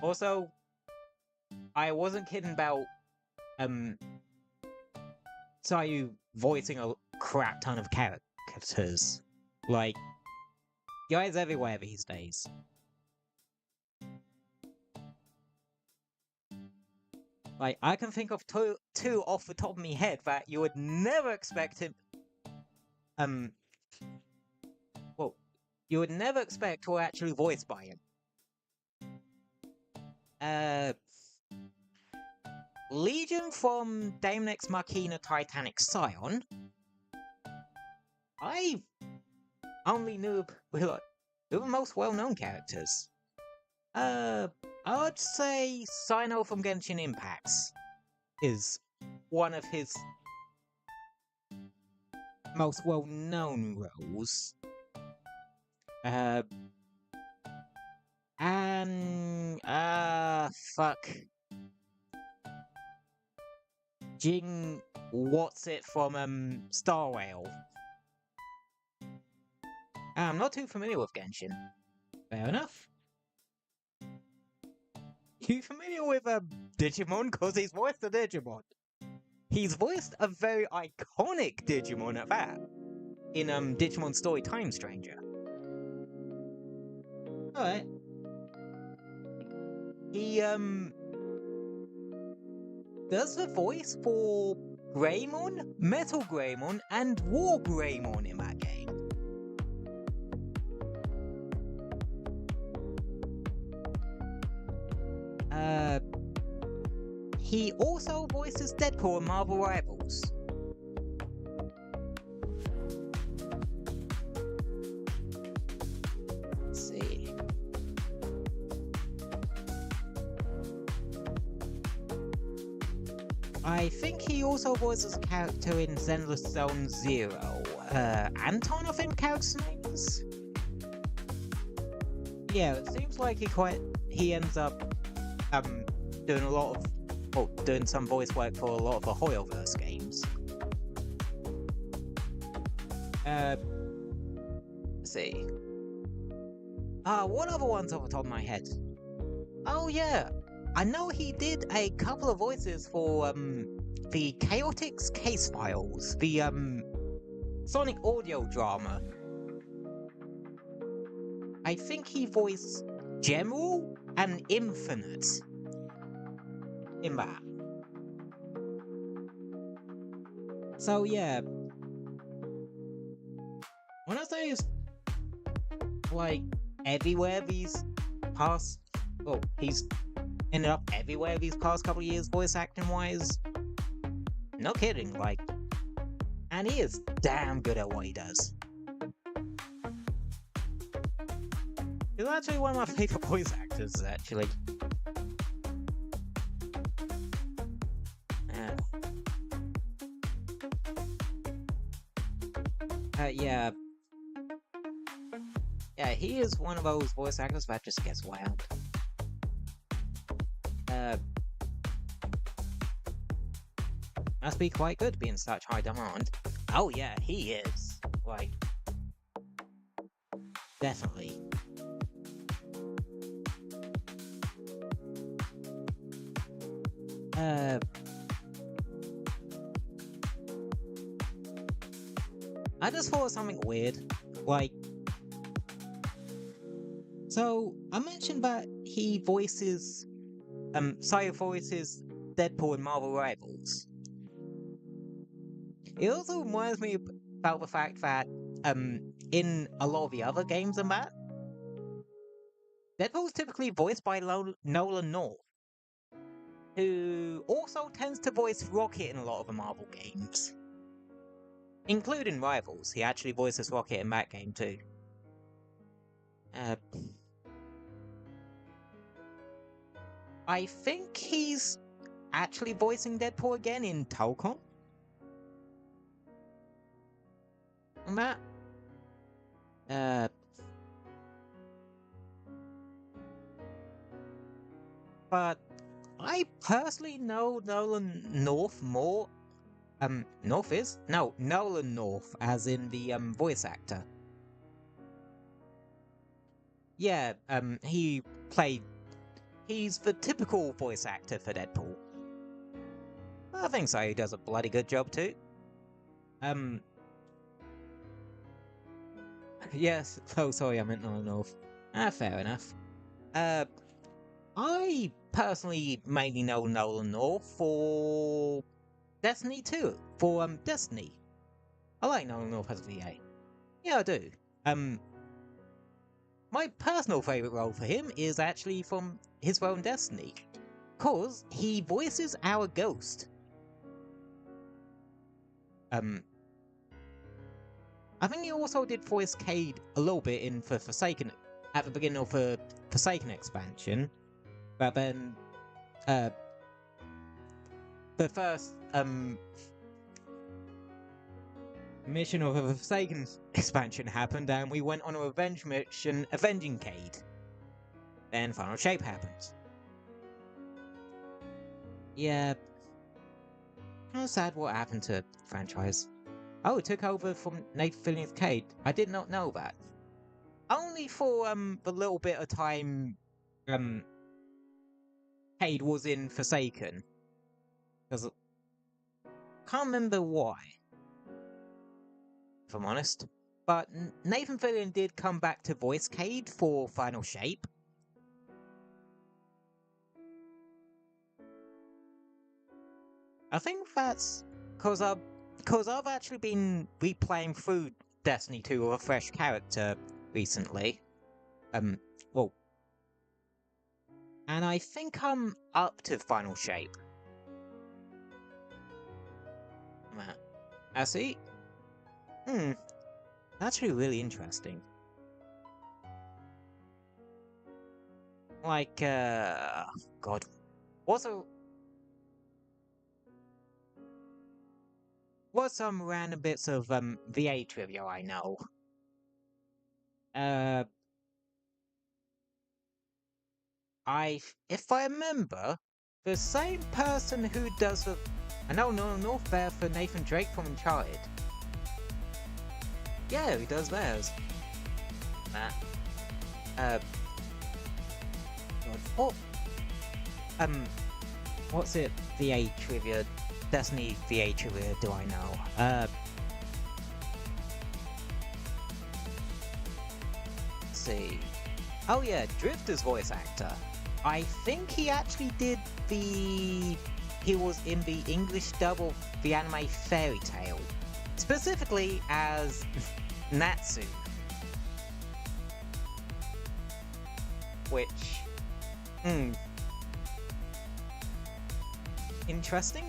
Also, I wasn't kidding about, Sayu voicing a crap ton of characters. Like, guys everywhere these days. Like, I can think of two off the top of my head that you would never expect him... well, you would never expect were actually voiced by him. Legion from Daemon X Machina Titanic Scion, I only knew the most well-known characters. I'd say Sino from Genshin Impacts is one of his most well-known roles. Fuck. Jing, what's it from Star Rail? I'm not too familiar with Genshin. Fair enough. You familiar with Digimon? Cause he's voiced a Digimon. He's voiced a very iconic Digimon at that. In Digimon Story Time Stranger. Alright. He does the voice for Greymon, Metal Greymon, and War Greymon in that game. He also voices Deadpool in Marvel Rivals. Let's see. I think he also voices a character in Zenless Zone Zero. Anton, I think character's name is? Yeah, it seems like he ends up doing doing some voice work for a lot of the Hoyoverse games. Let's see. What other ones off the top of my head? Oh yeah, I know he did a couple of voices for the Chaotix Case Files, the Sonic audio drama. I think he voiced General and Infinite in that. So yeah, when I say it's like everywhere these past, he's ended up everywhere these past couple of years voice acting wise. No kidding, like, and he is damn good at what he does. He's actually one of my favorite voice actors, actually. Yeah. Yeah, he is one of those voice actors that just gets wild. Must be quite good being such high demand. Oh yeah, he is. Like, definitely. I just thought of something weird. Like, so I mentioned that he voices, Sayo voices Deadpool in Marvel Rivals. It also reminds me about the fact that, in a lot of the other games and that, Deadpool's typically voiced by Nolan North, who also tends to voice Rocket in a lot of the Marvel games. Including Rivals, he actually voices Rocket in that game too. I think he's actually voicing Deadpool again in Tolkien. On that. But I personally know Nolan North more. Nolan North, as in the voice actor. Yeah, he's the typical voice actor for Deadpool. I think so, he does a bloody good job too. Yes, oh sorry, I meant Nolan North. Fair enough. I personally mainly know Nolan North for Destiny 2, for Destiny. I like Nolan North as VA. Yeah, I do. My personal favourite role for him is actually from his role in Destiny, cause he voices our Ghost. I think he also did voice Cade a little bit in for Forsaken at the beginning of the Forsaken expansion, but then the first mission of the Forsaken expansion happened, and we went on a revenge mission avenging Cade. Then Final Shape happened. Yeah, kind of sad what happened to the franchise. Oh, it took over from Nathan Fillion's Cade. I did not know that. Only for the little bit of time Cade was in Forsaken. Because can't remember why, if I'm honest. But Nathan Fillion did come back to voice Cade for Final Shape. I think that's because I've actually been replaying through Destiny 2 with a fresh character recently. Well, and I think I'm up to Final Shape. I see. That's actually really interesting. Like, God, what's some random bits of VA trivia I know? If I remember, the same person who does the North Bear for Nathan Drake from Uncharted. Yeah, he does theirs. God, what's it? VA trivia, Destiny VA trivia. Do I know? Let's see. Oh yeah, Drifter's voice actor. I think he actually did he was in the English dub of the anime Fairy Tail, specifically as Natsu. Which, interesting.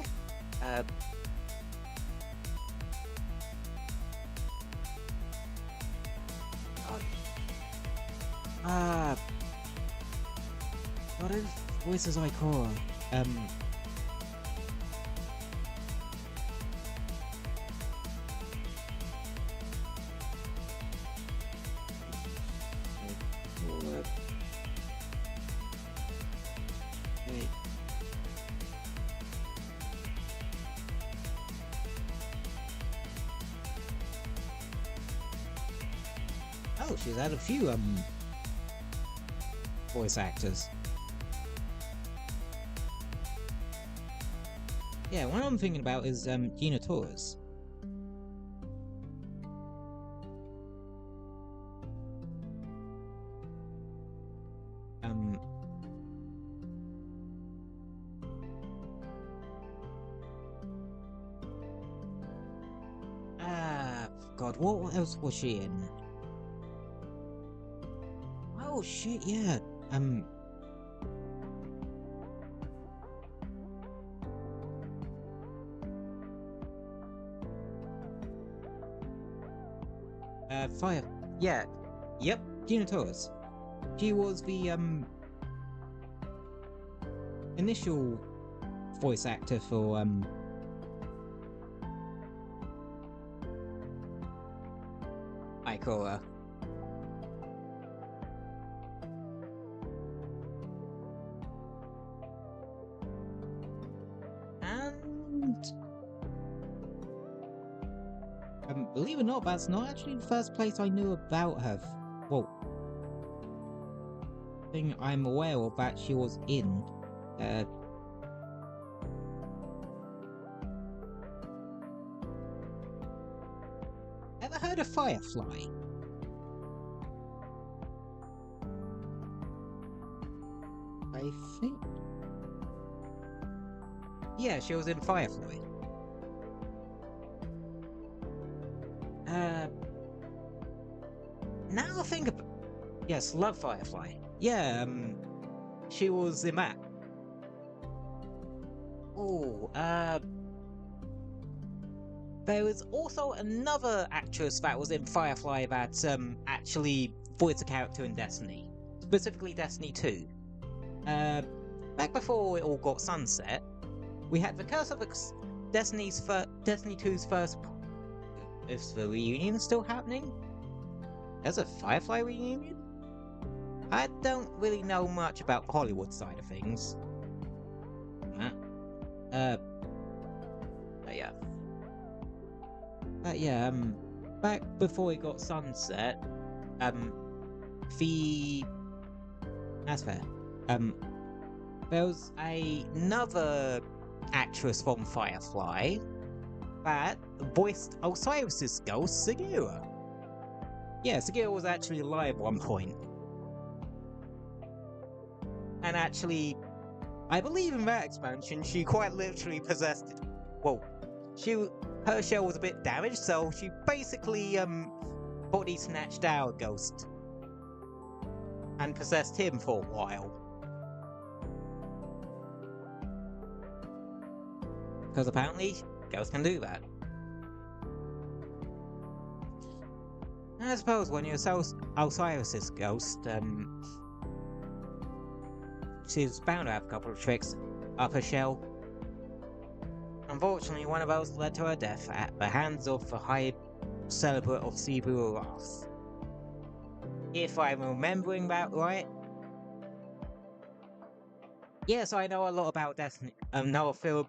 What is voices I call? Wait. Oh, she's had a few voice actors. Yeah, one I'm thinking about is Gina Torres. God, what else was she in? Oh shit, yeah. Fire. Yeah. Yep. Gina Torres. She was the initial voice actor for Ikora. And believe it or not, that's not actually the first place I knew about her. Well, thing I'm aware of that she was in. Ever heard of Firefly? I think. Yeah, she was in Firefly. Now I think of... Yes, love Firefly. Yeah, she was in that. Oh, there was also another actress that was in Firefly that actually voiced a character in Destiny, specifically Destiny 2. Back before it all got sunset, we had the Curse of Destiny 2's first. Is the reunion still happening? There's a Firefly reunion? I don't really know much about the Hollywood side of things. Back before it got sunset, that's fair. There was another actress from Firefly that voiced Osiris's ghost, Sagira. Yeah, Sagira was actually alive at one point. And actually, I believe in that expansion, she quite literally possessed it. Well, her shell was a bit damaged, so she basically, body snatched our ghost. And possessed him for a while. Because apparently, ghosts can do that. I suppose when you're Osiris's ghost, she's bound to have a couple of tricks up her shell. Unfortunately, one of those led to her death at the hands of the High Celebrate of Cebu Wrath. If I'm remembering that right. Yes, I know a lot about Destiny. Know a fair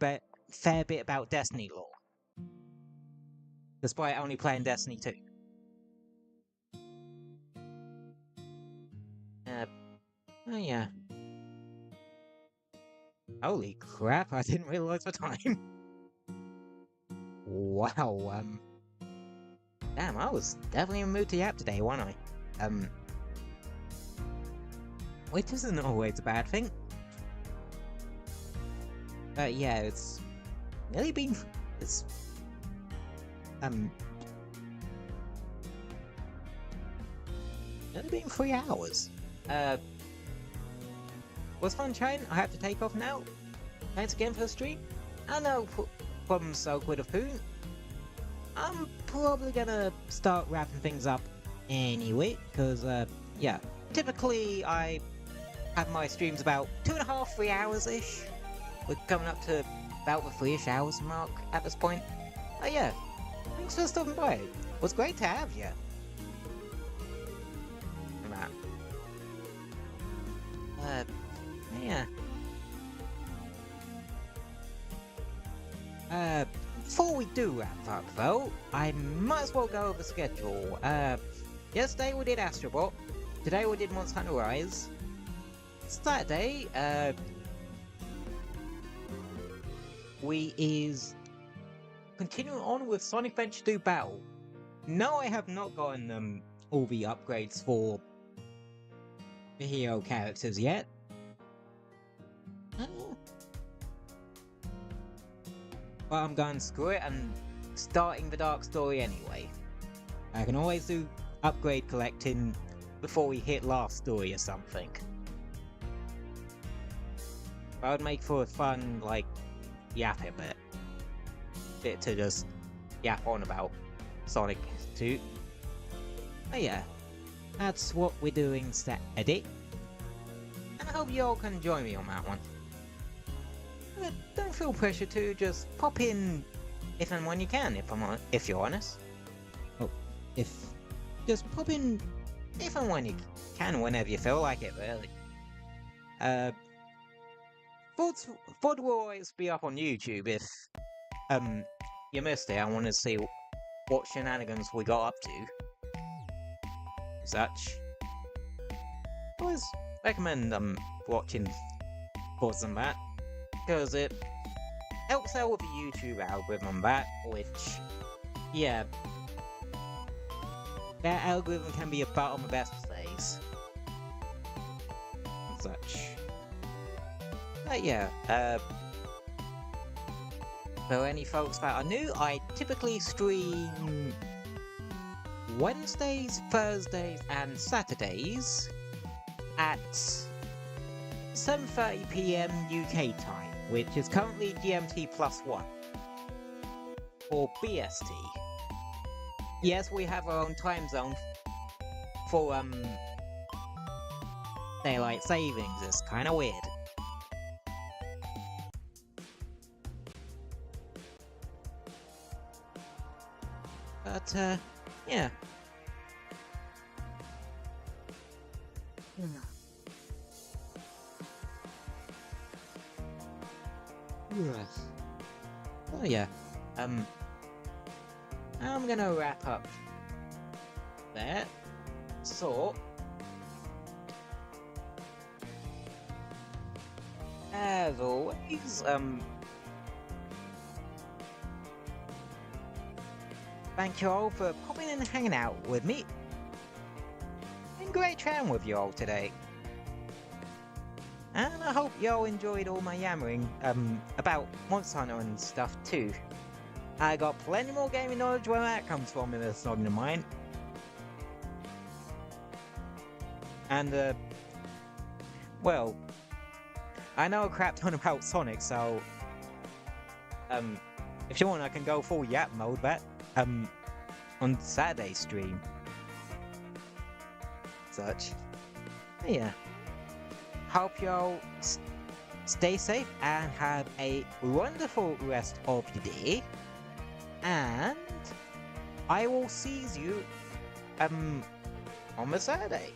bit about Destiny lore. Despite only playing Destiny 2. Oh yeah. Holy crap, I didn't realize the time. Wow, damn, I was definitely in the mood to yap today, wasn't I? Which isn't always a bad thing. But yeah, it's nearly been... It's... Nearly been 3 hours. Was fun chatting. I have to take off now. Thanks again for the stream. I know problems so quick of Poon. I'm probably gonna start wrapping things up anyway, because, yeah. Typically, I have my streams about 2.5, 3 hours-ish. We're coming up to about the 3-ish hours mark at this point. Oh yeah, thanks for stopping by. It was great to have you. Yeah. Before we do wrap up though, I might as well go over the schedule. Yesterday we did Astrobot. Today we did Monster Hunter Rise. Saturday, we is continuing on with Sonic Adventure 2 Battle. No, I have not gotten all the upgrades for the hero characters yet. But I'm going screw it and starting the Dark Story anyway. I can always do upgrade collecting before we hit last story or something. That would make for a fun, like, yap a bit to just yap on about Sonic 2. But yeah, that's what we're doing Saturday. And I hope you all can join me on that one. But don't feel pressure to, just pop in if and when you can, if you're honest. Oh, just pop in if and when you can, whenever you feel like it, really. VOD will always be up on YouTube if, you missed it. I want to see what shenanigans we got up to. Such. I always recommend, watching VODs and that. Because it helps out with the YouTube algorithm and that, which, yeah, that algorithm can be about on the best days. And such. But yeah, for any folks that are new, I typically stream Wednesdays, Thursdays, and Saturdays at 7:30 PM UK time, which is currently GMT +1. for BST. Yes, we have our own time zone for daylight savings. It's kind of weird. But yeah. Oh yeah. I'm gonna wrap up there. So as always, thank you all for popping in and hanging out with me. Been great chatting with you all today. And I hope y'all enjoyed all my yammering about Monster Hunter and stuff too. I got plenty more gaming knowledge where that comes from in this noggin of mine. And well, I know a crap ton about Sonic, so if you want I can go full yap mode but on Saturday's stream. Such. But yeah. Hope y'all stay safe and have a wonderful rest of your day. And I will see you on the Saturday.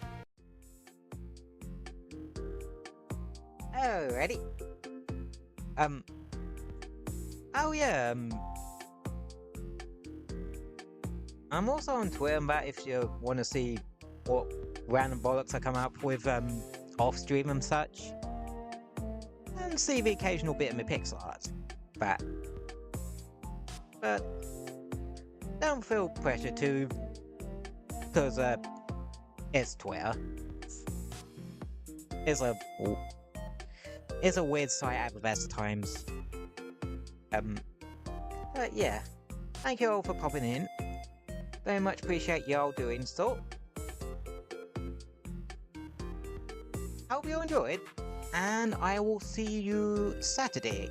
Alrighty. Oh yeah, I'm also on Twitter, but if you want to see what random bollocks I come up with off stream and such, and see the occasional bit of my pixel art. But don't feel pressure to, because it's Twitter. It's a weird site at the best of times. But yeah, thank you all for popping in. Very much appreciate y'all doing so. Hope you enjoyed, and I will see you Saturday.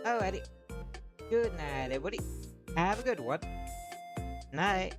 Alrighty. Good night, everybody. Have a good one. Night.